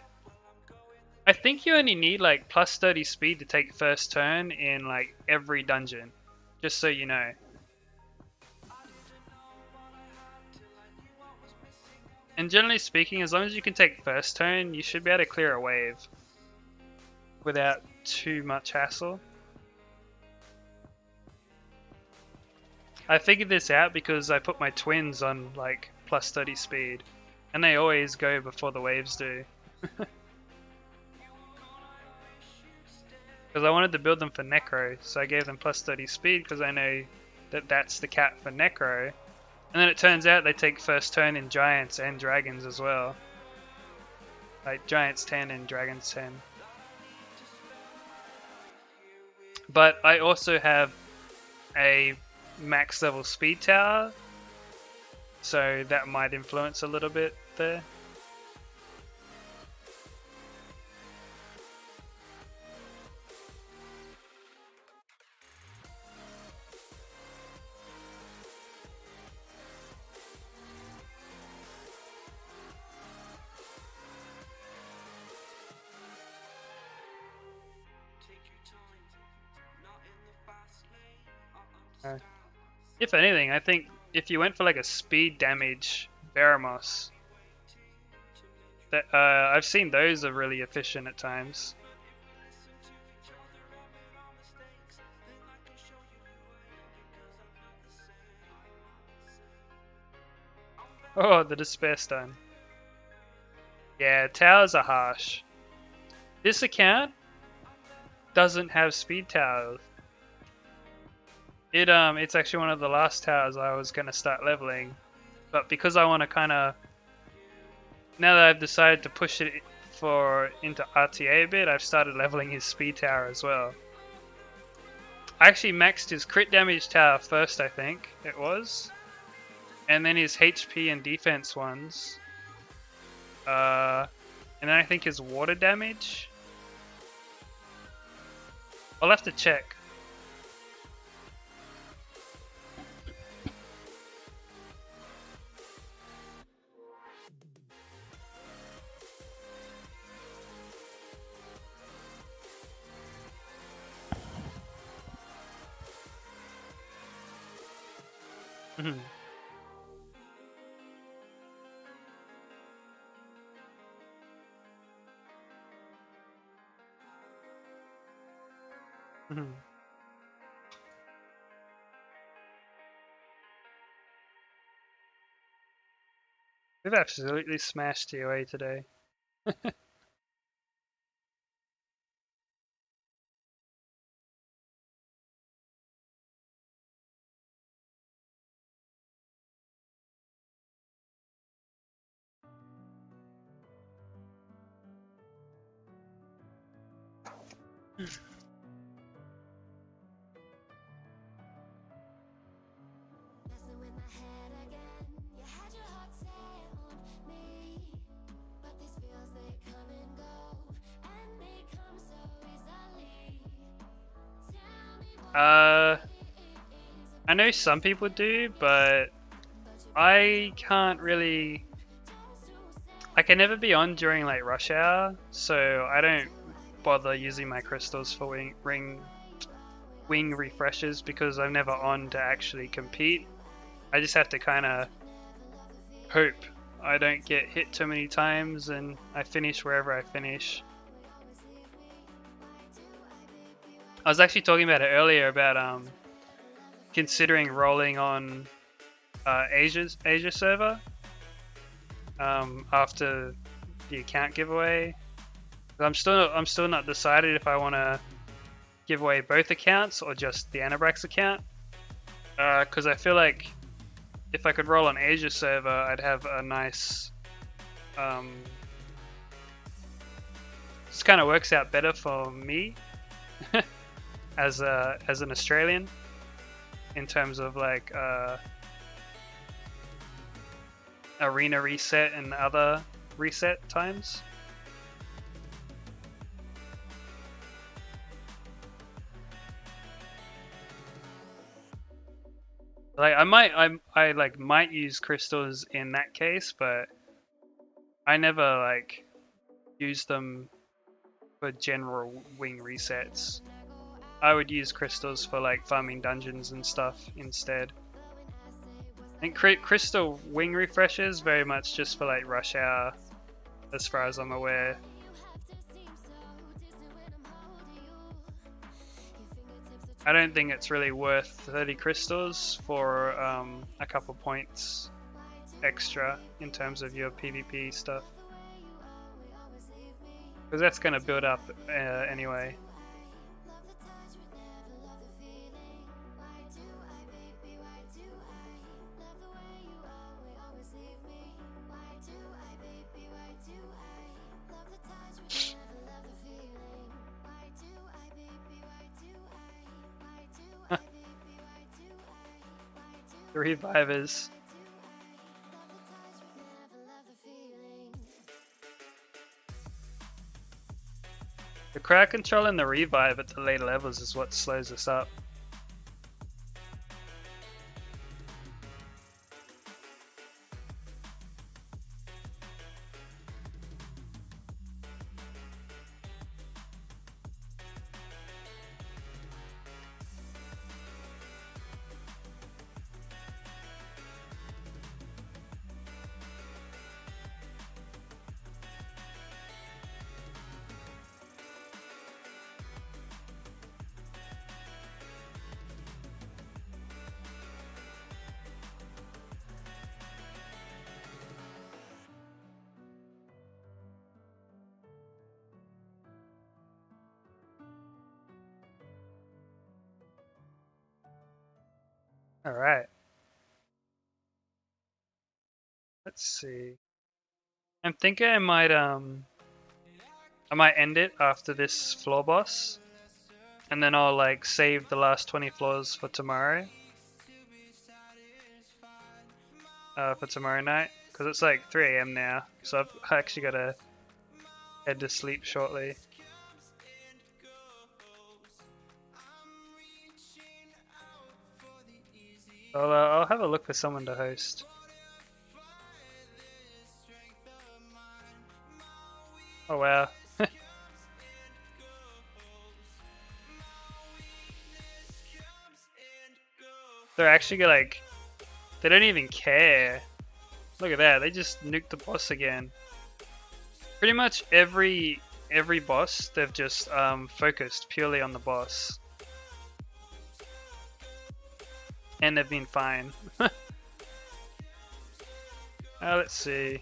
I think you only need like plus 30 speed to take first turn in like every dungeon, just so you know. And generally speaking, as long as you can take first turn, you should be able to clear a wave without too much hassle. I figured this out because I put my twins on like plus 30 speed, and they always go before the waves do. Because I wanted to build them for Necro, so I gave them plus 30 speed because I know that that's the cap for Necro. And then it turns out they take first turn in Giants and Dragons as well. Like Giants 10 and Dragons 10. But I also have a max level speed tower, so that might influence a little bit there. If anything, I think if you went for like a speed damage Baramos, that I've seen those are really efficient at times. Oh, the despair stun. Yeah, towers are harsh. This account doesn't have speed towers. It's actually one of the last towers I was gonna start leveling, but because I want to kind of, now that I've decided to push it into RTA a bit, I've started leveling his speed tower as well. I actually maxed his crit damage tower first, I think it was, and then his HP and defense ones, and then I think his water damage. I'll have to check. Mhm. Mhm. We've absolutely smashed TOA today. I know some people do, but I can't really. I can never be on during like rush hour, so I don't bother using my crystals for wing refreshes because I'm never on to actually compete. I just have to kind of hope I don't get hit too many times and I finish wherever I finish. I was actually talking about it earlier about considering rolling on Asia server after the account giveaway. I'm still not decided if I want to give away both accounts or just the Anabrax account, because I feel like if I could roll on Asia server, I'd have a nice. This kind of works out better for me as an Australian in terms of like arena reset and other reset times. Like I like might use crystals in that case, but I never like use them for general wing resets. I would use crystals for like farming dungeons and stuff instead. I think crystal wing refreshes very much just for like rush hour, as far as I'm aware. I don't think it's really worth 30 crystals for a couple points extra in terms of your PvP stuff, because that's going to build up anyway. The revivers. The crowd control and the revive at the later levels is what slows us up. Alright. Let's see. I'm thinking I might end it after this floor boss. And then I'll like save the last 20 floors for tomorrow. For tomorrow night. Because it's like 3 AM now. So I've actually got to head to sleep shortly. I'll have a look for someone to host. Oh wow. They're actually like, they don't even care. Look at that, they just nuked the boss again. Pretty much every boss, they've just focused purely on the boss. And they've been fine. Let's see.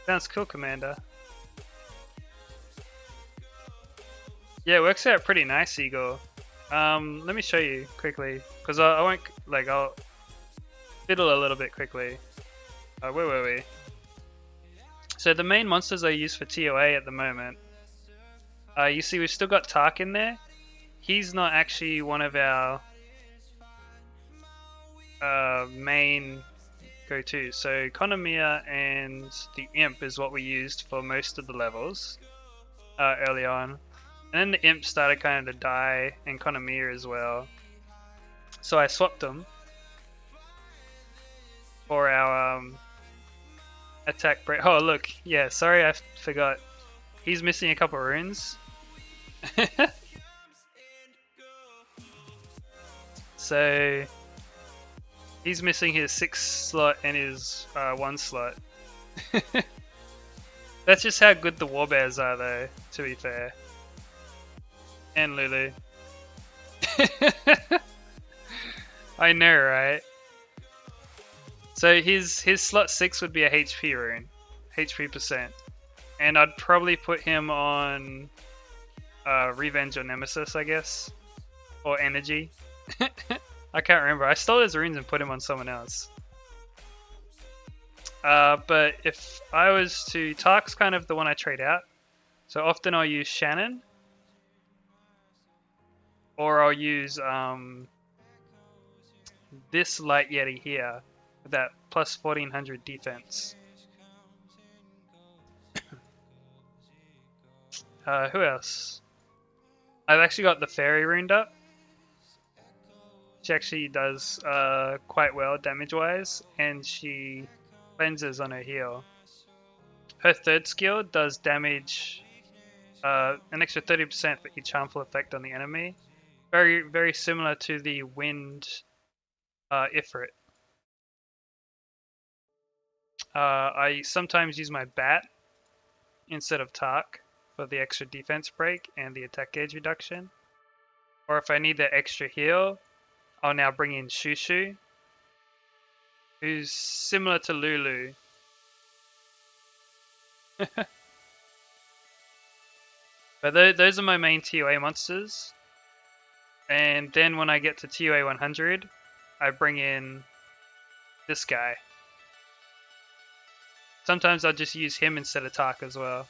Sounds cool, Commander. Yeah, it works out pretty nice, Igor. Let me show you quickly, because I won't, like, I'll fiddle a little bit quickly. Where were we? So the main monsters I use for ToA at the moment, you see we've still got Tark in there. He's not actually one of our main go-tos. So Konomiya and the Imp is what we used for most of the levels early on. And then the Imp started kind of to die, and Konomiya as well. So I swapped them for our attack break. Oh look, yeah, sorry I forgot. He's missing a couple runes. So he's missing his 6 slot and his 1 slot. That's just how good the warbears are though, to be fair. And Lulu. I know, right? So his slot 6 would be a HP rune. HP %. And I'd probably put him on Revenge or Nemesis, I guess. Or Energy. I can't remember. I stole his runes and put him on someone else. But if I was to... Tark's kind of the one I trade out. So often I'll use Shannon. Or I'll use this Light Yeti here. With that plus 1400 defense. Who else? I've actually got the Fairy runed up. She actually does quite well damage-wise, and she cleanses on her heal. Her 3rd skill does damage, an extra 30% for each harmful effect on the enemy. Very, very similar to the Wind Ifrit. I sometimes use my Bat instead of Tark for the extra defense break and the attack gauge reduction. Or if I need the extra heal, I'll now bring in Shushu, who's similar to Lulu. But those are my main ToA monsters. And then when I get to ToA 100, I bring in this guy. Sometimes I'll just use him instead of Tark as well.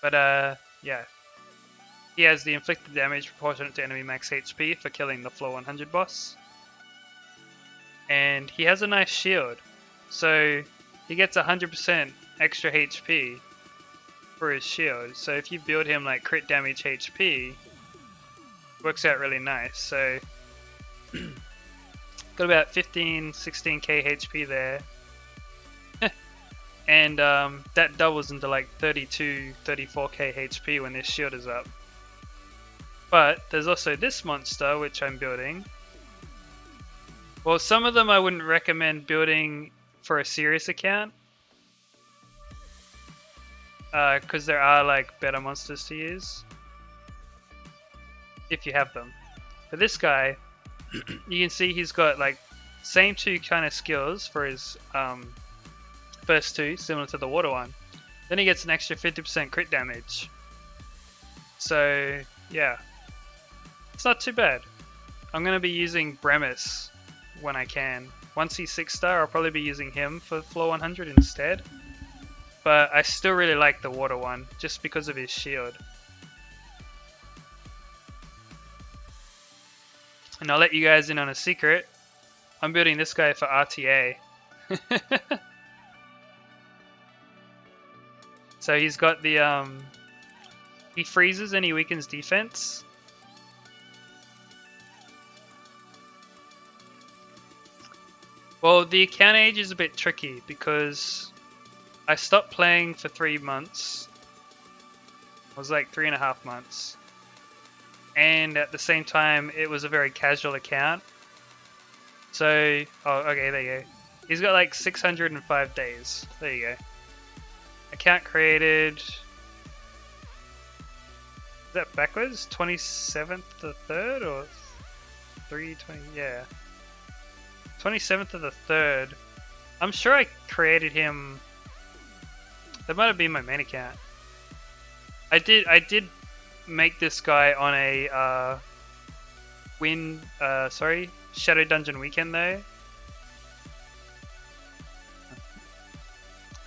But yeah. He has the inflicted damage proportionate to enemy max HP for killing the floor 100 boss. And he has a nice shield, so he gets 100% extra HP for his shield. So if you build him like crit damage HP, works out really nice. So got about 15-16k HP there. And that doubles into like 32-34k HP when this shield is up. But there's also this monster which I'm building. Well, some of them I wouldn't recommend building for a serious account, because there are like better monsters to use if you have them. For this guy, you can see he's got like same two kind of skills for his first two, similar to the water one. Then he gets an extra 50% crit damage. So yeah, it's not too bad. I'm going to be using Bremis when I can. Once he's 6-star, I'll probably be using him for floor 100 instead. But I still really like the water one, just because of his shield. And I'll let you guys in on a secret. I'm building this guy for RTA. So he's got the, he freezes and he weakens defense. Well, the account age is a bit tricky because I stopped playing for 3 months. It was like 3.5 months. And at the same time, it was a very casual account. So, oh, okay, there you go. He's got like 605 days. There you go. Account created. Is that backwards? 27th the 3rd or 320? Yeah. 27th of the 3rd. I'm sure I created him. That might have been my main account. I did make this guy on a Shadow Dungeon weekend though.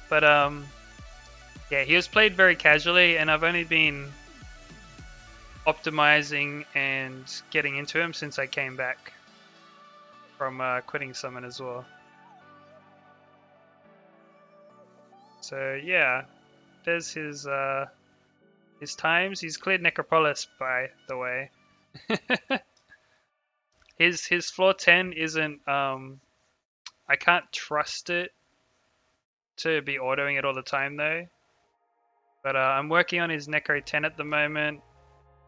But yeah, he was played very casually, and I've only been optimizing and getting into him since I came back from quitting Summon as well. So yeah, there's his times. He's cleared Necropolis, by the way. his floor 10 isn't I can't trust it to be autoing it all the time though. But I'm working on his Necro 10 at the moment,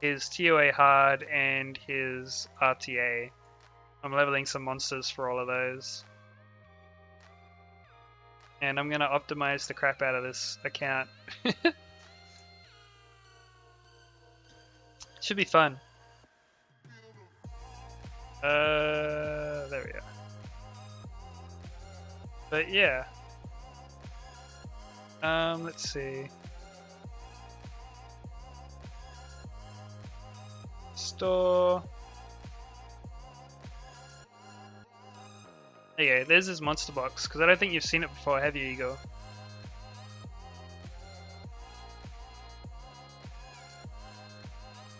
his TOA hard, and his RTA. I'm leveling some monsters for all of those. And I'm gonna optimize the crap out of this account. Should be fun. There we are. But yeah. Let's see. Store. There you go, there's his monster box, because I don't think you've seen it before, have you, Eagle?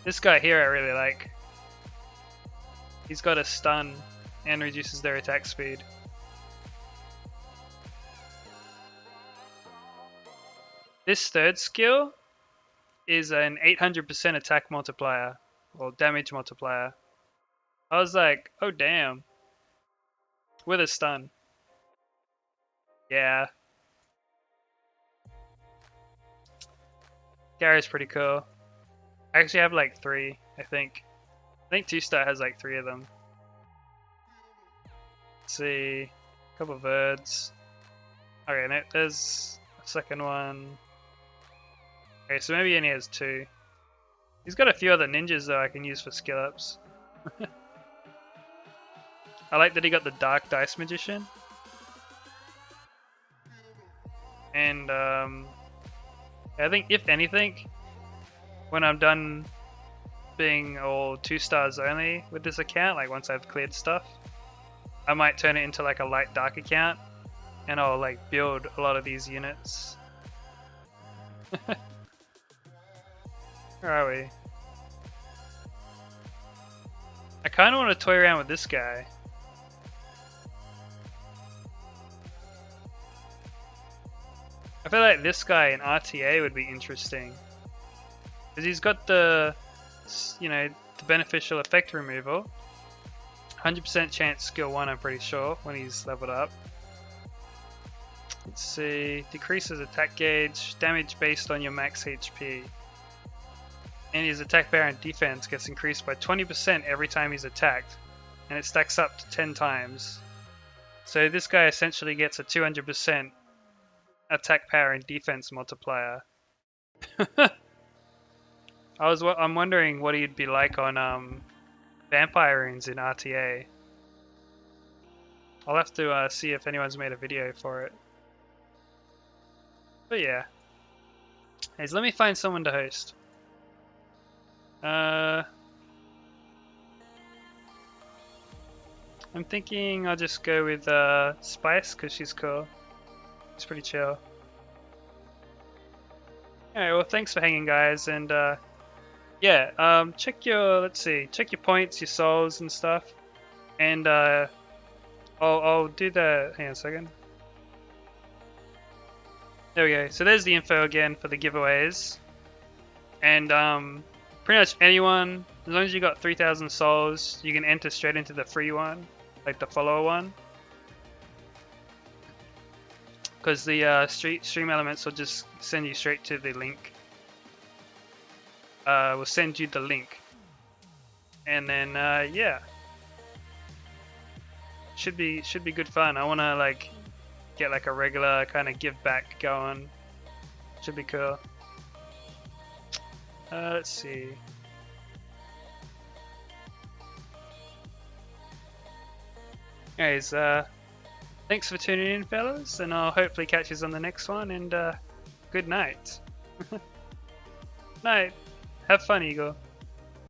This guy here I really like. He's got a stun and reduces their attack speed. This third skill is an 800% attack multiplier, or damage multiplier. I was like, oh damn. With a stun. Yeah. Gary's pretty cool. I actually have like 3, I think. I think TwoStar has like 3 of them. Let's see. A couple of birds. Okay, no, there's a second one. Okay, so maybe he only has 2. He's got a few other ninjas though I can use for skill ups. I like that he got the Dark Dice Magician. And I think if anything, when I'm done being all 2 stars only with this account, like once I've cleared stuff, I might turn it into like a light dark account, and I'll like build a lot of these units. Where are we? I kind of want to toy around with this guy. I feel like this guy in RTA would be interesting. Because he's got the, you know, the beneficial effect removal. 100% chance skill 1, I'm pretty sure, when he's leveled up. Let's see, decreases attack gauge, damage based on your max HP. And his attack power and defense gets increased by 20% every time he's attacked. And it stacks up to 10 times. So this guy essentially gets a 200% attack power and defense multiplier. I'm wondering what he'd be like on vampire runes in RTA. I'll have to see if anyone's made a video for it. But yeah. Hey, so let me find someone to host. I'm thinking I'll just go with Spice because she's cool. It's pretty chill. Alright, well thanks for hanging guys, and yeah, check your, check your points, your souls and stuff. And I'll do the, hang on a second. There we go, so there's the info again for the giveaways. And pretty much anyone, as long as you got 3,000 souls, you can enter straight into the free one, like the follower one. Because the stream elements will just send you straight to the link. We'll send you the link. And then yeah. Should be good fun. I wanna like get like a regular kind of give back going. Should be cool. Let's see. Anyways, thanks for tuning in, fellas, and I'll hopefully catch you on the next one, and good night. Night. Have fun, Eagle.